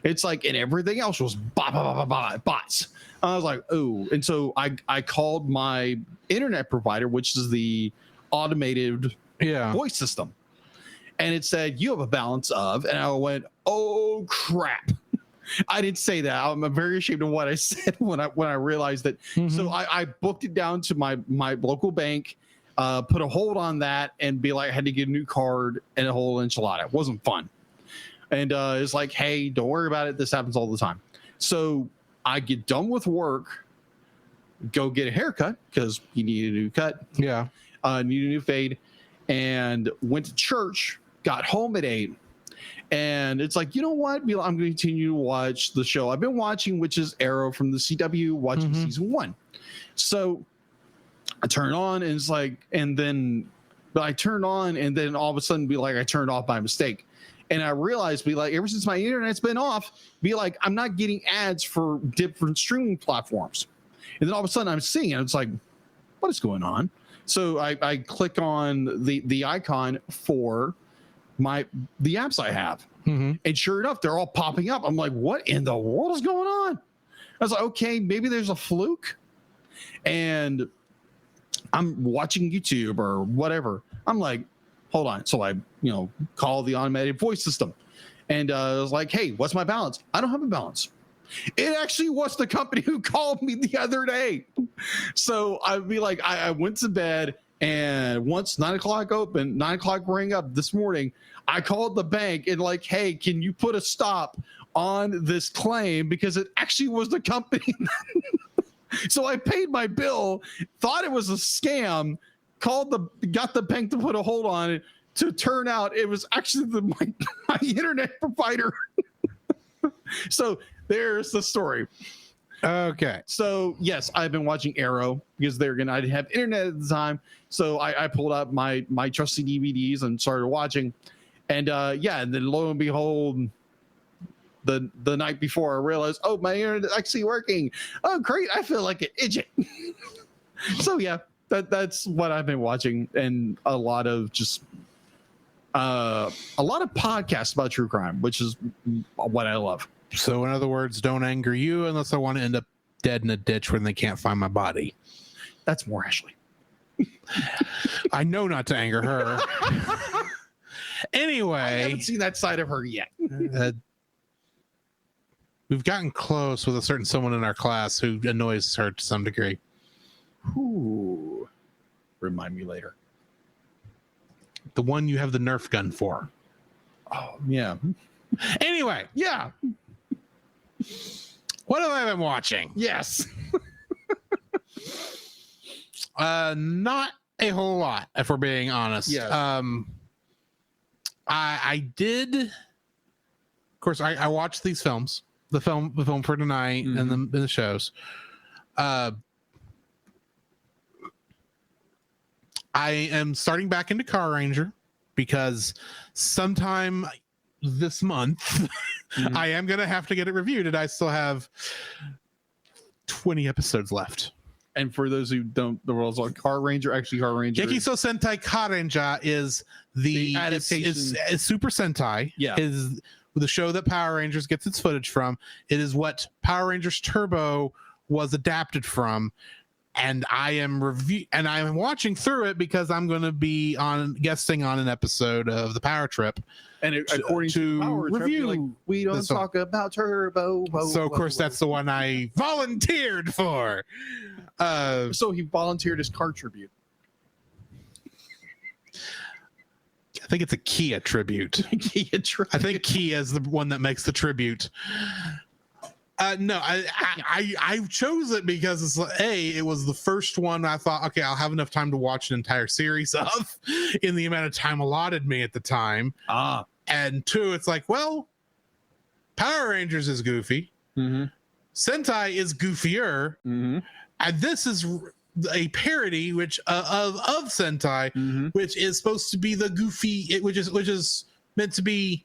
It's like, and everything else was bots. I was like, oh. And so I called my internet provider, which is the automated voice system. And it said, you have a balance of, and I went, oh crap. I didn't say that. I'm very ashamed of what I said when I realized that. Mm-hmm. So I booked it down to my local bank, put a hold on that, and I had to get a new card and a whole enchilada. It wasn't fun. And it's like, hey, don't worry about it. This happens all the time. So I get done with work, go get a haircut because you need a new cut. Yeah. Need a new fade, and went to church, got home at 8. And it's like, you know what? I'm going to continue to watch the show I've been watching, which is Arrow from the CW, watching season 1. So I turn on and it's like, and then I turn on and then all of a sudden be like, I turned off by mistake. And I realized, be like, ever since my internet's been off, be like, I'm not getting ads for different streaming platforms. And then all of a sudden I'm seeing it. It's like, what is going on? So I click on the icon for the apps I have. Mm-hmm. And sure enough, they're all popping up. I'm like, what in the world is going on? I was like, okay, maybe there's a fluke. And I'm watching YouTube or whatever. I'm like, hold on. So I, call the automated voice system. And I was like, hey, what's my balance? I don't have a balance. It actually was the company who called me the other day. So I'd be like, I went to bed, and once 9 o'clock rang up this morning, I called the bank and like, hey, can you put a stop on this claim? Because it actually was the company. So I paid my bill, thought it was a scam, got the bank to put a hold on it. To turn out it was actually my internet provider. So there's the story. Okay. So yes, I've been watching Arrow because I didn't have internet at the time. So I pulled out my trusty DVDs and started watching. And and then lo and behold, the night before I realized, oh, my internet is actually working. Oh, great. I feel like an idiot. So yeah, that's what I've been watching, and a lot of podcasts about true crime, which is what I love. So in other words, don't anger you unless I want to end up dead in a ditch when they can't find my body. That's more Ashley. I know not to anger her. Anyway, I haven't seen that side of her yet. We've gotten close with a certain someone in our class who annoys her to some degree. Ooh. Remind me later. The one you have the Nerf gun for. Oh, yeah. Anyway, Yeah. what have I been watching? Yes. Not a whole lot, if we're being honest. Yes. I did. Of course, I watched these films. The film for tonight, Mm-hmm. and the shows. I am starting back into Car Ranger because sometime this month Mhm. I am going to have to get it reviewed, and I still have 20 episodes left. And for those who don't, the world's like Car Ranger. Gekiso Sentai Karenja is the adaptation. is Super Sentai. Yeah. Is the show that Power Rangers gets its footage from. It is what Power Rangers Turbo was adapted from. And I am watching through it because I'm going to be guesting on an episode of the Power Trip. And according to Power Trip, review, like, we don't talk about Turbo. So of course that's the one I volunteered for. So he volunteered his car tribute. I think it's a Kia tribute. I think Kia is the one that makes the tribute. No, I chose it because it's like, it was the first one I thought, okay, I'll have enough time to watch an entire series of in the amount of time allotted me at the time. And two, it's like, well, Power Rangers is goofy. Mm-hmm. Sentai is goofier. Mm-hmm. And this is a parody of Sentai, Mm-hmm. which is supposed to be the goofy, which is meant to be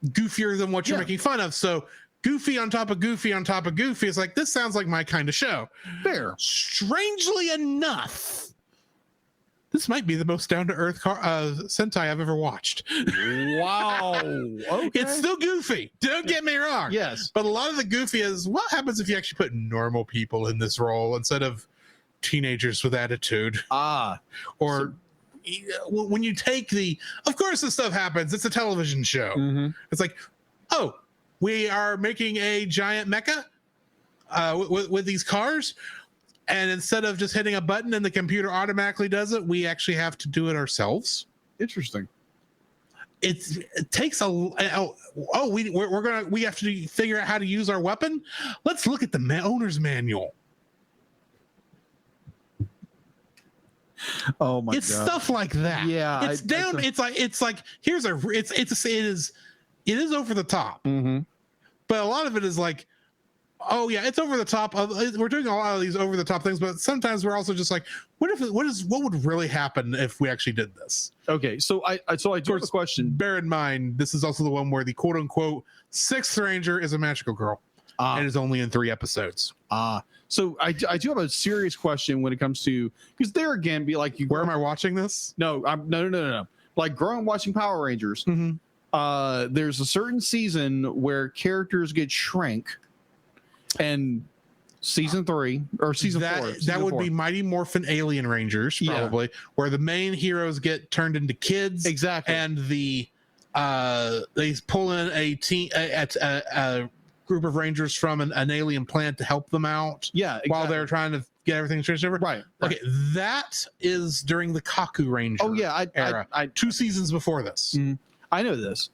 goofier than what you're making fun of. So goofy on top of goofy on top of goofy is like, this sounds like my kind of show. Fair. Strangely enough, this might be the most down-to-earth Sentai I've ever watched. Wow. Okay. It's still goofy. Don't get me wrong. Yes. But a lot of the goofy is what happens if you actually put normal people in this role instead of teenagers with attitude. Or when you take of course this stuff happens. It's a television show. Mm-hmm. It's like, oh, we are making a giant mecha with these cars. And instead of just hitting a button and the computer automatically does it, we actually have to do it ourselves. Interesting. It takes we have to figure out how to use our weapon. Let's look at the owner's manual. Oh my god. It's stuff like that. Yeah. It's like here's it is over the top. Mm-hmm. But a lot of it is like, oh yeah, it's over the top. We're doing a lot of these over the top things, but sometimes we're also just like, what would really happen if we actually did this? Okay, so I do have a question. Bear in mind, this is also the one where the quote unquote sixth ranger is a magical girl and is only in 3 episodes. So I do have a serious question when it comes to, because there again, be like, where am I watching this? No. Like growing watching Power Rangers. Mm-hmm. There's a certain season where characters get shrank, and season 3 or season 4. That would be Mighty Morphin Alien Rangers, probably, where the main heroes get turned into kids. Exactly. And they pull in a group of rangers from an alien planet to help them out. Yeah, exactly. While they're trying to get everything changed over. Right. Okay, that is during the Kaku Ranger. Oh yeah, era. 2 seasons before this. I know this.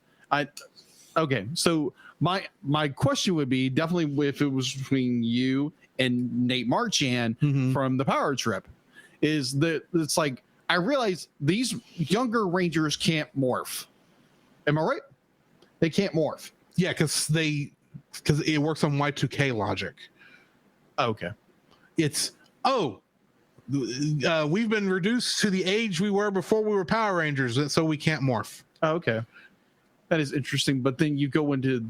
Okay, so my question would be definitely if it was between you and Nate Marchand from the Power Trip, is that it's like I realize these younger Rangers can't morph. Am I right? They can't morph. Yeah, because it works on Y2K logic. Okay. It's we've been reduced to the age we were before we were Power Rangers, so we can't morph. Okay. That is interesting, but then you go into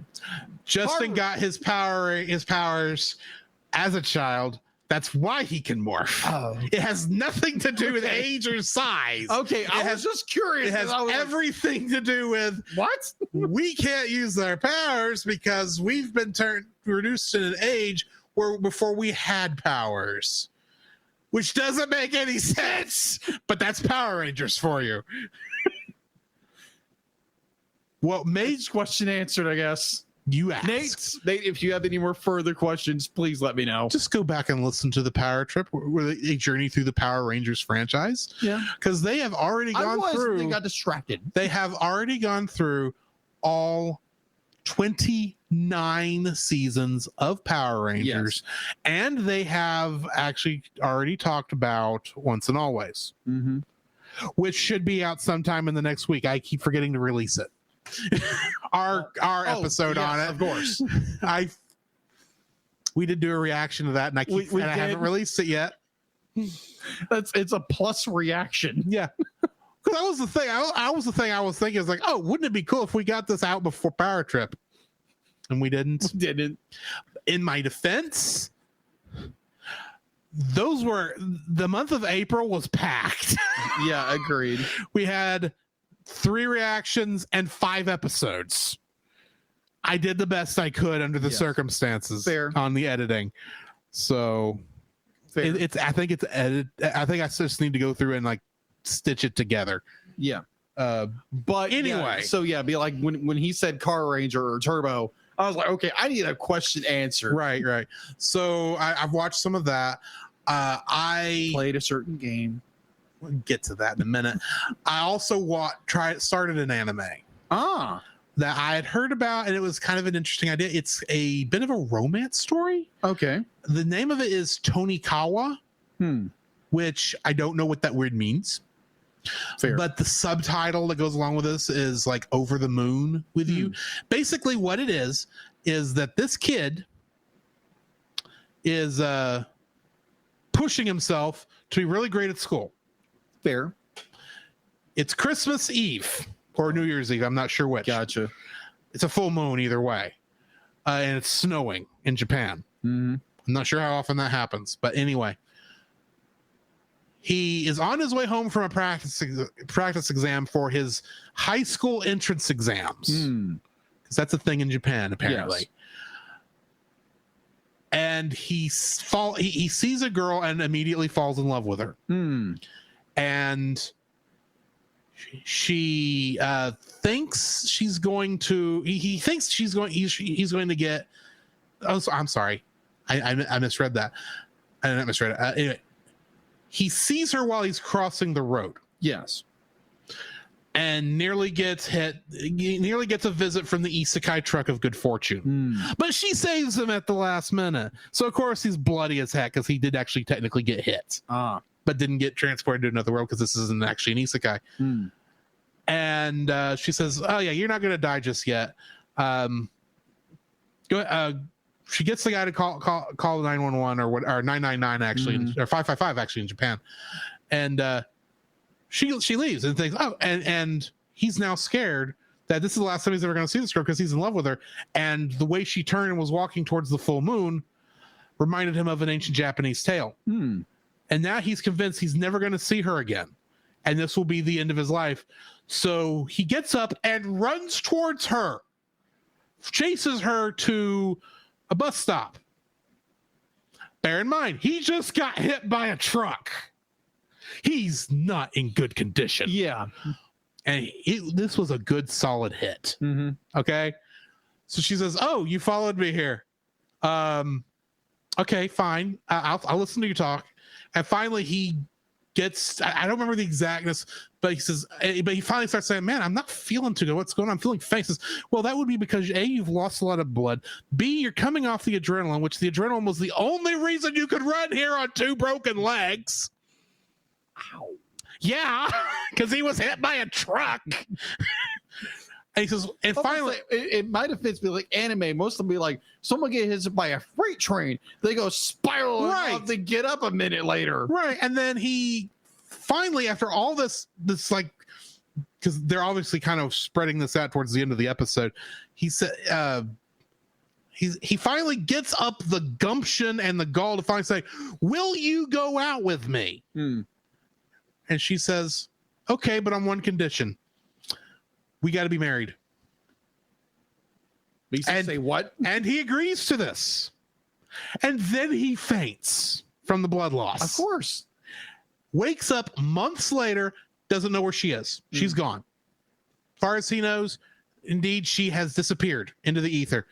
Justin got his powers as a child. That's why he can morph. Oh. It has nothing to do with age or size. Okay, I was just curious. It has everything to do with what? We can't use our powers because we've been reduced to an age where before we had powers, which doesn't make any sense. But that's Power Rangers for you. What made question answered, I guess. You asked. Nate, if you have any more further questions, please let me know. Just go back and listen to the Power Trip, where they journey through the Power Rangers franchise. Yeah, because they have already gone through. They got distracted. They have already gone through all 29 seasons of Power Rangers, and they have actually already talked about Once and Always, which should be out sometime in the next week. I keep forgetting to release it. our episode on it, of course. We did do a reaction to that, and I haven't released it yet. It's a plus reaction. Yeah, because that was the thing. I was thinking is like, oh, wouldn't it be cool if we got this out before Power Trip? And we didn't. In my defense, the month of April was packed. Yeah, agreed. We had 3 reactions and 5 episodes. I did the best I could under the circumstances on the editing. So I think it's edited. I think I just need to go through and like stitch it together. Yeah. But anyway, be like when he said Car Ranger or Turbo, I was like, okay, I need a question answered. Right. So I've watched some of that. I played a certain game. We'll get to that in a minute. I also started an anime that I had heard about, and it was kind of an interesting idea. It's a bit of a romance story. Okay. The name of it is Tonikawa, which I don't know what that word means. Fair. But the subtitle that goes along with this is like Over the Moon with You. Basically what it is that this kid is pushing himself to be really great at school. Fair. It's Christmas Eve or New Year's Eve. I'm not sure which. Gotcha. It's a full moon either way. And it's snowing in Japan. I'm not sure how often that happens. But anyway, he is on his way home from a practice exam for his high school entrance exams. Because that's a thing in Japan, apparently. Yes. And he sees a girl and immediately falls in love with her. And she thinks she's going to. He thinks he's going to get. Oh, I'm sorry, I misread that. I didn't misread it. Anyway, he sees her while he's crossing the road. Yes. And nearly gets hit. Nearly gets a visit from the isekai truck of good fortune. But she saves him at the last minute. So of course he's bloody as heck because he did actually technically get hit. But didn't get transported to another world because this isn't actually an isekai. And she says, "Oh yeah, you're not going to die just yet. she gets the guy to call 911 or 999 actually, or 555 actually in Japan, and she leaves and thinks, oh, and he's now scared that this is the last time he's ever going to see this girl because he's in love with her, and the way she turned and was walking towards the full moon reminded him of an ancient Japanese tale. And now he's convinced he's never going to see her again, and this will be the end of his life. So he gets up and runs towards her, chases her to a bus stop. Bear in mind, he just got hit by a truck. He's not in good condition. Yeah. And this was a good, solid hit. Okay. So she says, oh, you followed me here. Okay, fine. I'll listen to you talk. And finally he gets, I don't remember the exactness, but he says, but he finally starts saying, man, I'm not feeling too good. What's going on? I'm feeling faint. He says, well, that would be because A, you've lost a lot of blood. B, you're coming off the adrenaline, which the adrenaline was the only reason you could run here on 2 broken legs. Ow. Yeah, because he was hit by a truck. And he says, and finally, it might have fits me like anime. Most of them be like, someone get hit by a freight train. They go spiraling off to get up a minute later. Right. And then he finally, after all this like, because they're obviously kind of spreading this out towards the end of the episode, he said, he finally gets up the gumption and the gall to finally say, will you go out with me? And she says, okay, but on one condition. We got to be married. And say what? And he agrees to this. And then he faints from the blood loss. Of course. Wakes up months later, doesn't know where she is. She's gone. As far as he knows, indeed, she has disappeared into the ether.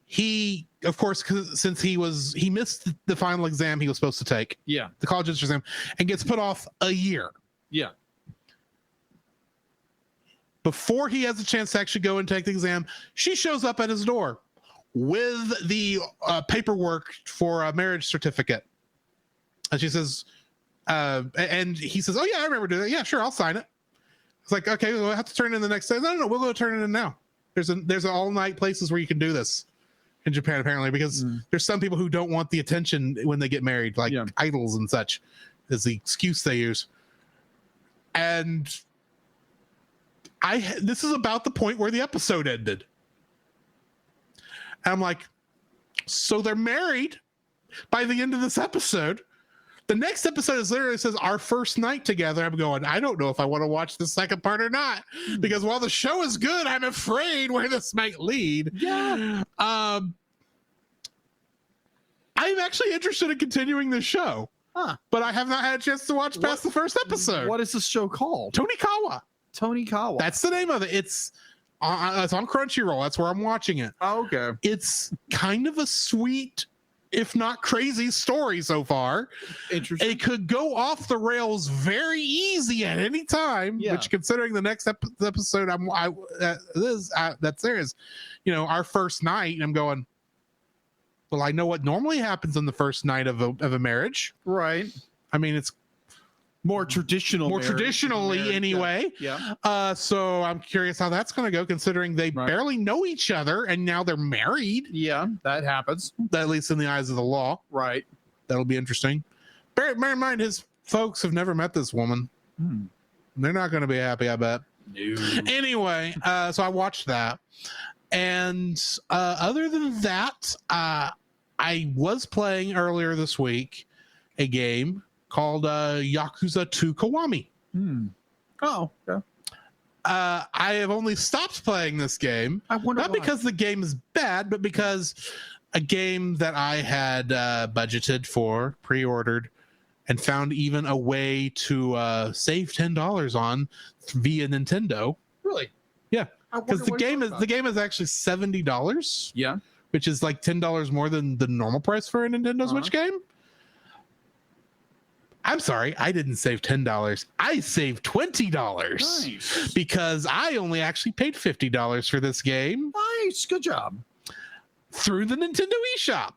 He, of course, since he missed the final exam he was supposed to take. Yeah. The college entrance exam, and gets put off a year. Yeah. Before he has a chance to actually go and take the exam, she shows up at his door with the paperwork for a marriage certificate. And she says, and he says, oh, yeah, I remember doing that. Yeah, sure, I'll sign it. It's like, okay, we'll have to turn it in the next day. No, we'll go turn it in now. There's all-night places where you can do this in Japan, apparently, because there's some people who don't want the attention when they get married, like idols and such, is the excuse they use. And this is about the point where the episode ended. And I'm like, so they're married by the end of this episode. The next episode is literally says our first night together. I'm going, I don't know if I want to watch the second part or not, because while the show is good, I'm afraid where this might lead. Yeah. I'm actually interested in continuing this show, but I have not had a chance to watch past the first episode. What is this show called? Tonikawa. That's the name of it. It's on Crunchyroll. That's where I'm watching it. Oh, okay. It's kind of a sweet, if not crazy, story so far. Interesting. It could go off the rails very easy at any time. Yeah. Which, considering the next episode that's there is, our first night, and I'm going, well, I know what normally happens on the first night of a marriage. Right. I mean, it's more traditionally anyway. Yeah. So I'm curious how that's going to go, considering they barely know each other and now they're married. Yeah, that happens. At least in the eyes of the law. Right. That'll be interesting. Bear in mind, his folks have never met this woman. They're not going to be happy, I bet. No. Anyway, so I watched that. And other than that, I was playing earlier this week a game called Yakuza 2 Kiwami. Oh, yeah. I have only stopped playing this game, not because the game is bad, but because a game that I had budgeted for, pre-ordered, and found even a way to save $10 on via Nintendo. Really? Yeah, because the game is actually $70. Yeah, which is like $10 more than the normal price for a Nintendo Switch game. I'm sorry, I didn't save $10. I saved $20. Nice. Because I only actually paid $50 for this game. Nice, good job. Through the Nintendo eShop.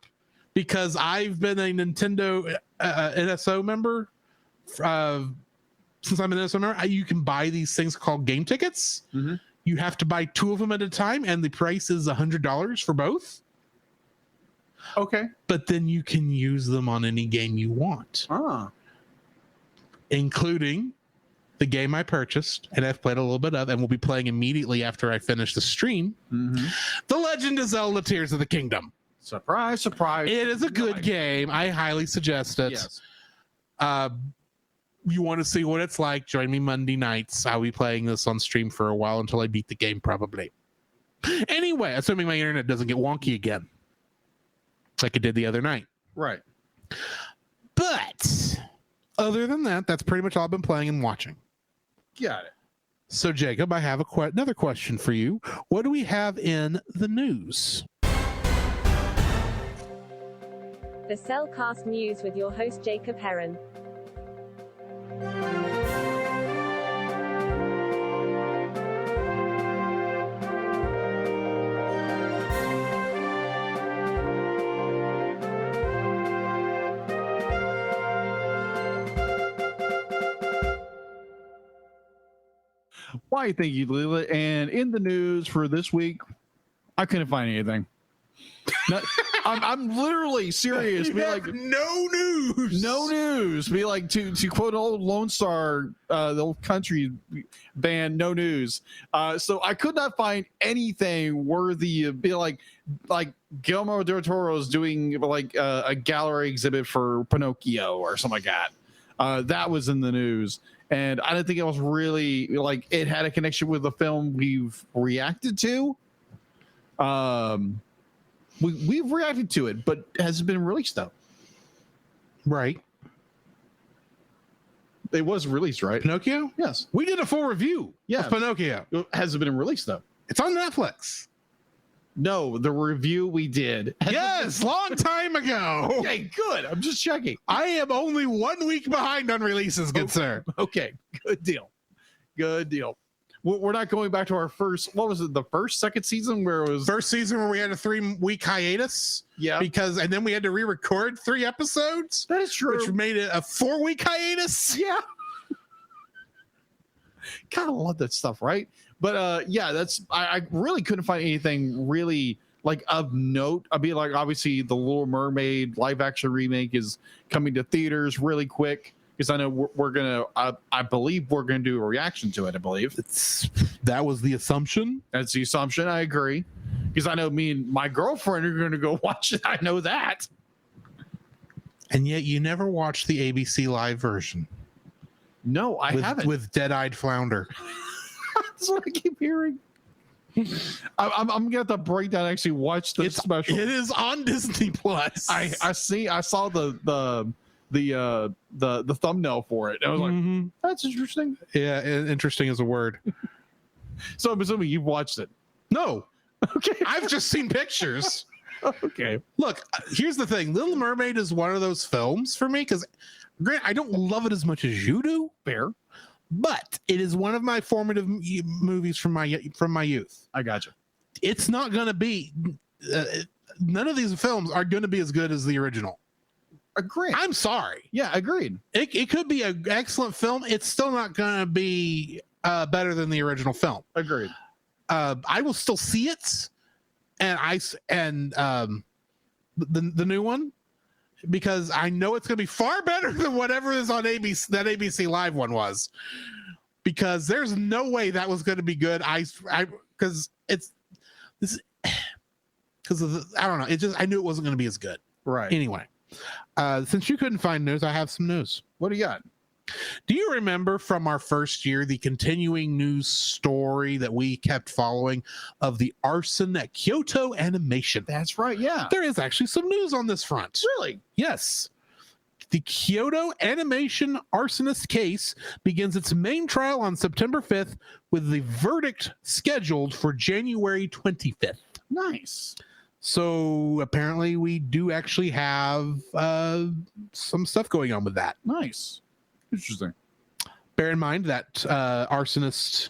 Because I've been a Nintendo NSO member. Since I'm an NSO member, you can buy these things called game tickets. You have to buy 2 of them at a time, and the price is $100 for both. Okay. but then you can use them on any game you want, including the game I purchased and I've played a little bit of and will be playing immediately after I finish the stream. The Legend of Zelda Tears of the Kingdom. Surprise, surprise. It is a good game. I highly suggest it. Yes. You want to see what it's like, join me Monday nights. I'll be playing this on stream for a while until I beat the game, probably. Anyway, assuming my internet doesn't get wonky again, like it did the other night. Right. But other than that, that's pretty much all I've been playing and watching. Got it. So, Jacob, I have another question for you. What do we have in the news? The Cellcast News with your host Jacob Heron. Why, thank you, Leela. And in the news for this week, I couldn't find anything. No, I'm literally serious. Be like, no news. no news. Be like, to quote old Lone Star, the old country band, no news. So I could not find anything worthy of be like Guillermo del Toro's doing like a gallery exhibit for Pinocchio or something like that. That was in the news. And I didn't think it was really like it had a connection with the film we've reacted to. We've reacted to it, but has it been released though? Right. It was released, right? Pinocchio? Yes. We did a full review of Pinocchio. Has it been released though? It's on Netflix. No, the review we did. Yes, long time ago. Okay, good. I'm just checking. I am only 1 week behind on releases, good sir. Okay, good deal. Good deal. We're not going back to our first, what was it, the second season where it was... First season where we had a 3-week hiatus. Yeah. And then we had to re-record 3 episodes. That is true. Which made it a 4-week hiatus. Yeah. Kind of love that stuff, right? But yeah, that's I really couldn't find anything really like of note. I mean, like obviously the Little Mermaid live action remake is coming to theaters really quick because I know we're gonna I believe we're gonna do a reaction to it. I believe that was the assumption. That's the assumption. I agree because I know me and my girlfriend are gonna go watch it. I know that. And yet you never watched the ABC live version. No, I haven't. With Dead-Eyed Flounder. That's what I keep hearing. I'm gonna have to break down. Actually, watch the special. It is on Disney Plus. I saw the thumbnail for it. And I was like, that's interesting. Yeah, interesting is a word. So I'm assuming you've watched it. No. Okay. I've just seen pictures. Okay. Look, here's the thing. Little Mermaid is one of those films for me because, Grant, I don't love it as much as you do. Fair. But it is one of my formative movies from my youth. I gotcha. It's not going to be none of these films are going to be as good as the original. Agreed. I'm sorry. Yeah, agreed. It could be an excellent film. It's still not going to be better than the original film. Agreed. I will still see it, and the new one, because I know it's going to be far better than whatever is on ABC. That ABC Live one was, because there's no way that was going to be good. I don't know. I knew it wasn't going to be as good. Right. Anyway, since you couldn't find news, I have some news. What do you got? Do you remember from our first year the continuing news story that we kept following of the arson at Kyoto Animation? That's right, yeah. There is actually some news on this front. Really? Yes. The Kyoto Animation arsonist case begins its main trial on September 5th with the verdict scheduled for January 25th. Nice. So apparently we do actually have some stuff going on with that. Nice. Interesting. Bear in mind that arsonist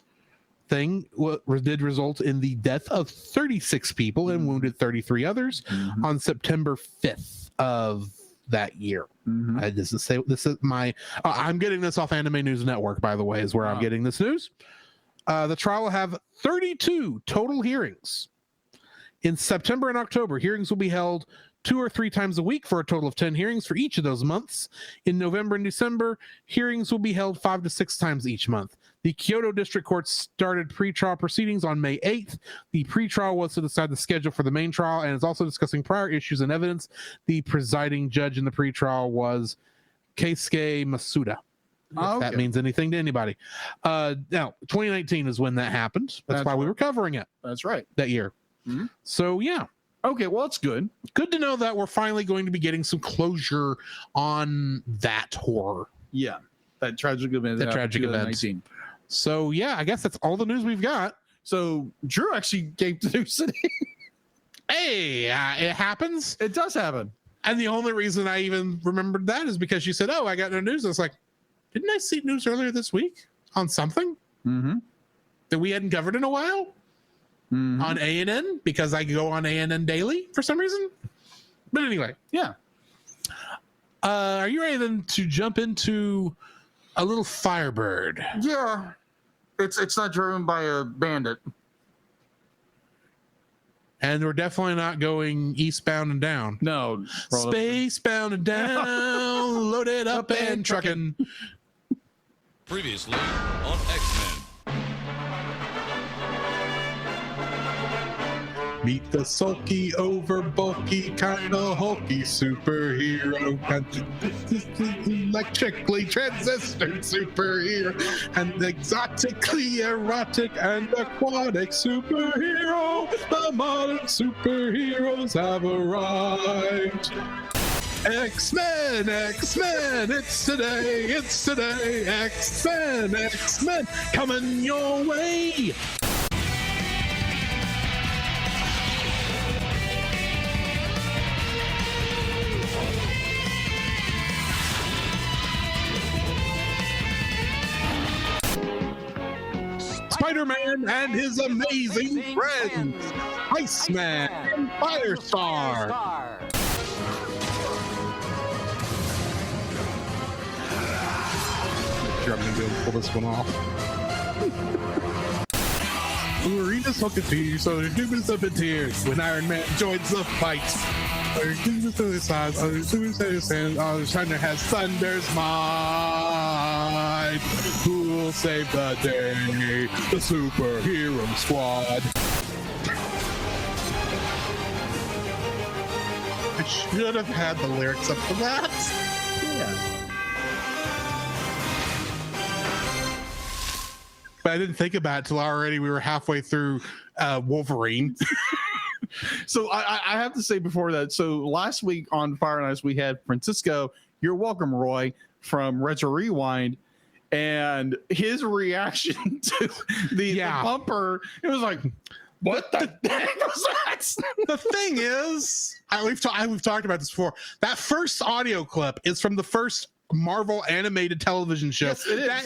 thing did result in the death of 36 people and wounded 33 others on September 5th of that year. This is my I'm getting this off Anime News Network, by the way, is where I'm getting this news. The trial will have 32 total hearings. In September and October, hearings will be held 2 or 3 times a week for a total of 10 hearings for each of those months. In November and December, hearings will be held 5 to 6 times each month. The Kyoto District Court started pretrial proceedings on May 8th. The pretrial was to decide the schedule for the main trial and is also discussing prior issues and evidence. The presiding judge in the pretrial was Keisuke Masuda. If that means anything to anybody. Now, 2019 is when that happened. That's why we were covering it. That's right. That year. Mm-hmm. So, yeah. Okay, well, it's good. Good to know that we're finally going to be getting some closure on that horror. Yeah. That tragic event. That tragic event. So, yeah, I guess that's all the news we've got. So, Drew actually gave to New City. Hey, it happens. It does happen. And the only reason I even remembered that is because you said, oh, I got no news. I was like, didn't I see news earlier this week on something that we hadn't covered in a while on ANN? Because I go on ANN daily for some reason. But anyway, yeah. Are you ready then to jump into a little Firebird? Yeah. It's not driven by a bandit. And we're definitely not going eastbound and down. No. Spacebound and down, loaded up and trucking. Previously on X-Men. Meet the sulky, over bulky, kinda hulky superhero. Electrically transistored superhero. And exotically erotic and aquatic superhero. The modern superheroes have arrived. X-Men, X-Men, it's today, X-Men, X-Men, coming your way. Spider-Man and his amazing friends, Iceman and Firestar. I'm gonna be able to pull this one off. Arena's hooked to you, so there's numerous up in tears when Iron Man joins the fight. Thunder has Thunder's mind. Who'll save the day? The superhero squad. I should have had the lyrics up for that. Yeah. But I didn't think about it till already we were halfway through Wolverine. So I have to say before that, so last week on Fire and Ice, we had Francisco, you're welcome, Roy, from Retro Rewind, and his reaction to the bumper, it was like, what the heck was that? The thing is, we've talked about this before, that first audio clip is from the first Marvel animated television show. Yes, it is. That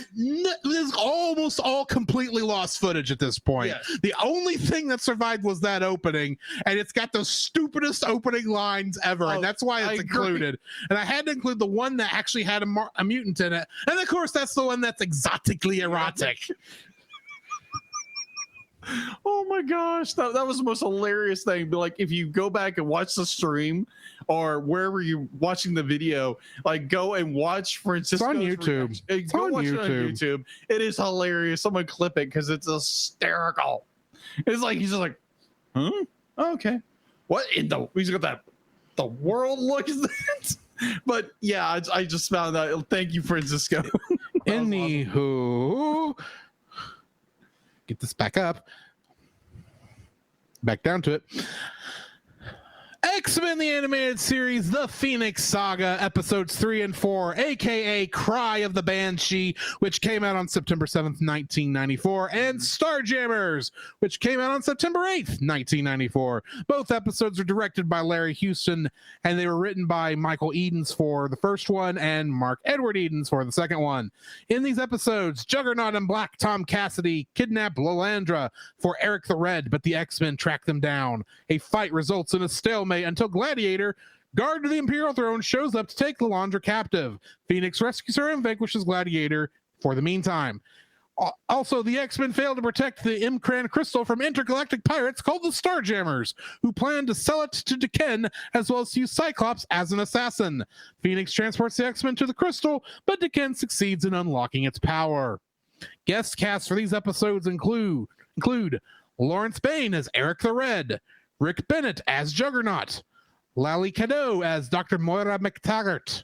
is almost all completely lost footage at this point. Yes. The only thing that survived was that opening, and it's got the stupidest opening lines ever, and that's why it's included. And I had to include the one that actually had a mutant in it, and of course that's the one that's exotically erotic. Oh my gosh, that was the most hilarious thing. But like, if you go back and watch the stream or wherever you're watching the video, like go and watch Francisco's on YouTube. It on YouTube. It is hilarious. Someone clip it because it's hysterical. It's like he's just like, huh? Okay. What in the? He's got that. The world look is that. But yeah, I just found that. Thank you, Francisco. Anywho. Get this back up. Back down to it. X-Men the Animated Series, The Phoenix Saga, episodes 3 and 4, aka Cry of the Banshee, which came out on September 7th, 1994, and Starjammers, which came out on September 8th, 1994. Both episodes were directed by Larry Houston, and they were written by Michael Edens for the first one and Mark Edward Edens for the second one. In these episodes, Juggernaut and Black Tom Cassidy kidnap Lilandra for Eric the Red, but the X-Men track them down. A fight results in a stalemate until Gladiator, guard to the Imperial throne, shows up to take Lilandra captive. Phoenix rescues her and vanquishes Gladiator for the meantime. Also, the X-Men failed to protect the Imcran crystal from intergalactic pirates called the Starjammers, who plan to sell it to Deken, as well as use Cyclops as an assassin. Phoenix transports the X-Men to the crystal, but Deken succeeds in unlocking its power. Guest casts for these episodes include Lawrence Bain as Eric the Red, Rick Bennett as Juggernaut, Lally Cadeau as Dr. Moira McTaggart,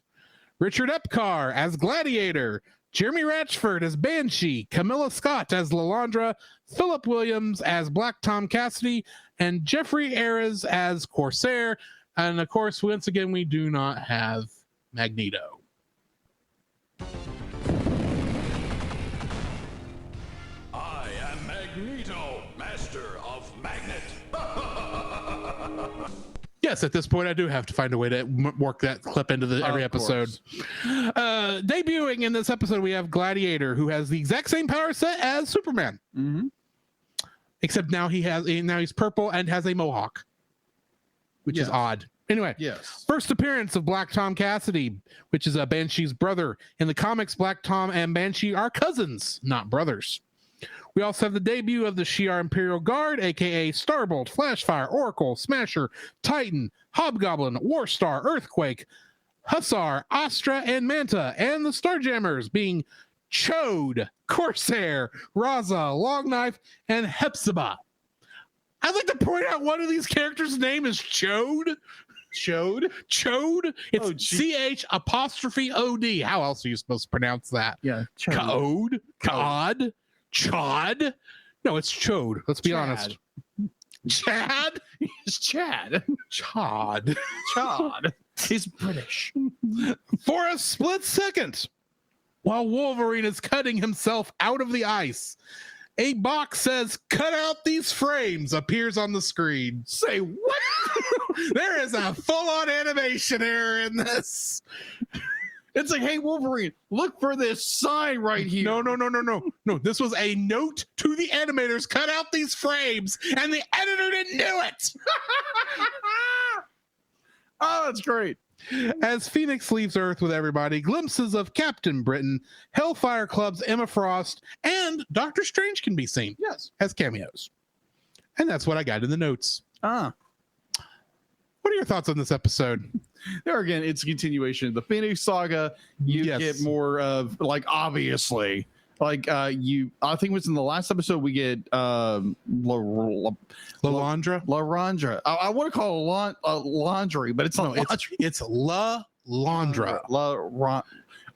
Richard Epcar as Gladiator, Jeremy Ratchford as Banshee, Camilla Scott as Lalandra, Philip Williams as Black Tom Cassidy, and Jeffrey Ayres as Corsair. And of course, once again, we do not have Magneto. I am Magneto, master of magnet. Yes, at this point, I do have to find a way to work that clip into every episode. Debuting in this episode, we have Gladiator, who has the exact same power set as Superman. Mm-hmm. Except now he's purple and has a mohawk, which is odd. Anyway, yes. First appearance of Black Tom Cassidy, which is Banshee's brother. In the comics, Black Tom and Banshee are cousins, not brothers. We also have the debut of the Shi'ar Imperial Guard, aka Starbolt, Flashfire, Oracle, Smasher, Titan, Hobgoblin, Warstar, Earthquake, Hussar, Astra, and Manta, and the Starjammers being Chode, Corsair, Raza, Longknife, and Hepzibah. I'd like to point out one of these characters' name is Chode. Chode? It's CH''OD. How else are you supposed to pronounce that? Yeah. Code? Cod? Chod? No, it's Chode. Let's be honest. Chad? It's Chad. Chod. Chad. He's British. For a split second, while Wolverine is cutting himself out of the ice, a box says, "Cut out these frames," appears on the screen. Say what? There is a full-on animation error in this. It's like, hey, Wolverine, look for this sign right here. No, this was a note to the animators, cut out these frames, and the editor didn't do it. Oh, that's great. As Phoenix leaves Earth with everybody, glimpses of Captain Britain, Hellfire Club's Emma Frost, and Doctor Strange can be seen. Yes. As cameos. And that's what I got in the notes. What are your thoughts on this episode? There again, it's a continuation of the Phoenix Saga. You get more of, like, obviously, like, I think it was in the last episode we get Lalandra. I want to call it laundry, but it's not laundry. It's Lalandra.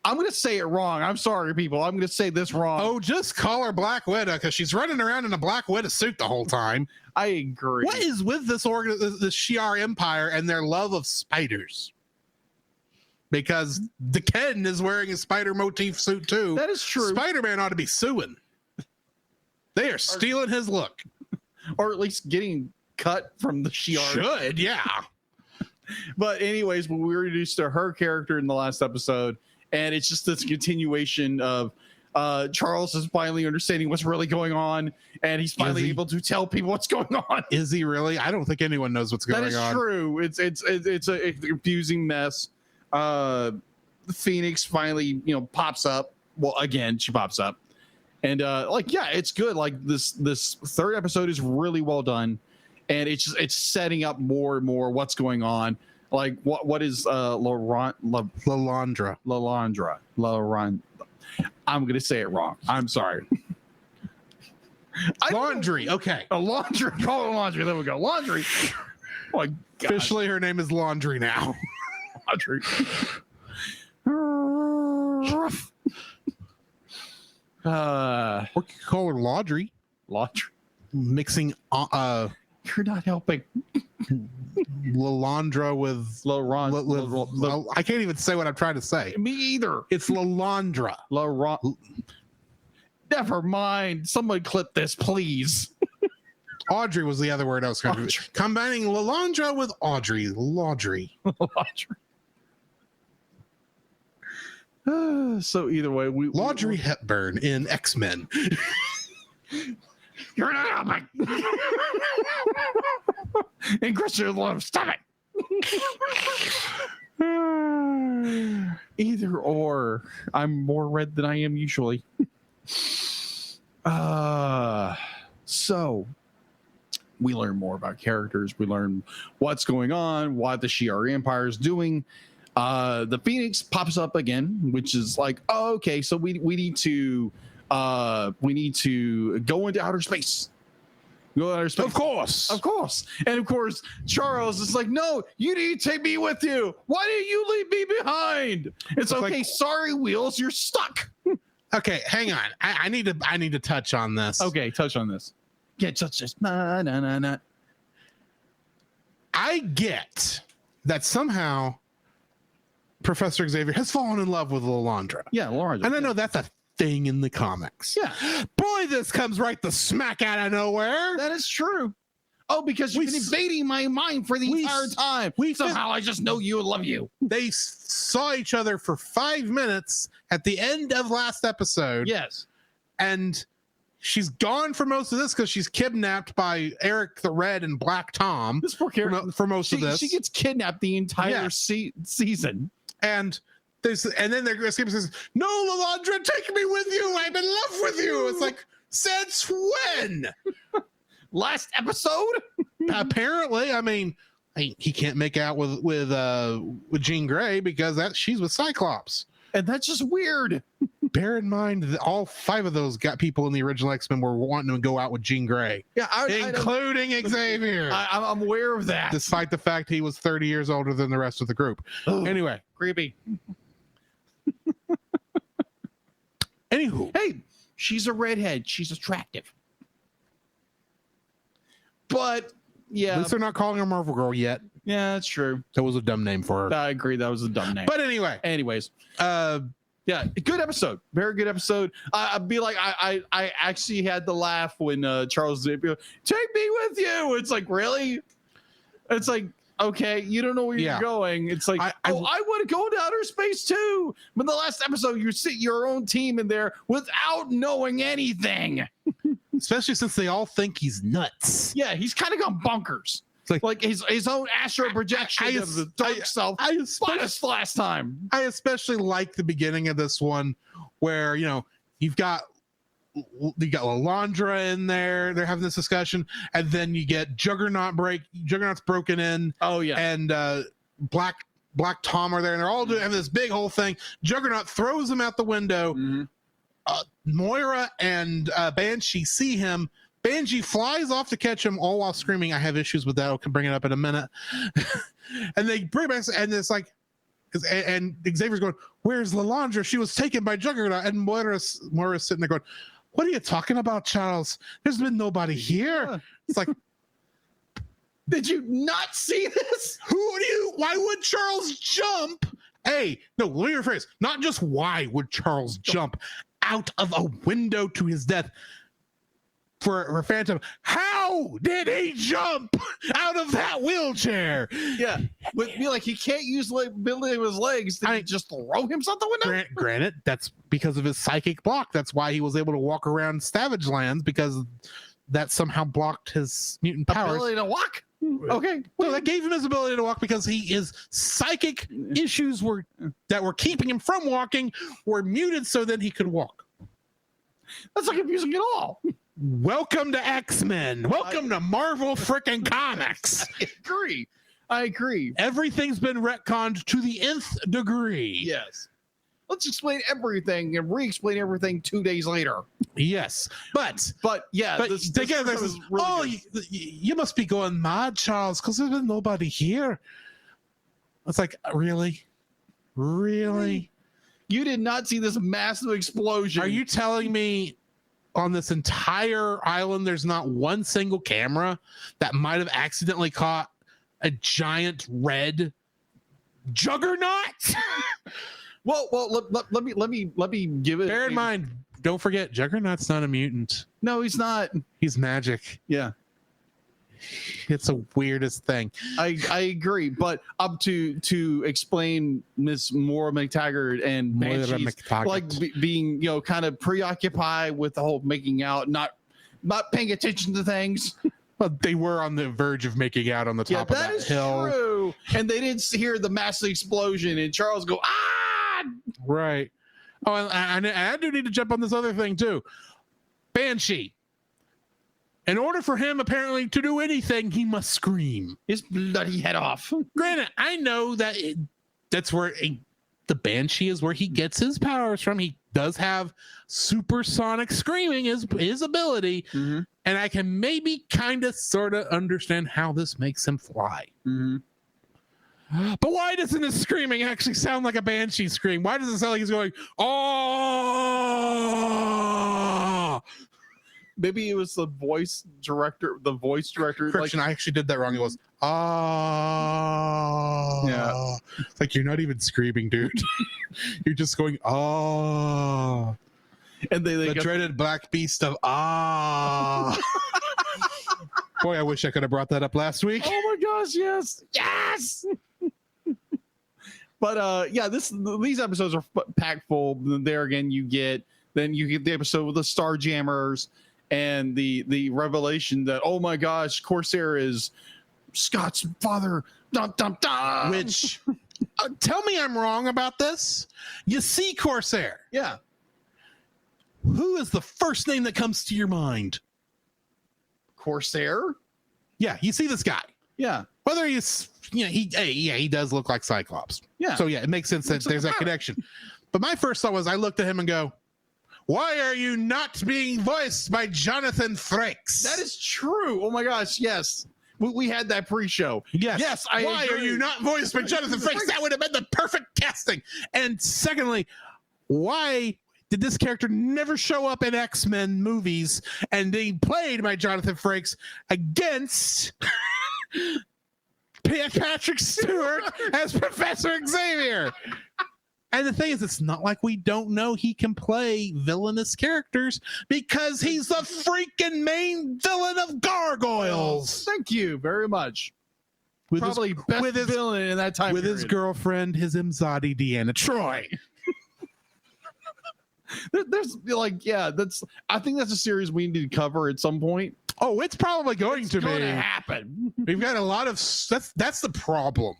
I'm going to say it wrong. I'm sorry, people. I'm going to say this wrong. Oh, just call her Black Widow, because she's running around in a Black Widow suit the whole time. I agree. What is with this the Shi'ar Empire and their love of spiders? Because Deken is wearing a spider motif suit too. That is true. Spider-Man ought to be suing. They are stealing his look. Or at least getting cut from the Shi'ar. Should, yeah. But anyways, we were introduced to her character in the last episode, and it's just this continuation of Charles is finally understanding what's really going on, and he's finally able to tell people what's going on. Is he really? I don't think anyone knows what's going on. That is true. It's a confusing mess. Phoenix finally, pops up. Well, again, she pops up, and it's good. Like this third episode is really well done, and it's setting up more and more what's going on. Like what is Lalandra? I'm gonna say it wrong. I'm sorry. Laundry. Okay. A laundry. Call it laundry. There we go. Laundry. Oh my God. Officially, her name is Laundry now. Laundry. Or you could call her Laundry. Laundry. Mixing You're not helping. Lalandra with I can't even say what I'm trying to say. Me either. It's Lalandra. Never mind. Someone clip this, please. Audrey was the other word I was going to do. Combining Lalandra with Audrey. Laundry. So either way, Laundry Hepburn in X-Men. You're not helping. And Christian Love, stop it. Either or. I'm more red than I am usually. So we learn more about characters. We learn what's going on, what the Shi'ar Empire is doing. The Phoenix pops up again, which is like, oh, okay, so we need to go into outer space. Go outer space. Of course. And of course, Charles is like, no, you need to take me with you. Why didn't you leave me behind? It's okay. Like, sorry, Wheels, you're stuck. Okay, hang on. I need to touch on this. Okay, touch on this. Yeah, touch this. Nah. I get that somehow Professor Xavier has fallen in love with Lalandra. Yeah, Lalandra. And I know that's a thing in the comics. Yeah. Boy, this comes right the smack out of nowhere. That is true. Oh, because you've been invading my mind for the entire time. Somehow I just know you and love you. They saw each other for 5 minutes at the end of last episode. Yes. And she's gone for most of this because she's kidnapped by Eric the Red and Black Tom. This poor character. For most of this. She gets kidnapped the entire season. And then they're escaping says, no, Lalandra, take me with you. I'm in love with you. It's like, since when? Last episode? Apparently. I mean, he can't make out with Jean Grey because she's with Cyclops. And that's just weird. Bear in mind that all 5 of those people in the original X-Men were wanting to go out with Jean Grey. Yeah, including Xavier. I'm aware of that. Despite the fact he was 30 years older than the rest of the group. Anyway. Creepy. Anywho. Hey, she's a redhead. She's attractive. But, yeah. At least they're not calling her Marvel Girl yet. Yeah, that's true. That was a dumb name for her. I agree. That was a dumb name. But anyway. Anyways. Yeah, good episode. Very good episode. I'd be like, I actually had to laugh when Charles Xavier, take me with you. It's like, really? It's like, okay, you don't know where you're going. It's like, I want to go to outer space too. But the last episode, you see your own team in there without knowing anything. Especially since they all think he's nuts. Yeah, he's kind of gone bonkers. Like his own astral projection of the dark self. I us last time. I especially like the beginning of this one where, you've got Lalandra in there. They're having this discussion. And then you get Juggernaut's broken in. Oh, yeah. And Black Tom are there. And they're all having this big whole thing. Juggernaut throws him out the window. Mm-hmm. Moira and Banshee see him. Banshee flies off to catch him, all while screaming, I have issues with that. I'll bring it up in a minute. And they bring back, and it's like, and Xavier's going, where's Lalandra? She was taken by Juggernaut. And Moira's sitting there going, what are you talking about, Charles? There's been nobody here. Yeah. It's like, did you not see this? Why would Charles jump? Hey, no, let me rephrase. Not just why would Charles jump out of a window to his death for Phantom. How did he jump out of that wheelchair? Yeah, would be like he can't use ability of his legs. Did he just throw himself the window? Granted, that's because of his psychic block. That's why he was able to walk around Savage Lands, because that somehow blocked his mutant powers. Ability to walk? Okay. No, that gave him his ability to walk because his psychic issues that were keeping him from walking were muted so that he could walk. That's not confusing at all. Welcome to X-Men. Welcome to Marvel frickin' Comics. I agree. Everything's been retconned to the nth degree. Yes. Let's explain everything and re-explain everything 2 days later. Yes. But this together, really you must be going mad, Charles, because there's been nobody here. It's like, really? You did not see this massive explosion. Are you telling me on this entire island there's not one single camera that might have accidentally caught a giant red Juggernaut? Well, let me give it. Bear in mind, don't forget, Juggernaut's not a mutant. No, he's not. He's magic. Yeah, it's the weirdest thing. I agree, but up to explain Miss Moira McTaggart and Banshee's like being kind of preoccupied with the whole making out, not paying attention to things. Well, they were on the verge of making out on the top of that hill. That is true. And they didn't hear the massive explosion, and Charles go, ah! Right. Oh, and I do need to jump on this other thing, too. Banshee. In order for him apparently to do anything, he must scream his bloody head off. Granted, I know that that's where the Banshee is where he gets his powers from. He does have supersonic screaming is his ability, and I can maybe kind of sort of understand how this makes him fly. But why doesn't his screaming actually sound like a Banshee scream? Why does it sound like he's going, oh? Maybe it was the voice director. Correction, I actually did that wrong. It was, oh. Yeah. It's like, you're not even screaming, dude. You're just going, oh. And they the dreaded black beast of Boy, I wish I could have brought that up last week. Oh my gosh, yes. Yes. But yeah, these episodes are packed full. There again, you get the episode with the Starjammers and the revelation that, oh my gosh, Corsair is Scott's father. Dun, dun, dun. Which tell me I'm wrong about this. You see Corsair. Yeah. Who is the first name that comes to your mind? Corsair? Yeah, you see this guy. Yeah. Whether he's, he does look like Cyclops. Yeah. So yeah, it makes sense that there's that connection. But my first thought was, I looked at him and go, why are you not being voiced by Jonathan Frakes? That is true. Oh my gosh, yes. We had that pre-show. Yes. Why are you not voiced by Jonathan Frakes? That would have been the perfect casting. And secondly, why did this character never show up in X-Men movies and being played by Jonathan Frakes against Patrick Stewart as Professor Xavier? And the thing is, it's not like we don't know he can play villainous characters because he's the freaking main villain of Gargoyles. Thank you very much. With Probably best villain in that time with period. his girlfriend, his Imzadi Deanna Troy. There's like, yeah, I think that's a series we need to cover at some point. Oh, it's probably going to happen. We've got a lot of that's the problem.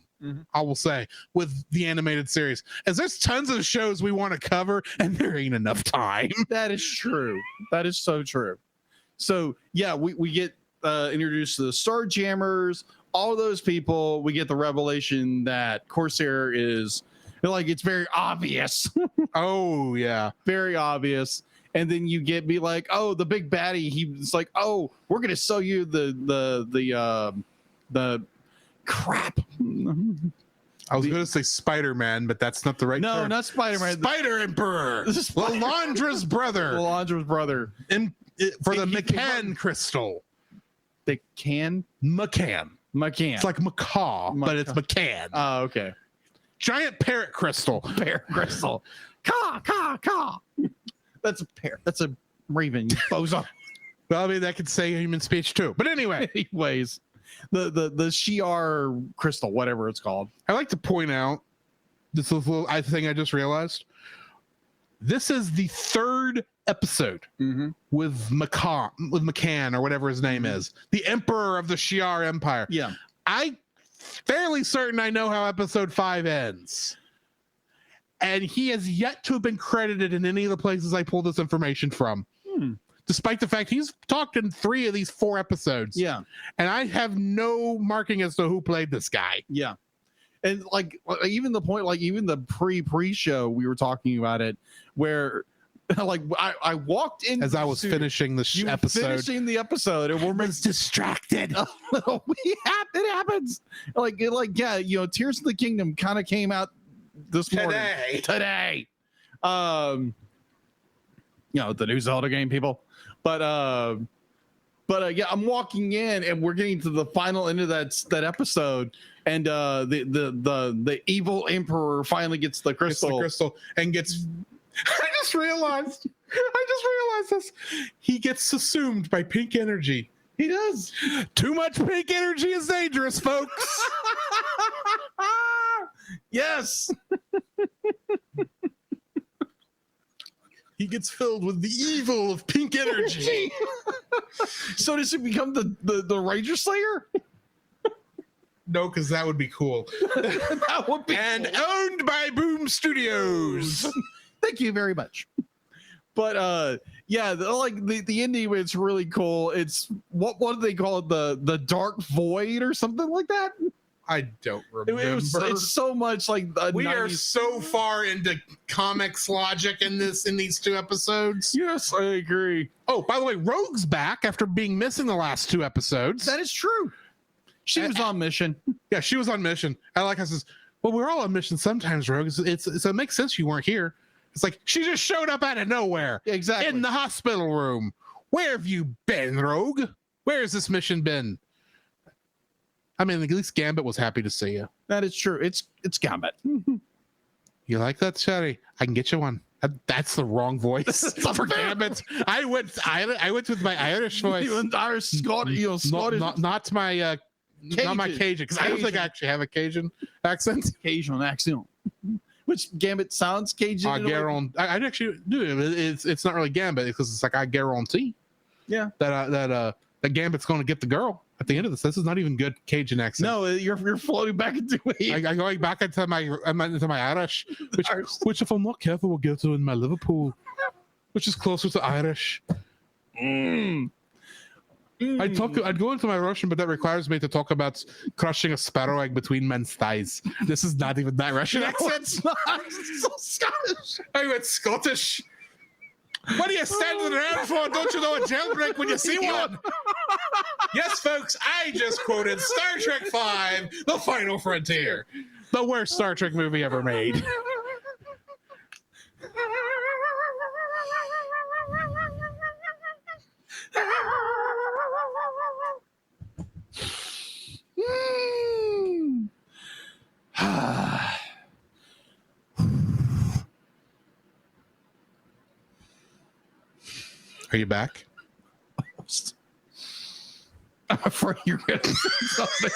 I will say with the animated series, as there's tons of shows we want to cover and there ain't enough time. That is true. That is so true. So yeah, we get introduced to the Starjammers, all those people. We get the revelation that Corsair is like, it's very obvious. Oh yeah, very obvious. And then you get me like, oh, the big baddie. He's like, oh, we're gonna sell you the crap. I was going to say Spider-Man, but that's not the right term. Not Spider-Man. Spider Emperor. Lalandra's brother. Lalandra's brother. For the McCann crystal. The can? McCann. It's like macaw, but it's McCann. Oh, okay. Giant parrot crystal. Parrot crystal. Caw. That's a parrot. That's a raven, you bozo. Well, I mean, that could say human speech too. But anyway. Anyways. The Shi'ar crystal, whatever it's called. I like to point out this little thing I just realized. This is the third episode with McCann or whatever his name is, the Emperor of the Shi'ar Empire. Yeah, I'm fairly certain I know how episode 5 ends, and he has yet to have been credited in any of the places I pulled this information from. Despite the fact he's talked in 3 of these 4 episodes. Yeah. And I have no marking as to who played this guy. Yeah. And like even the point, like even the pre-show, we were talking about it waped like I walked in as I was finishing the finishing the episode, and we're distracted. It happens. Like yeah, Tears of the Kingdom kind of came out this morning. Today. The new Zelda game, people. But yeah, I'm walking in and we're getting to the final end of that episode, and the evil emperor finally gets the crystal, and gets. I just realized this. He gets assumed by pink energy. He does. Too much pink energy is dangerous, folks. Yes. He gets filled with the evil of pink energy. So does it become the Ranger Slayer? No, because that would be cool. That would be owned by Boom Studios. Thank you very much. But Yeah, the ending, it's really cool. It's what do they call it? The dark void or something like that. I don't remember. It's so much like we 90s. are so far into comics logic in these 2 episodes. Yes, I agree. Oh, by the way, Rogue's back after being missing the last 2 episodes. That is true. She was on mission. Yeah, she was on mission. I like how it says, well, we're all on mission sometimes, Rogue. So it makes sense you weren't here. It's like she just showed up out of nowhere. Exactly. In the hospital room. Where have you been, Rogue? Where has this mission been? I mean, at least Gambit was happy to see you. That is true. It's Gambit. You like that, Sherry? I can get you one. That's the wrong voice for Gambit. I went with my Irish voice. Irish Scottish, not my not my Cajun, because I don't think I actually have a Cajun accent. Cajun accent. Which Gambit sounds Cajun. I actually do. It's not really Gambit because it's like I guarantee. Yeah. That Gambit's going to get the girl at the end of this. This is not even good Cajun accent. No, you're floating back into it. I'm going back into my Irish, which if I'm not careful will get to in my Liverpool, which is closer to Irish. I'd go into my Russian, but that requires me to talk about crushing a sparrow egg between men's thighs. This is not even that Russian accent. It's not. It's so Scottish. I went Scottish. What are you standing around for? Don't you know a jailbreak when you see one? Yes, folks, I just quoted Star Trek V, The Final Frontier. The worst Star Trek movie ever made. Are you back? I'm afraid you're going to say something.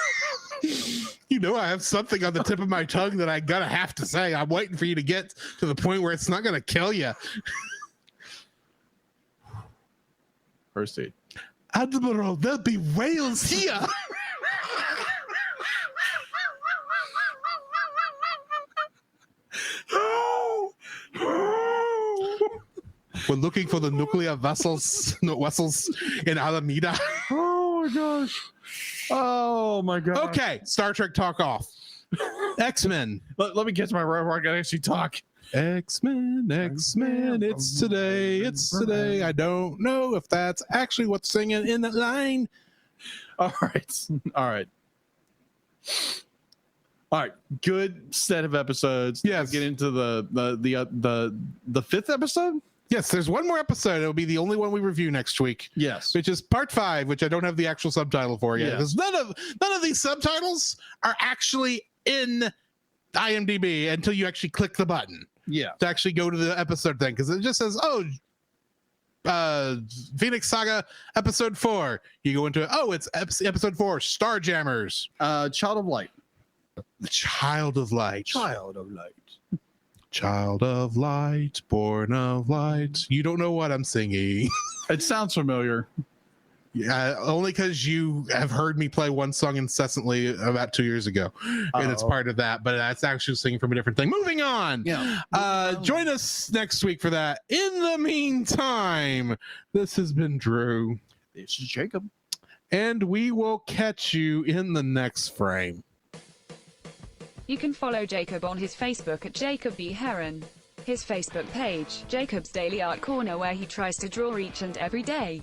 You know, I have something on the tip of my tongue that I gotta have to say. I'm waiting for you to get to the point where it's not gonna kill you. First aid. Admiral, there'll be whales here. We're looking for the nuclear vessels in Alameda. Oh my gosh. Oh my god. Okay, Star Trek talk off. X-Men. Let me get to my right where I can actually talk. X-Men, it's today. I don't know if that's actually what's singing in that line. All right. Good set of episodes. Yes. Get into the fifth episode. Yes, there's one more episode. It'll be the only one we review next week. Yes. Which is part 5, which I don't have the actual subtitle for yet. Because none of these subtitles are actually in IMDb until you actually click the button. Yeah. To actually go to the episode thing. Because it just says, Phoenix Saga episode 4. You go into it's episode 4, Starjammers. Child of Light. The Child of Light. Child of Light. Child of light, born of light. You don't know what I'm singing. It sounds familiar. Yeah, only because you have heard me play one song incessantly about 2 years ago, and it's part of that. But that's actually singing from a different thing. Moving on. Yeah. Join us next week for that. In the meantime, this has been Drew. This is Jacob, and we will catch you in the next frame. You can follow Jacob on his Facebook at Jacob B. Heron. His Facebook page, Jacob's Daily Art Corner, where he tries to draw each and every day.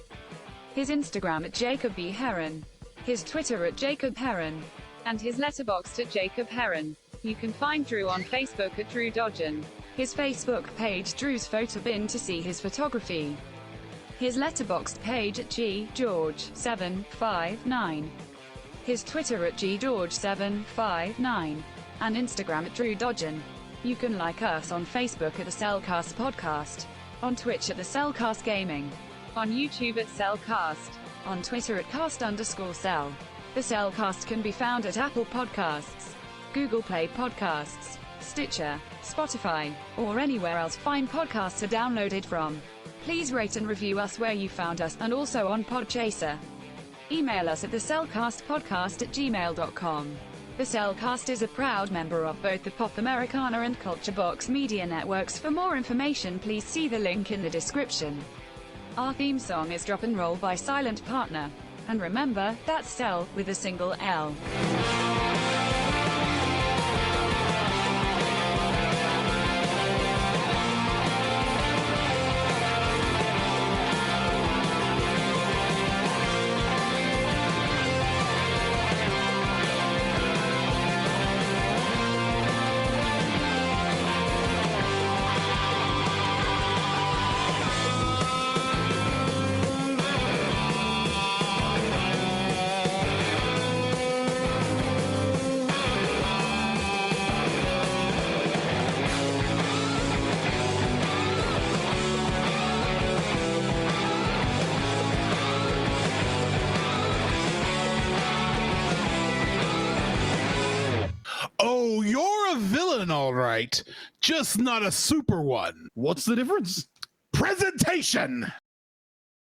His Instagram at Jacob B. Heron. His Twitter at Jacob Heron. And his Letterboxd at Jacob Heron. You can find Drew on Facebook at Drew Dodgen. His Facebook page, Drew's Photo Bin, to see his photography. His Letterboxd page at GGeorge759. His Twitter at GGeorge759. And Instagram at Drew Dodgen. You can like us on Facebook at the Cellcast Podcast, on Twitch at the Cellcast Gaming, on YouTube at Cellcast, on Twitter at cast_cell. The Cellcast can be found at Apple Podcasts, Google Play Podcasts, Stitcher, Spotify, or anywhere else fine podcasts are downloaded from. Please rate and review us where you found us, and also on Podchaser. Email us at thecellcastpodcast@gmail.com. The Cellcast is a proud member of both the Pop Americana and Culture Box media networks. For more information, please see the link in the description. Our theme song is Drop and Roll by Silent Partner. And remember, that's Cell with a single L. Oh, you're a villain, all right. Just not a super one. What's the difference? Presentation!